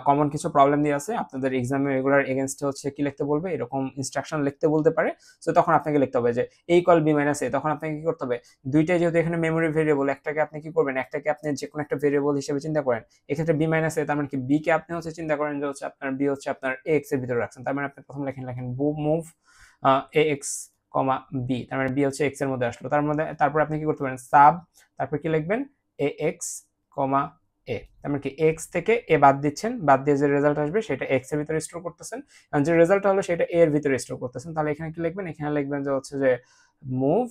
কমন কিছু প্রবলেম দিয়ে আছে, আপনাদের এক্সামে রেগুলার এগেনস্টে হচ্ছে কি লিখতে বলবে, এরকম ইনস্ট্রাকশন লিখতে বলতে পারে। সো তখন আপনাকে লিখতে হবে যে a equal b minus a, তখন আপনাকে কি করতে হবে, দুইটাই যেহেতু এখানে মেমোরি ভেরিয়েবল, একটাকে আপনি কি করবেন, একটাকে আপনি যে কোনো একটা ভেরিয়েবল হিসেবে চিন্তা করেন, এক্ষেত্রে b মাইনাস a, তার মানে কি b কে আপনি হচ্ছে চিন্তা করেন যে হচ্ছে আপনার b হচ্ছে আপনার ax এর ভিতরে রাখছেন, তার মানে আপনি প্রথম লেখেন মুভ ax কমা b, তার মানে b হচ্ছে x এর মধ্যে আসলো, তার মধ্যে তারপর আপনি কি করতে পারেন, সাব, তারপর কি লিখবেন ax কমা এ, তার মানে কি এক্স থেকে এ বাদ দিচ্ছেন, বাদ দিয়ে যে রেজাল্ট আসবে সেটা এক্স এর ভিতরে স্টোর করতেছেন, আর যে রেজাল্ট হলো সেটা এ এর ভিতরে স্টোর করতেছেন। তাহলে এখানে কি লিখবেন, এখানে লিখবেন যে হচ্ছে যে মুভ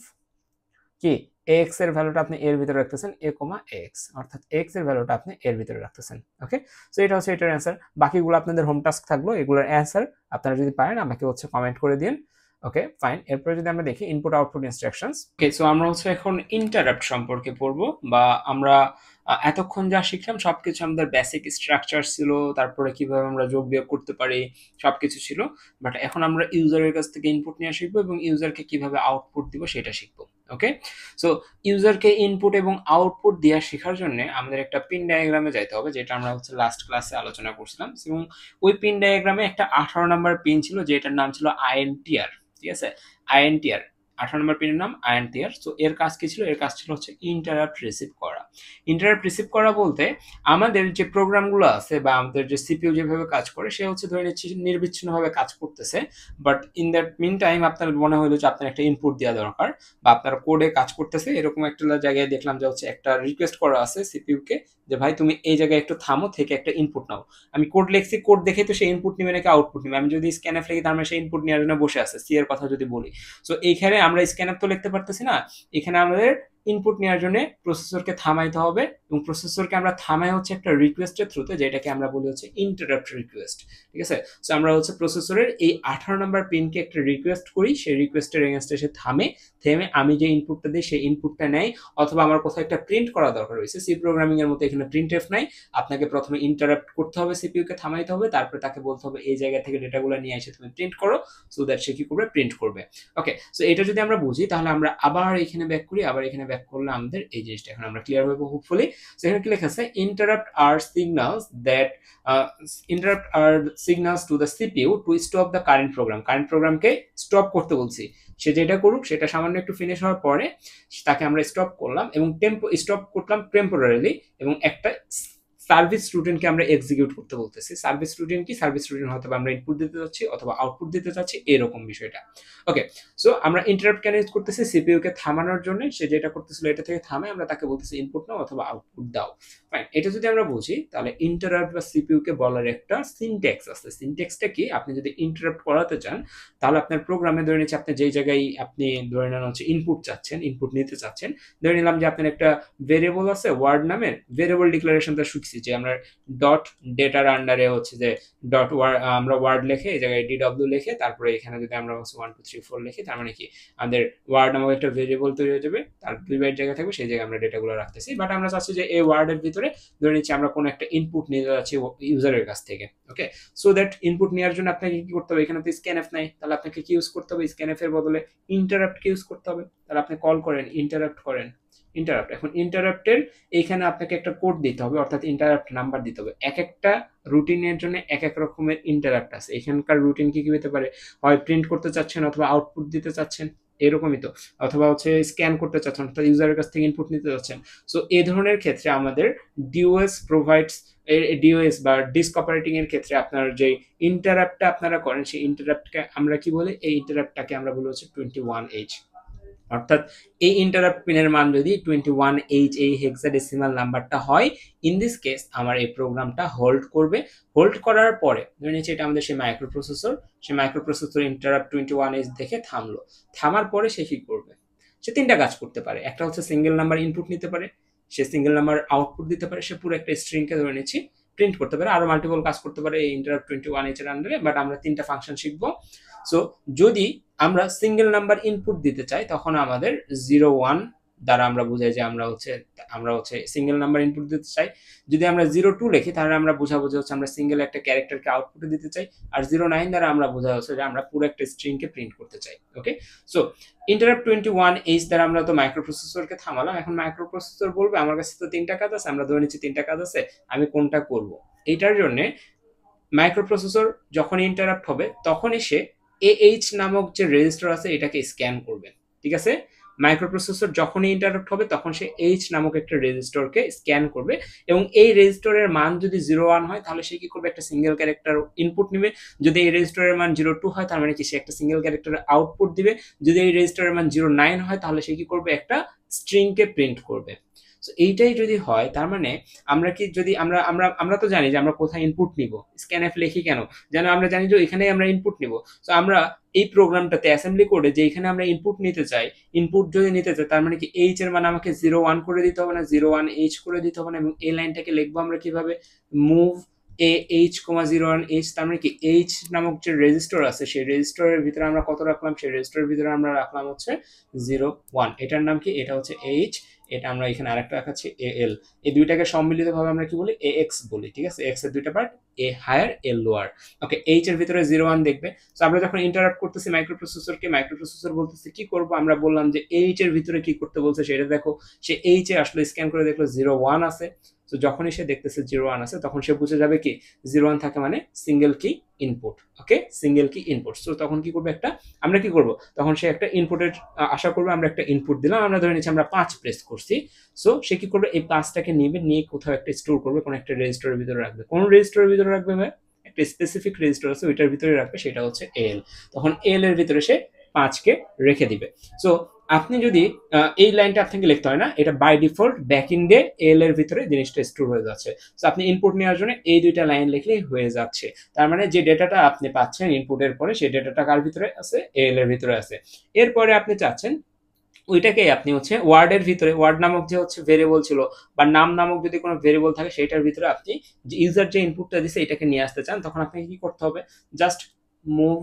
কি, এক্স এর ভ্যালুটা আপনি এর ভিতরে রাখতেছেন, এ কমা এক্স, অর্থাৎ এক্স এর ভ্যালুটা আপনি এর ভিতরে রাখতেছেন। ওকে, সো এটা হচ্ছে এটার অ্যান্সার। বাকিগুলো আপনাদের হোম টাস্ক থাকলো, এগুলোর অ্যান্সার আপনারা যদি পারেন আমাকে হচ্ছে কমেন্ট করে দিন। ওকে, ফাইন। এরপরে যদি আমরা দেখি ইনপুট আউটপুট ইনস্ট্রাকশনস। ওকে, সো আমরা হচ্ছে এখন ইন্টারাপ্ট সম্পর্কে পড়বো, বা আমরা এতক্ষণ যা শিখলাম সবকিছু আমাদের বেসিক স্ট্রাকচার ছিল, তারপরে কিভাবে আমরা যোগ বিয়োগ করতে পারি সবকিছু ছিল, বাট এখন আমরা ইউজারের কাছ থেকে ইনপুট নিয়ে শিখবো এবং ইউজারকে কিভাবে আউটপুট দিব সেটা শিখবো। ওকে, সো ইউজারকে ইনপুট এবং আউটপুট দেওয়া শেখার জন্য আমাদের একটা পিন ডায়াগ্রামে যাইতে হবে, যেটা আমরা হচ্ছে লাস্ট ক্লাসে আলোচনা করছিলাম। এবং ওই পিন ডায়াগ্রামে একটা 18 নাম্বার পিন ছিল, যেটার নাম ছিল আইএনটিআর। ঠিক আছে, আইএনটিআর 18 নম্বর পিনের নাম আইএনটিআর। সো এর কাজ কি ছিল? এর কাজ ছিল হচ্ছে ইন্টারাপ্ট রিসিভ করা। ইন্টারাপ্ট রিসিভ করা বলতে আমাদের যে প্রোগ্রামগুলো আছে বা আমাদের যে সিপিইউ যেভাবে কাজ করে, সে হচ্ছে ধরে নিচ্ছি নির্বিচ্ছিন্নভাবে কাজ করতেছে, but in that mean time আপনার মনে হলো যে আপনার একটা ইনপুট দেওয়া দরকার বা আপনার কোডে কাজ করতেছে, এরকম একটা জায়গায় দেখলাম যে হচ্ছে একটা রিকোয়েস্ট করা আছে সিপিইউকে যে ভাই তুমি এই জায়গায় একটু থামো, থেকে একটা ইনপুট নাও। আমি কোড লিখছি, কোড দেখে তো সে ইনপুট নিবে নাকি আউটপুট নিবে? আমি যদি স্ক্যানএফ লিখি তার মানে সে ইনপুট নেওয়ার জন্য বসে আছে, সি এর কথা যদি বলি। সো এইখানে আমরা স্ক্যানএফ তো লিখতে পারতেছি না, এখানে আমাদের ইনপুট নেওয়ার জন্য প্রসেসরকে থামাইতে হবে, এবং প্রসেসরকে আমরা থামাই হচ্ছে একটা রিকোয়েস্টের থ্রুতে, যেটাকে আমরা বলি হচ্ছে ইন্টারাপ্ট রিকোয়েস্ট। ঠিক আছে, সো আমরা হচ্ছে প্রসেসরের এই 18 নম্বর পিনকে একটা রিকোয়েস্ট করি, সেই রিকোয়েস্টের এগেইনস্টে সে থেমে আমি যে ইনপুটটা দিই সেই ইনপুটটা নেয়, অথবা আমার কোথাও একটা প্রিন্ট করা দরকার হয়েছে, সি প্রোগ্রামিং এর মতো এখানে প্রিন্টএফ নাই, আপনাকে প্রথমে ইন্টারাপ্ট করতে হবে, সিপিইউকে থামাইতে হবে, তারপরে তাকে বলতে হবে এই জায়গা থেকে ডেটাগুলো নিয়ে এসে তুমি প্রিন্ট করো, সো দ্যাট সে কি করবে? প্রিন্ট করবে। ওকে, সো এটা যদি আমরা বুঝি তাহলে আমরা আবার এখানে ব্যাক করি, আবার এখানে ব্যাক করলে আমাদের এই জিনিসটা এখন আমরা ক্লিয়ার হবো হোপফুলি। সো এখানে কি লেখা আছে? Interrupt are signals that interrupt are signals to the CPU to stop the current program. Current প্রোগ্রামকে স্টপ করতে বলছি, সে যেটা করুক সেটা সামান্য একটু ফিনিশ হওয়ার পরে তাকে আমরা স্টপ করলাম, এবং স্টপ করলাম টেম্পোরারিলি, এবং একটা সার্ভিস রুটিনকে আমরা এক্সিকিউট করতে বলতেছি। সার্ভিস রুটিন কি? সার্ভিস রুটিন হয়তো আমরা ইনপুট দিতে যাচ্ছি অথবা আউটপুট দিতে চাচ্ছি, এরকম বিষয়টা। ওকে, সো আমরা ইন্টারাপ্ট কেন ইউজ করতেছি? সিপিইউ কে থামানোর জন্য, সে যেটা করতেছিল এটা থেকে থামে, আমরা তাকে বলতেছি ইনপুট নাও অথবা আউটপুট দাও। ফাইন, এটা যদি আমরা বুঝি তাহলে ইন্টারাপ্ট বা সিপিইউ কে বলার একটা সিনট্যাক্স আছে। সিনট্যাক্সটা কি? আপনি যদি ইন্টারাপ্ট করাতে চান তাহলে আপনার প্রোগ্রামে ধরে নিচ্ছে আপনি যেই জায়গায় আপনি ধরে নেন হচ্ছে ইনপুট চাচ্ছেন, ইনপুট নিতে চাচ্ছেন, ধরে নিলাম যে আপনার একটা ভেরিয়েবল আছে ওয়ার্ড নামের, ভেরিয়েবল ডিক্লারেশনটা শিখছি যে আমরা ডট ডেটার আন্ডারে হচ্ছে যে ডট আমরা ওয়ার্ড লিখে এই জায়গায় ডিডব্লিউ লিখে তারপরে এখানে যদি আমরা 1 2 3 4 লিখি, তার মানে কি আমাদের ওয়ার্ড নামক একটা ভেরিয়েবল তৈরি হয়ে যাবে, তার 2 বাইট জায়গা থাকবে, সেই জায়গায় আমরা ডেটাগুলো রাখতেছি। বাট আমরা চাচ্ছি যে এই ওয়ার্ডের ভিতরে ধরে নিচ্ছি আমরা কোনো একটা ইনপুট নিতে যাচ্ছি ইউজারের কাছ থেকে। ওকে, সো দ্যাট ইনপুট নেওয়ার জন্য আপনাকে কি করতে হবে? এখানে তো স্ক্যানএফ নাই, তাহলে আপনাকে কি ইউজ করতে হবে? স্ক্যানএফ এর বদলে ইন্টারাপ্ট কে ইউজ করতে হবে। তাহলে আপনি কল করেন, ইন্টারাপ্ট করেন, ইন্টারাপ্ট। এখন ইন্টারাপ্টের এইখানে আপনাকে একটা কোড দিতে হবে, অর্থাৎ ইন্টারাপ্ট নাম্বার দিতে হবে। এক একটা রুটিনের জন্য এক এক রকমের ইন্টারাপ্ট আছে। এখানকার রুটিন কি কি হতে পারে? হয় প্রিন্ট করতে চাচ্ছেন অথবা আউটপুট দিতে চাচ্ছেন, এরকমই তো, অথবা হচ্ছে স্ক্যান করতে চাচ্ছেন অর্থাৎ ইউজারের কাছ থেকে ইনপুট নিতে চাচ্ছেন। সো এই ধরনের ক্ষেত্রে আমাদের ডিওএস প্রোভাইডস, ডিওএস বা ডিস্ক অপারেটিং এর ক্ষেত্রে আপনার যে ইন্টারাপ্টটা আপনারা করেন সেই ইন্টারাপ্টকে আমরা কি বলি? এই ইন্টারাপ্টটাকে আমরা বলি হচ্ছে 21H। অর্থাৎ এই ইন্টারাপ্ট পিনের মান যদি 21H এই হেক্সাডেসিমাল নাম্বারটা হয়, ইন দিস কেস আমার এই প্রোগ্রামটা হোল্ড করবে। হোল্ড করার পরে ধরে নিচ্ছি এটা আমাদের সেই মাইক্রোপ্রসেসর, সেই মাইক্রোপ্রসেসর ইন্টারাপ্ট 21H দেখে থামলো। থামার পরে সে কি করবে? সে তিনটা কাজ করতে পারে। একটা হচ্ছে সিঙ্গেল নাম্বার ইনপুট নিতে পারে, সে সিঙ্গেল নাম্বার আউটপুট দিতে পারে, সে পুরো একটা স্ট্রিংকে ধরে নিচ্ছি প্রিন্ট করতে পারে, আরো মাল্টিপল কাজ করতে পারে এই ইন্টারাপ্ট 21H এর আন্ডারে। বাট আমরা তিনটা ফাংশন শিখবো। সো যদি আমরা সিঙ্গেল নাম্বার ইনপুট দিতে চাই তখন আমাদের 01 দ্বারা আমরা বুঝাই যে আমরা হচ্ছে সিঙ্গেল নাম্বার ইনপুট দিতে চাই। যদি আমরা 02 লিখি তাহলে আমরা বোঝাবো যে হচ্ছে আমরা সিঙ্গেল একটা ক্যারেক্টারকে আউটপুটে দিতে চাই, আর 09 দ্বারা আমরা বোঝা হচ্ছে যে আমরা পুরো একটা স্ট্রিংকে প্রিন্ট করতে চাই। ওকে, সো ইন্টারাপ্ট 21H দ্বারা আমরা তো মাইক্রোপ্রসেসরকে থামালাম। এখন মাইক্রোপ্রসেসর বলবে আমার কাছে তো তিনটা কাজ আছে, আমরা ধরে নিচ্ছি তিনটা কাজ আছে, আমি কোনটা করব? এটার জন্য মাইক্রোপ্রসেসর যখন ইন্টারাপ্ট হবে তখনই সে AH নামক যে রেজিস্টার আছে এটাকে স্ক্যান করবে। ঠিক আছে, মাইক্রোপ্রসেসর যখনই ইন্টারাপ্ট হবে তখন সে H নামক একটা রেজিস্টারকে স্ক্যান করবে, এবং এই রেজিস্টারের মান যদি 01 হয় তাহলে সে কি করবে? একটা সিঙ্গেল ক্যারেক্টার ইনপুট নেবে। যদি এই রেজিস্টারের মান 02 হয় তার মানে কি সে একটা সিঙ্গেল ক্যারেক্টার আউটপুট দিবে। যদি এই রেজিস্টারের মান 09 হয় তাহলে সে কি করবে? একটা স্ট্রিংকে প্রিন্ট করবে। সো এইটাই যদি হয় তার মানে আমরা কি যদি আমরা আমরা আমরা তো জানি যে আমরা কোথায় ইনপুট নিব, স্ক্যানএফ লিখি কেন? যেন আমরা জানি যে এখানেই আমরা ইনপুট নিব। সো আমরা এই প্রোগ্রামটাতে অ্যাসেম্বলি কোডে যে এখানে আমরা ইনপুট নিতে চাই, ইনপুট যদি নিতে চাই তার মানে কি H এর মান আমাকে 01 করে দিতে হবে না, 01H করে দিতে হবে না। এবং এই লাইনটাকে লিখবো আমরা কিভাবে? মুভ AH, 01H, তার মানে কি H নামক যে রেজিস্টার আছে সেই রেজিস্টারের ভিতরে আমরা কত রাখলাম? সেই রেজিস্টারের ভিতরে আমরা রাখলাম হচ্ছে 01। এটার নাম কি? এটা হচ্ছে H। এটা আমরা এখানে আরেকটা দেখাচ্ছি এ এল, এই দুইটাকে সম্মিলিতভাবে আমরা কি বলি এ এক্স বলি, ঠিক আছে, এক্স এর দুইটা part, a higher a lower. Okay, H এর ভিতরে 0 1 দেখবে। তো আমরা যখন ইন্টারাপ্ট করতেছি মাইক্রোপ্রসেসরকে, মাইক্রোপ্রসেসর বলতেছে কি করব, আমরা বললাম যে এইচ এর ভিতরে কি করতে বলছে সেটা দেখো। সে এইচ এ আসলে স্ক্যান করে দেখলো 0 1 আছে। তো যখনই সে দেখতেছে 0 1 আছে তখন সে বুঝে যাবে কি 0 1 থাকে মানে সিঙ্গেল কি ইনপুট। ওকে, সিঙ্গেল কি ইনপুট। তো তখন কি করবে, একটা আমরা কি করব, তখন সে একটা ইনপুটের আশা করবে, আমরা একটা ইনপুট দিলাম, আমরা ধরে নিচ্ছি আমরা 5 প্রেস করছি। সো সে কি করবে, এই 5টাকে নিবে, নিয়ে কোথাও একটা স্টোর করবে, কোন একটা রেজিস্টারের ভিতরে রাখবে। কোন রেজিস্টারের ভিতরে রাখবে ভাই, একটা স্পেসিফিক রেজিস্টার আছে ওইটার ভিতরে রাখবে, সেটা হচ্ছে এল। তখন এল এর ভিতরে সে 5কে রেখে দিবে। সো আপনি যদি এই লাইনটা আপনাকে লিখতে হয় না, এটা বাই ডিফল্ট ব্যাকএন্ডে এল এর ভিতরে জিনিসটা স্টোর হয়ে যাচ্ছে। সো আপনি ইনপুট নেওয়ার জন্য এই দুইটা লাইন লিখলেই হয়ে যাচ্ছে। তার মানে যে ডেটাটা আপনি পাচ্ছেন ইনপুটের পরে, সেই ডেটাটা কার ভিতরে আছে, এল এর ভিতরে আছে। এরপরে আপনি চাচ্ছেন ওইটাকে আপনি হচ্ছে ওয়ার্ডের ভিতরে, ওয়ার্ড নামক যে হচ্ছে ভেরিয়েবল ছিল বা নাম নামক যদি কোনো ভেরিয়েবল থাকে সেটার ভিতরে আপনি যে ইউজার যে ইনপুটটা দিছে এটাকে নিয়ে আসতে চান, তখন আপনাকে কি করতে হবে, জাস্ট মুভ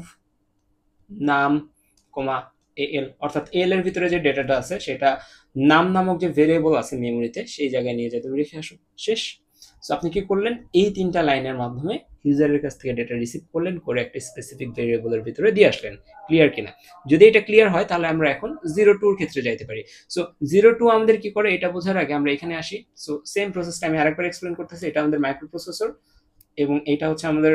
নাম কমা এল, অর্থাৎ এল এর ভিতরে যে ডেটাটা আছে সেটা নাম নামক যে ভেরিয়েবল আছে মেমোরিতে সেই জায়গায় নিয়ে যেতে রেখে আসো, শেষ। সো আপনি কি করলেন, এই 3টা লাইনের মাধ্যমে ইউজারের কাছ থেকে ডেটা রিসিভ করলেন, করে একটা স্পেসিফিক ভেরিয়েবলের ভিতরে দিয়ে আসলেন। ক্লিয়ার কিনা? যদি এটা ক্লিয়ার হয় তাহলে আমরা এখন 0 2 এর ক্ষেত্রে যাইতে পারি। সো 0 2 আমাদের কি করে এটা বোঝার আগে আমরা এখানে আসি। সো সেম প্রসেসটা আমি আরেকবার এক্সপ্লেন করতেছি। এটা আমাদের মাইক্রোপ্রসেসর এবং এটা হচ্ছে আমাদের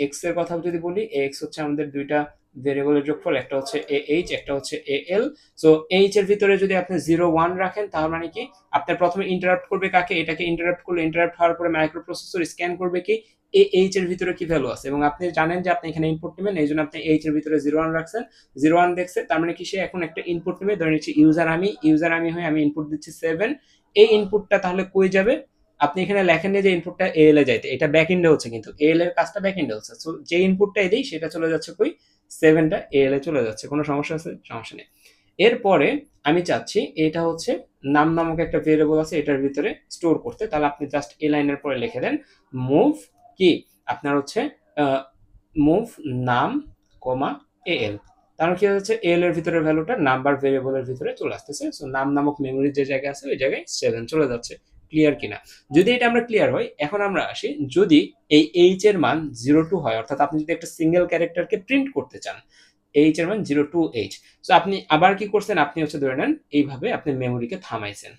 এক্স এর কথা যদি বলি, এক্স হচ্ছে আমাদের দুইটা ভেরিয়েবলের যোগফল, একটা হচ্ছে এ এইচ, একটা হচ্ছে এ এল। সো এইচ এর ভিতরে যদি আপনি 0 1 রাখেন তার মানে কি আপনার প্রথমে ইন্টারাপ্ট করবে কাকে, এটাকে ইন্টারাপ্ট করলে, ইন্টারাপ্ট হওয়ার পরে মাইক্রোপ্রসেসর স্ক্যান করবে কি এ এইচ এর ভিতরে কি ভ্যালু আছে, এবং আপনি জানেন যে আপনি এখানে ইনপুট নেবেন, এই জন্য আপনি এইচ এর ভিতরে 0 1 রাখছেন। 0 1 দেখছে, তার মানে কি সে এখন একটা ইনপুট নেবে, ধরে নিচ্ছি ইউজার আমি হয়ে আমি ইনপুট দিচ্ছি 7। এই ইনপুটটা তাহলে কই যাবে, আপনি এখানে লেখেন যে ইনপুটটা এল এ যাইতে, এটা ব্যাক এন্ডে হচ্ছে, কিন্তু এল এর কাজটা ব্যাক এন্ডে হচ্ছে। সো যে ইনপুটটা দেই সেটা চলে যাচ্ছে কই, 7টা এল এ চলে যাচ্ছে। কোনো সমস্যা আছে? সমস্যা নেই। এরপরে আমি চাচ্ছি এটা হচ্ছে নাম নামক একটা ভেরিয়েবল আছে এটার ভিতরে স্টোর করতে, তাহলে আপনি জাস্ট এই লাইনের পরে লিখে দেন মুভ কি আপনার হচ্ছে মুভ নাম কমা এল। তাহলে কি হচ্ছে, এল এর ভিতরে ভ্যালুটা নাম্বার ভেরিয়েবলের ভিতরে চলে আসতেছে। সো নাম নামক মেমোরির যে জায়গায় আছে ওই জায়গায় 7 চলে যাচ্ছে। ক্লিয়ার কিনা? যদি এটা আমরা ক্লিয়ার হয়, এখন আমরা আসি, যদি এই এইচ এর মান 0 2 হয়, অর্থাৎ আপনি যদি একটা সিঙ্গেল ক্যারেক্টারকে প্রিন্ট করতে চান, এইচ এর মান 0 2 এইচ। সো আপনি আবার কি করছেন, আপনি হচ্ছে ধরে নেন এইভাবে আপনি মেমোরিকে থামাইছেন,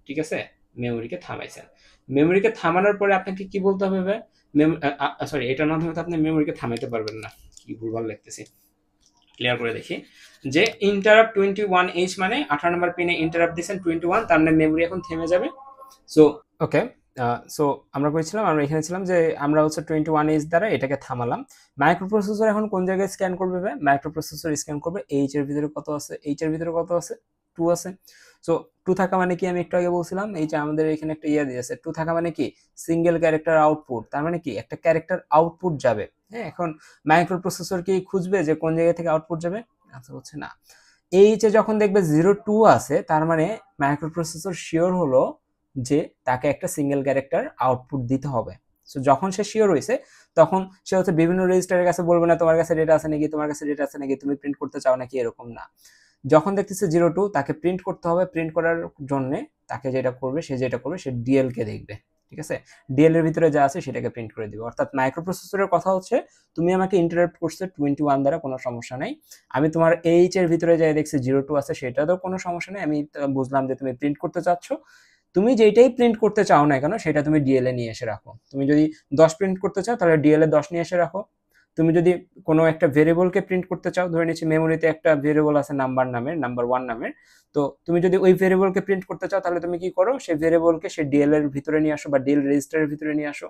ঠিক আছে, মেমোরিকে থামাইছেন। মেমোরিকে থামানোর পরে আপনাকে কি বলতে হবে, সরি, এটার মাধ্যমে তো আপনি মেমোরিকে থামাইতে পারবেন না, কি ভুলভাল লিখতেছি, ক্লিয়ার করে দেখি। যে ইন্টারাপ্ট 21H মানে 18 নম্বর পিনে ইন্টারাপ্ট দিয়েছেন 21, তার মানে মেমোরি এখন থেমে যাবে। সো ওকে, সো আমরা করেছিলাম, আমরা এখানে ছিলাম যে আমরা হচ্ছে 21H দ্বারা এটাকে থামালাম। মাইক্রোপ্রসেসর এখন কোন জায়গায় স্ক্যান করবে, মাইক্রোপ্রসেসর স্ক্যান করবে এইচ এর ভিতরে কত আছে, এইচ এর ভিতরে কত আছে, 2 আছে। সো 2 থাকা মানে কি, আমি একটু আগে বলছিলাম এই যে আমাদের এখানে একটা ইয়া দিয়েছে, 2 থাকা মানে কি সিঙ্গেল ক্যারেক্টার আউটপুট, তার মানে কি একটা ক্যারেক্টার আউটপুট যাবে। হ্যাঁ, এখন মাইক্রোপ্রসেসর কি খুঁজবে যে কোন জায়গা থেকে আউটপুট যাবে, আনসার হচ্ছে না। এইচে যখন দেখবে 0 2 আছে, তার মানে মাইক্রোপ্রসেসর শিওর হলো যে তাকে একটা সিঙ্গেল ক্যারেক্টার আউটপুট দিতে হবে। সো যখন সে শিওর হয়েছে তখন সে হচ্ছে বিভিন্ন রেজিস্টারের কাছে বলবে না তোমার কাছে ডেটা আছে নাকি, তোমার কাছে ডেটা আছে নাকি, তুমি প্রিন্ট করতে চাও নাকি, এরকম না। যখন দেখতেছে 0 2 তাকে প্রিন্ট করতে হবে, প্রিন্ট করার জন্য তাকে যেটা করবে, সে ডিএল কে দেখবে, ঠিক আছে, ডিএল এর ভিতরে যা আছে সেটাকে প্রিন্ট করে দিবে। অর্থাৎ মাইক্রোপ্রসেসরের কথা হচ্ছে তুমি আমাকে ইন্টারাপ্ট করছো 21 দ্বারা, কোনো সমস্যা নাই, আমি তোমার এইচ এর ভিতরে যাই দেখছি 0 2 আছে, সেটাতেও কোনো সমস্যা নেই, আমি বুঝলাম যে তুমি প্রিন্ট করতে চাচ্ছ, তুমি যেটাই প্রিন্ট করতে চাও না কেন সেটা তুমি ডিএল এ নিয়ে এসে রাখো। তুমি যদি 10 প্রিন্ট করতে চাও তাহলে ডিএল এ 10 নিয়ে এসে রাখো। তুমি যদি কোনো একটা ভেরিয়েবলকে প্রিন্ট করতে চাও, ধরে নিচ্ছি মেমোরিতে একটা ভেরিয়েবল আছে নাম্বার নামের, নাম্বার 1 নামের, তো তুমি যদি ওই ভেরিয়েবলকে প্রিন্ট করতে চাও তাহলে তুমি কি করো, সেই ভেরিয়েবলকে সে ডিএল এর ভিতরে নিয়ে আসো বা ডিএল রেজিস্টারের ভিতরে নিয়ে আসো।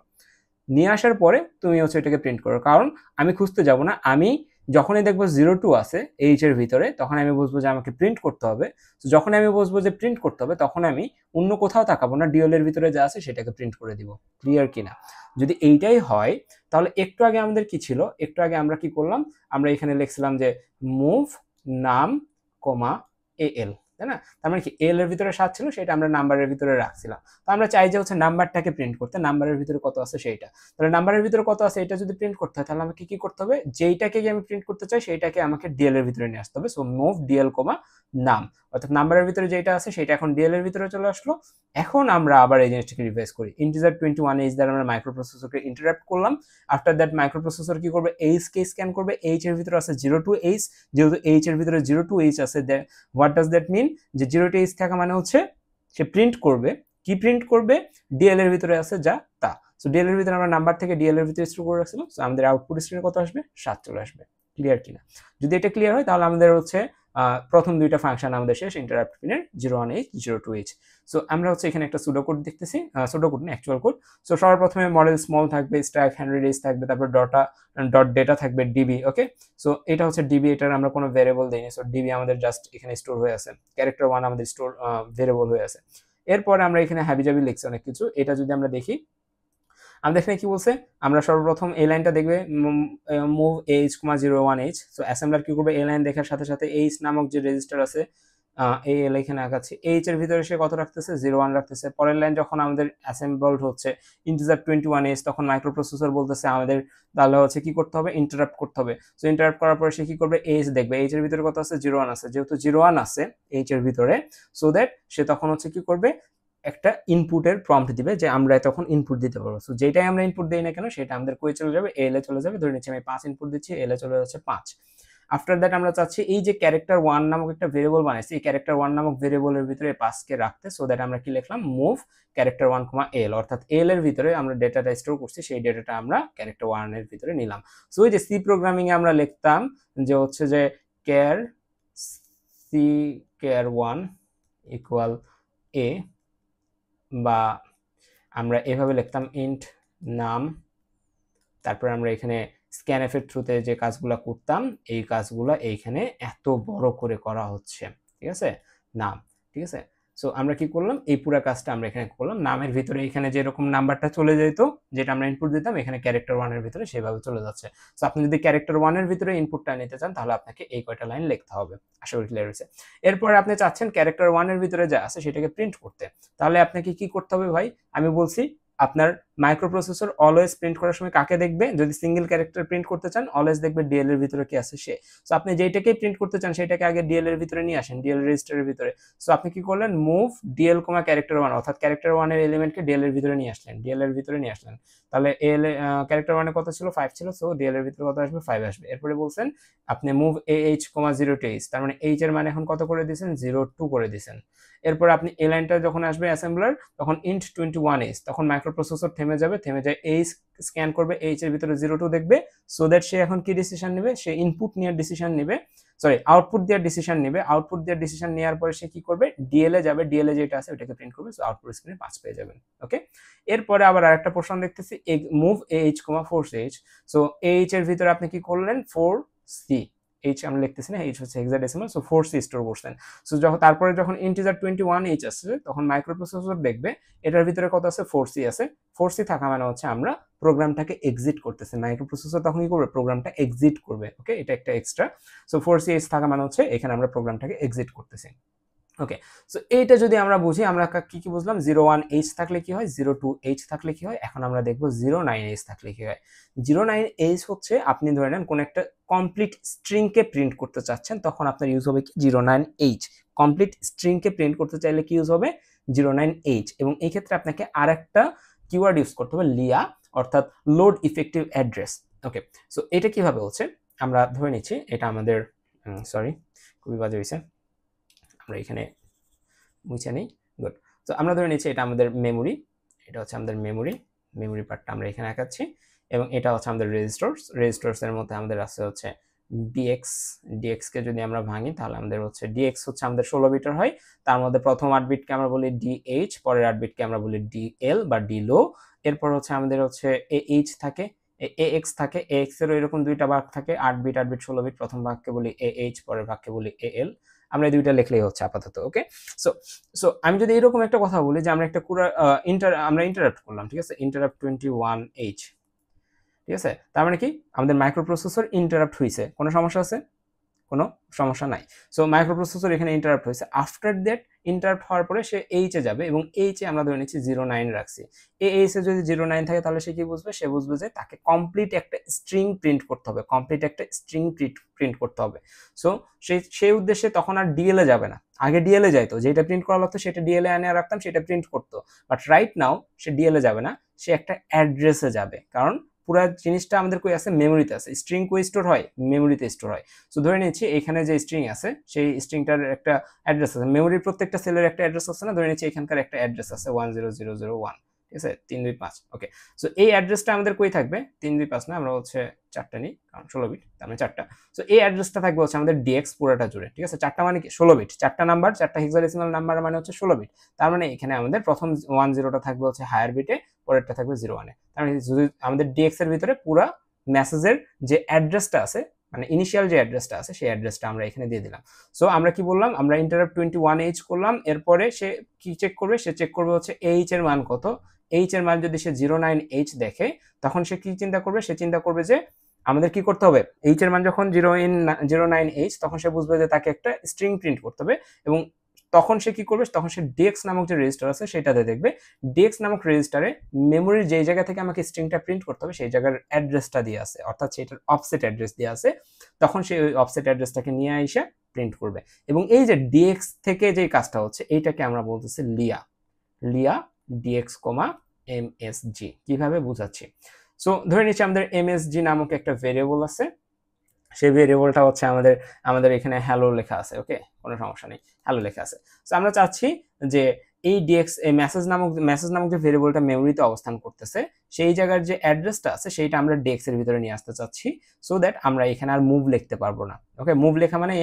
নিয়ে আসার পরে তুমি হচ্ছে এটাকে প্রিন্ট করো, কারণ আমি খুঁজতে যাব না, আমি যখনই দেখবো 0 2 আছে এইচ এর ভিতরে তখন আমি বুঝবো যে আমাকে প্রিন্ট করতে হবে। যখন আমি বুঝবো যে প্রিন্ট করতে হবে তখন আমি অন্য কোথাও তাকাবো না, ডিএল এর ভিতরে যা আছে সেটাকে প্রিন্ট করে দিব। ক্লিয়ার কিনা? যদি এইটাই হয় তাহলে একটু আগে আমাদের কি ছিল, একটু আগে আমরা কি করলাম, আমরা এখানে লিখছিলাম যে মুভ নাম কমা এল, তাই না, তার মানে কি এল এর ভিতরে 7 ছিল, সেটা আমরা নাম্বারের ভিতরে রাখছিলাম। তো আমরা চাই যে হচ্ছে নাম্বারটাকে প্রিন্ট করতে, নাম্বারের ভিতরে কত আছে সেইটা, তাহলে নাম্বারের ভিতরে কত আছে এটা যদি প্রিন্ট করতে হয় তাহলে আমাকে কি করতে হবে, যেইটাকে আমি প্রিন্ট করতে চাই সেইটাকে আমাকে ডিএল এর ভিতরে নিয়ে আসতে হবে। সো মুভ ডিএল কমা নাম, অর্থাৎ নাম্বারের ভিতরে যেটা আছে সেটা এখন ডিএল এর ভিতরে চলে আসলো। এখন আমরা আবার এই জিনিসটাকে রিভাইজ করি, ইন্টিজার 21H দ্বারা আমরা মাইক্রোপ্রসেসরকে ইন্টারাপ্ট করলাম। আফটার দ্যাট মাইক্রোপ্রসেসর কি করবে, এইচ কে স্ক্যান করবে, এইচ এর ভিতরে আছে 02H, যেহেতু এইচ এর ভিতরে 02H আছে, হোয়াট ডাজ দ্যাট মিন, যে 02H থাকা মানে হচ্ছে সে প্রিন্ট করবে, কি প্রিন্ট করবে, ডিএল এর ভিতরে আছে যা তা। সো ডিএল এর ভিতরে আমরা নাম্বার থেকে ডিএল এর ভিতরে স্টোর করে রাখছিলাম, সো আমাদের আউটপুট স্ক্রিনে কত আসবে, 7 চলে আসবে। ক্লিয়ার কিনা? যদি এটা ক্লিয়ার হয় তাহলে আমাদের হচ্ছে প্রথম দুইটা ফাংশন আমাদের শেষ, ইন্টারাপ্ট পিনের 01H 02H। সো আমরা হচ্ছে এখানে একটা সুডো কোড দেখতেছি, সুডো কোড না অ্যাকচুয়াল কোড। সো সবার প্রথমে মডেল স্মল থাকবে, স্ট্যাক 100H থাকবে, তারপর ডট ডেটা থাকবে ডিবি। ওকে, সো এটা হচ্ছে ডিবি, এটার আমরা কোনো ভেরিয়েবল দেইনি, সো ডিবি আমাদের জাস্ট এখানে স্টোর হয়ে আছে, ক্যারেক্টার 1 আমাদের স্টোর ভেরিয়েবল হয়ে আছে। এরপরে আমরা এখানে হাবিজাবি লিখছি অনেক কিছু। এটা যদি আমরা দেখি, আমাদের এখানে কি বলছে, আমরা সর্বপ্রথম এই লাইনটা দেখবে, move H, 01H। So assembler কি করবে, এই লাইন দেখার সাথে সাথে এইচ নামক যে রেজিস্টার আছে, এই এখানে আঁকাচ্ছি, এইচ এর ভিতরে সে কত রাখতেছে, 01 রাখতেছে। পরের লাইন যখন আমাদের অ্যাসেম্বলড হচ্ছে ইন্টিজার 21H, তখন মাইক্রোপ্রসেসর বলতেছে আমাদের তাহলে হচ্ছে কি করতে হবে, ইন্টারাপ্ট করতে হবে। সো ইন্টারাপ্ট করার পরে সে কি করবে, এইচ দেখবে, এইচ এর ভিতরে কত আছে, 01 আছে, যেহেতু 01 আছে এইচ এর ভিতরে, সো দ্যাট সে তখন হচ্ছে কি করবে, একটা ইনপুটের প্রম্পট দিবে যে আমরা তখন ইনপুট দিতে পারবো। সো যেটাই আমরা ইনপুট দেই না কেন সেটা আমাদের কই চলে যাবে, এল এ চলে যাবে। ধরে নিচ্ছি আমি 5 ইনপুট দিচ্ছি, এল এ চলে যাচ্ছে 5। আফটার দ্যাট আমরা চাচ্ছি এই যে ক্যারেক্টার 1 নামক একটা ভেরিয়েবল বানাইছি, এই ক্যারেক্টার 1 নামক ভেরিয়েবলের ভিতরে 5 কে রাখতে। সো দ্যাট আমরা কি লিখলাম, মুভ ক্যারেক্টার 1, এল, অর্থাৎ এল এর ভিতরে আমরা ডেটাটা স্টোর করছি, সেই ডেটাটা আমরা ক্যারেক্টার 1 এর ভিতরে নিলাম। সো এই যে সি প্রোগ্রামিং এ আমরা লিখতাম যে হচ্ছে যে ক্যার সি ক্যার 1 ইকুয়াল এ, বা আমরা এভাবে লিখতাম ইন্ট নাম, তারপর আমরা এখানে স্ক্যানএফ এর থ্রুতে যে কাজগুলো করতাম এই কাজগুলো এইখানে এত বড় করে করা হচ্ছে, ঠিক আছে, নাম, ঠিক আছে। সো আমরা কি করলাম, এই পুরো কাজটা আমরা এখানে করলাম, নামের ভিতরে এখানে যেরকম নাম্বারটা চলে যেত যেটা আমরা ইনপুট দিতাম, এখানে ক্যারেক্টার 1 এর ভিতরে সেভাবে চলে যাচ্ছে। সো আপনি যদি ক্যারেক্টার 1 এর ভিতরে ইনপুটটা নিতে চান তাহলে আপনাকে এই কয়টা লাইন লিখতে হবে। আশা করি ক্লিয়ার হয়েছে। এরপরে আপনি চাচ্ছেন ক্যারেক্টার 1 এর ভিতরে যা আছে সেটাকে প্রিন্ট করতে, তাহলে আপনাকে কি করতে হবে ভাই, আমি বলছি আপনার মাইক্রোপ্রসেসর অলওয়েজ প্রিন্ট করার সময় কাকে দেখবে, যদি সিঙ্গেল ক্যারেক্টার প্রিন্ট করতে চান অলওয়েজ দেখবে ডিএল এর ভিতরে কি আছে সে। সো আপনি যেটাকে প্রিন্ট করতে চান সেটাকে আগে ডিএল এর ভিতরে নিয়ে আসেন, ডিএল রেজিস্টারের ভিতরে। সো আপনি কি করলেন, মুভ ডিএল ক্যারেক্টার 1, অর্থাৎ ক্যারেক্টার 1 এর এলিমেন্টকে ডিএল এর ভিতরে নিয়ে আসলেন, ডিএল এর ভিতরে নিয়ে আসলেন। তাহলে এল ক্যারেক্টার 1 এ কত ছিল, 5 ছিল, সো ডিএল এর ভিতরে কত আসবে, 5 আসবে। এরপরে বলছেন আপনি মুভ AH, 0 তার মানে এইচ এর মান এখন কত করে দিয়েছেন, 02 করে দিয়েছেন। এরপর আপনি এই লাইনটা যখন আসবে অ্যাসেম্বলার, তখন ইন্ট 21H, তখন মাইক্রোপ্রসেসর থেমে যাবে, থেমে যায় এইচ স্ক্যান করবে, এইচ এর ভিতরে 02 দেখবে। সো দ্যাট সে এখন কি ডিসিশন নেবে, সে ইনপুট নিয়ে ডিসিশন নেবে, সরি আউটপুট দিয়ে ডিসিশন নেবে। আউটপুট দিয়ে ডিসিশন নেওয়ার পরে সে কি করবে, ডিএল এ যাবে, ডিএল এ যেটা আছে ওটাকে প্রিন্ট করবে। সো আউটপুট স্ক্রিনে 5 পেয়ে যাবেন। ওকে, এরপরে আবার আরেকটা পোর্শন দেখতেছি, move AH, 4H। So H এর ভিতরে আপনি কি করলেন, 4C, এইচ আমরা লিখতেছি না, এইচ হচ্ছে হেক্সাডেসিমাল, সো 4C স্টোর করছেন। সো তারপরে যখন ইন্টিজার 21H আসছে তখন মাইক্রোপ্রসেসর দেখবে এটার ভিতরে কত আছে, 4C আছে। 4C থাকা মানে হচ্ছে আমরা প্রোগ্রামটাকে এক্সিট করতেছি, মাইক্রোপ্রসেসর তখন কি করবে, প্রোগ্রামটা এক্সিট করবে। ওকে, এটা একটা এক্সট্রা। সো 4CH থাকা মানে হচ্ছে এখানে আমরা প্রোগ্রামটাকে এক্সিট করতেছি। ওকে, সো এইটা যদি আমরা বুঝি, আমরা কি কি বুঝলাম, 01H থাকলে কি হয়, 02H থাকলে কি হয়, এখন আমরা দেখবো 09H থাকলে কি হয়। 09H হচ্ছে আপনি ধরে নেন কোন একটা কমপ্লিট স্ট্রিংকে প্রিন্ট করতে চাচ্ছেন, তখন আপনার ইউজ হবে কি, 09H। কমপ্লিট স্ট্রিংকে প্রিন্ট করতে চাইলে কি ইউজ হবে, 09H। এবং এই ক্ষেত্রে আপনাকে আরেকটা কিওয়ার্ড ইউজ করতে হবে, লিয়া, অর্থাৎ লোড ইফেক্টিভ অ্যাড্রেস। ওকে, সো এটা কিভাবে হচ্ছে, আমরা ধরে নিচ্ছি এটা আমাদের, সরি খুবই বাজে হয়েছে, আমরা এখানে মুছে নেই, গুড। তো আমরা ধরে নিচ্ছি এটা আমাদের মেমোরি, এটা হচ্ছে আমাদের মেমোরি পার্টটা আমরা এখানে আঁকাচ্ছি, এবং এটা হচ্ছে আমাদের রেজিস্টার্স এর মধ্যে আমাদের আছে হচ্ছে ডিএক্স কে যদি আমরা ভাঙি তাহলে আমাদের হচ্ছে ডিএক্স হচ্ছে আমাদের 16 বিটের হয়, তার মধ্যে প্রথম 8 বিটকে আমরা বলি ডিএইচ, পরের 8 বিটকে আমরা বলি ডিএল বা ডিলো। এরপর হচ্ছে আমাদের হচ্ছে এইচ থাকে, এএক্স থাকে, এএক্স এরও এরকম দুইটা ভাগ থাকে, 8 বিট 16 বিট, প্রথম ভাগকে বলি এএইচ, পরের ভাগকে বলি এএল। আমরা এই দুইটা লিখলেই হচ্ছে আপাতত। ওকে, সো সো আমি যদি এরকম একটা কথা বলি যে আমরা একটা পুরো আমরা ইন্টারাপ্ট করলাম, ঠিক আছে, ইন্টারাপ্ট 21H, ঠিক আছে, তার মানে কি আমাদের মাইক্রোপ্রসেসর ইন্টারাপ্ট হয়েছে, কোনো সমস্যা আছে, কোনো সমস্যা নাই। সো মাইক্রোপ্রসেসর এখানে ইন্টারাপ্ট হয়েছে, আফটার দ্যাট ইন্টারাপ্ট হওয়ার পরে সে এইচে যাবে এবং এইচে আমরা ধরে নিচ্ছি 09 রাখছি। এইচে যদি 09 থাকে তাহলে সে কি বুঝবে, সে বুঝবে যে তাকে কমপ্লিট একটা স্ট্রিং প্রিন্ট করতে হবে, কমপ্লিট একটা স্ট্রিং প্রিন্ট করতে হবে। সো সেই উদ্দেশ্যে তখন আর ডিএলএ যাবে না, আগে ডিএলএ যাইতো, যেটা প্রিন্ট করা লাগতো সেটা ডিএলএ আনে রাখতাম, সেটা প্রিন্ট করতো। But right now say DLA যাবে না, সে একটা অ্যাড্রেসে যাবে, কারণ পুরা জিনিসটা আমাদের কই আছে, মেমোরিতে আছে। স্ট্রিং কই স্টোর হয়, মেমোরিতে স্টোর হয়। সো ধরে নিচ্ছি এখানে যে স্ট্রিং আছে সেই স্ট্রিংটার একটা অ্যাড্রেস আছে, মেমোরির প্রত্যেকটা সেলের একটা অ্যাড্রেস আছে না, ধরে নিচ্ছি এখানকার একটা অ্যাড্রেস আছে 10001, ঠিক আছে, 325। ওকে, সো এই অ্যাড্রেসটা আমাদের কই থাকবে, 325 না, আমরা হচ্ছে 4টা নিই কারণ 16 বিট, তার মানে 4টা। সো এই অ্যাড্রেসটা থাকবে হচ্ছে আমাদের ডিএক্স পুরোটা জুড়ে, ঠিক আছে। 4টা মানে কি 16 বিট, 4টা নাম্বার, 4টা হেক্সাডেসিমাল নাম্বার মানে হচ্ছে 16 বিট। তার মানে এখানে আমাদের প্রথম 10টা থাকবে হচ্ছে হায়ার বিটে, পরেরটা থাকবে 01-এ। তার মানে যদি আমাদের ডিএক্স এর ভিতরে পুরো মেসেজের যে অ্যাড্রেসটা আছে, মানে ইনিশিয়াল যে অ্যাড্রেসটা আছে সেই অ্যাড্রেসটা আমরা এখানে দিয়ে দিলাম। সো আমরা কি বললাম, আমরা ইন্টারাপ্ট 21H করলাম, এরপরে সে কি চেক করবে, সে চেক করবে হচ্ছে এইচ এর মান কত। এইচ এর মান যদি সে 09H দেখে, তখন সে কি চিন্তা করবে, সে চিন্তা করবে যে আমাদের কি করতে হবে, এইচ এর মান যখন 09H, তখন সে বুঝবে যে তাকে একটা স্ট্রিং প্রিন্ট করতে হবে, এবং তখন সে কি করবে, তখন সে ডিএক্স নামক যে রেজিস্টার আছে সেটাতে দেখবে, ডিএক্স নামক রেজিস্টারে মেমোরির যেই জায়গা থেকে আমাকে স্ট্রিংটা প্রিন্ট করতে হবে সেই জায়গার অ্যাড্রেসটা দিয়ে আছে, অর্থাৎ সেটার অফসেট অ্যাড্রেস দিয়ে আছে। তখন সে ওই অফসেট অ্যাড্রেসটাকে নিয়ে আইসা প্রিন্ট করবে। এবং এই যে ডিএক্স থেকে যে কাজটা হচ্ছে এইটাকে আমরা বলতেছি লিয়া, লিয়া ডিএক্স কমা এমএসজি। কিভাবে বুঝাচ্ছি, সো ধরে নিচ্ছি আমাদের এমএসজি নামক একটা ভেরিয়েবল আছে, সেই ভেরিয়েবলটা হচ্ছে আমাদের এখানে হ্যালো লেখা আছে, ওকে, কোনো সমস্যা নেই, হ্যালো লেখা আছে। সো আমরা চাচ্ছি যে এই ডিএক্স, এই মেসেজ নামক যে ভেরিয়েবলটা মেমোরিতে অবস্থান করতেছে সেই জায়গার যে অ্যাড্রেসটা আছে সেইটা আমরা ডিএক্স এর ভিতরে নিয়ে আসতে চাচ্ছি, সো দ্যাট আমরা এখানে আর মুভ লিখতে পারবো না। ওকে, মুভ লেখা মানে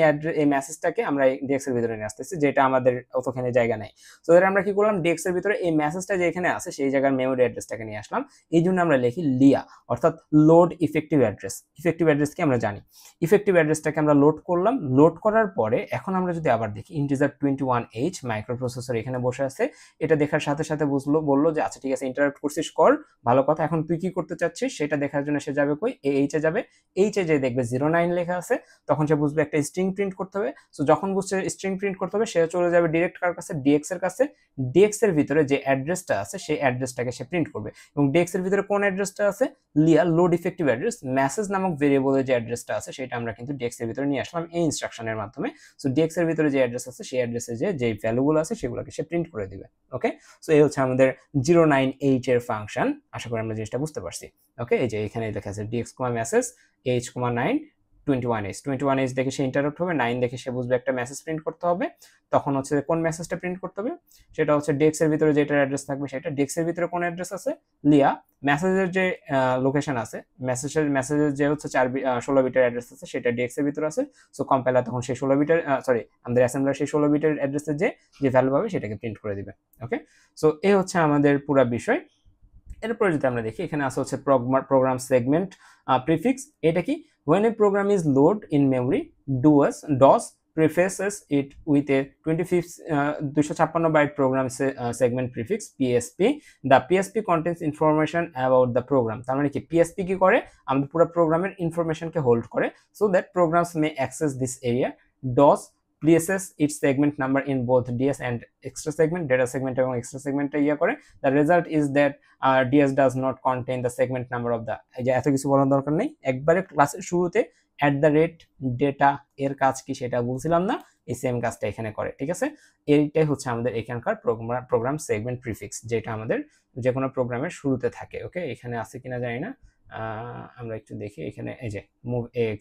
এই মেসেজটাকে আমরা ডিএক্স এর ভিতরে নিয়ে আসতেছি, যেটা আমাদের অতখানি জায়গা নেই। সো দ্যাট আমরা কি করলাম, ডিএক্স এর ভিতরে এই মেসেজটা যে এখানে আছে সেই জায়গার মেমোরি অ্যাড্রেসটাকে নিয়ে আসলাম। এই জন্য আমরা লিখি লিয়া, অর্থাৎ load effective address. Effective address কি আমরা জানি, ইফেক্টিভ অ্যাড্রেসটাকে আমরা লোড করলাম। লোড করার পরে এখন আমরা যদি আবার দেখি, ইন্টিজার 21H মাইক্রোপ্রসেসর এখানে বসে আছে, এটা দেখার সাথে সাথে বললো যে আচ্ছা ঠিক আছে, ইন্টারাপ্ট করছিস কর, ভালো কথা, এখন তুই কি করতে চাচ্ছিস সেটা দেখার জন্য সে যাবে কই, এইচে যাবে। এইচে যে দেখবে 09 লেখা আছে, তখন সে বুঝবে একটা স্ট্রিং প্রিন্ট করতে হবে। সো যখন বুঝছে স্ট্রিং প্রিন্ট করতে হবে, সে চলে যাবে ডিরেক্ট কার কাছে, ডিএক্স এর কাছে। ডিএক্স এর ভিতরে যে অ্যাড্রেসটা আছে সেই অ্যাড্রেসটাকে সে প্রিন্ট করবে। এবং ডিএক্স এর ভিতরে কোন অ্যাড্রেসটা আছে, লিয়া লোড ইফেক্টিভ অ্যাড্রেস, মেসেজ নামক ভেরিয়েবলের যে অ্যাড্রেসটা আছে সেটা আমরা কিন্তু ডিএক্স এর ভিতরে নিয়ে আসলাম এই ইনস্ট্রাকশনের মাধ্যমে। সো ডিএক্স এর ভিতরে যে অ্যাড্রেস আছে সেই অ্যাড্রেসে যে ভ্যালুগুলো আছে সেগুলোকে সে প্রিন্ট করে দিবে। ওকে, সো এই হচ্ছে আমাদের 09H এর ফাংশন। আশা করি আমরা জিনিসটা বুঝতে পারছি। ওকে, এই যে এখানে লেখা আছে ডিএক্স কমা মেসেজ H, 9 21H দেখে সে ইন্টারাপ্ট হবে, 9 দেখে সে বুঝবে একটা মেসেজ প্রিন্ট করতে হবে। তখন হচ্ছে কোন মেসেজটা প্রিন্ট করতে হবে, সেটা হচ্ছে ডিএক্স এর ভিতরে যেটার অ্যাড্রেস থাকবে সেটা। ডিএক্স এর ভিতরে কোন অ্যাড্রেস আছে, লিয়া। মেসেজের যে লোকেশন আছে, মেসেজের যে হচ্ছে 16 বিটের অ্যাড্রেস আছে সেটা ডিএক্স এর ভিতরে আছে। সো কম্পাইলার তখন সেই 16 বিটের আমাদের অ্যাসেম্বলার সেই 16 বিটের অ্যাড্রেসের যে ভ্যালু পাবে সেটাকে প্রিন্ট করে দিবে। ওকে, সো এই হচ্ছে আমাদের পুরো বিষয়। এরপরে যদি আমরা দেখি, এখানে আছে হচ্ছে প্রোগ্রাম সেগমেন্ট প্রিফিক্স। এটা কি, when a program is load in memory, DOS prefaces it with a 256 byte program segment prefix PSP. The PSP contains information about the program. তার মানে কি, PSP কি করে, আমাদের পুরো প্রোগ্রামের ইনফরমেশনকে হোল্ড করে, so that programs may access this area. DOS places its segment number in both DS and extra segment, data segment এবং extra segment করে। The result is that DS does not contain the segment number of the, এই যে এত কিছু বলার দরকার নেই, একবারে ক্লাসের শুরুতে @data এর কাজ কি সেটা বলছিলাম না, এই সেম কাজটা এখানে করে, ঠিক আছে। এইটাই হচ্ছে আমাদের এখানকার প্রোগ্রাম সেগমেন্ট প্রিফিক্স, যেটা আমাদের যে কোনো প্রোগ্রামের শুরুতে থাকে। ওকে, এখানে আছে কিনা জানি না, আমরা একটু দেখি, এখানে এই যে মুভ ax,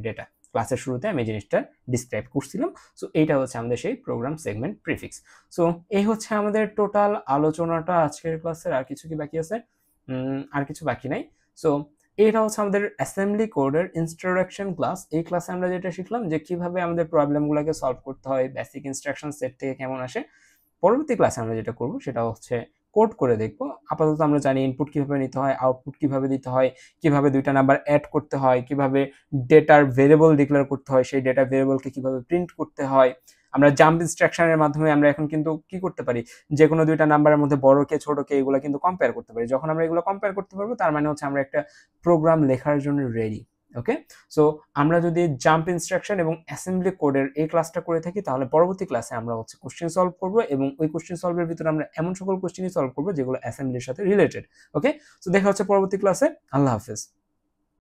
@data, ক্লাসের শুরুতে আমি এই জিনিসটা ডিসক্রাইব করছিলাম। সো এইটা হচ্ছে আমাদের সেই প্রোগ্রাম সেগমেন্ট প্রিফিক্স। সো এই হচ্ছে আমাদের টোটাল আলোচনাটা আজকের ক্লাসের। আর কিছু কি বাকি আছে, আর কিছু বাকি নাই। সো এটা হচ্ছে আমাদের অ্যাসেম্বলি কোডের ইন্ট্রোডাকশন ক্লাস। এই ক্লাসে আমরা যেটা শিখলাম যে কিভাবে আমাদের প্রবলেমগুলোকে সলভ করতে হয়, বেসিক ইনস্ট্রাকশন সেট থেকে কেমন আসে। পরবর্তী ক্লাসে আমরা যেটা করব সেটা হচ্ছে কোড করে দেখব। আপাতত আমরা জানি ইনপুট কিভাবে নিতে হয়, আউটপুট কিভাবে দিতে হয়, কিভাবে দুইটা নাম্বার অ্যাড করতে হয়, কিভাবে ডেটার ভেরিয়েবল ডিক্লেয়ার করতে হয়, সেই ডেটা ভেরিয়েবলকে কিভাবে প্রিন্ট করতে হয়। আমরা জাম্প ইনস্ট্রাকশনের মাধ্যমে আমরা এখন কিন্তু কি করতে পারি, যে কোনো দুইটা নাম্বারের মধ্যে বড়কে ছোটকে এগুলো কিন্তু কম্পেয়ার করতে পারি। যখন আমরা এগুলো কম্পেয়ার করতে পারবো তার মানে হচ্ছে আমরা একটা প্রোগ্রাম লেখার জন্য রেডি। ওকে, সো আমরা যদি জাম্প ইনস্ট্রাকশন এবং অ্যাসেম্বলি কোডের এই ক্লাসটা করে থাকি, তাহলে পরবর্তী ক্লাসে আমরা হচ্ছে কোশ্চেন সলভ করব এবং ওই কোশ্চেন সলভের ভিতরে আমরা এমন সকল কোশ্চেনই সলভ করব যেগুলো অ্যাসেম্বলির সাথে রিলেটেড। ওকে, সো দেখা হচ্ছে পরবর্তী ক্লাসে। আল্লাহ হাফেজ।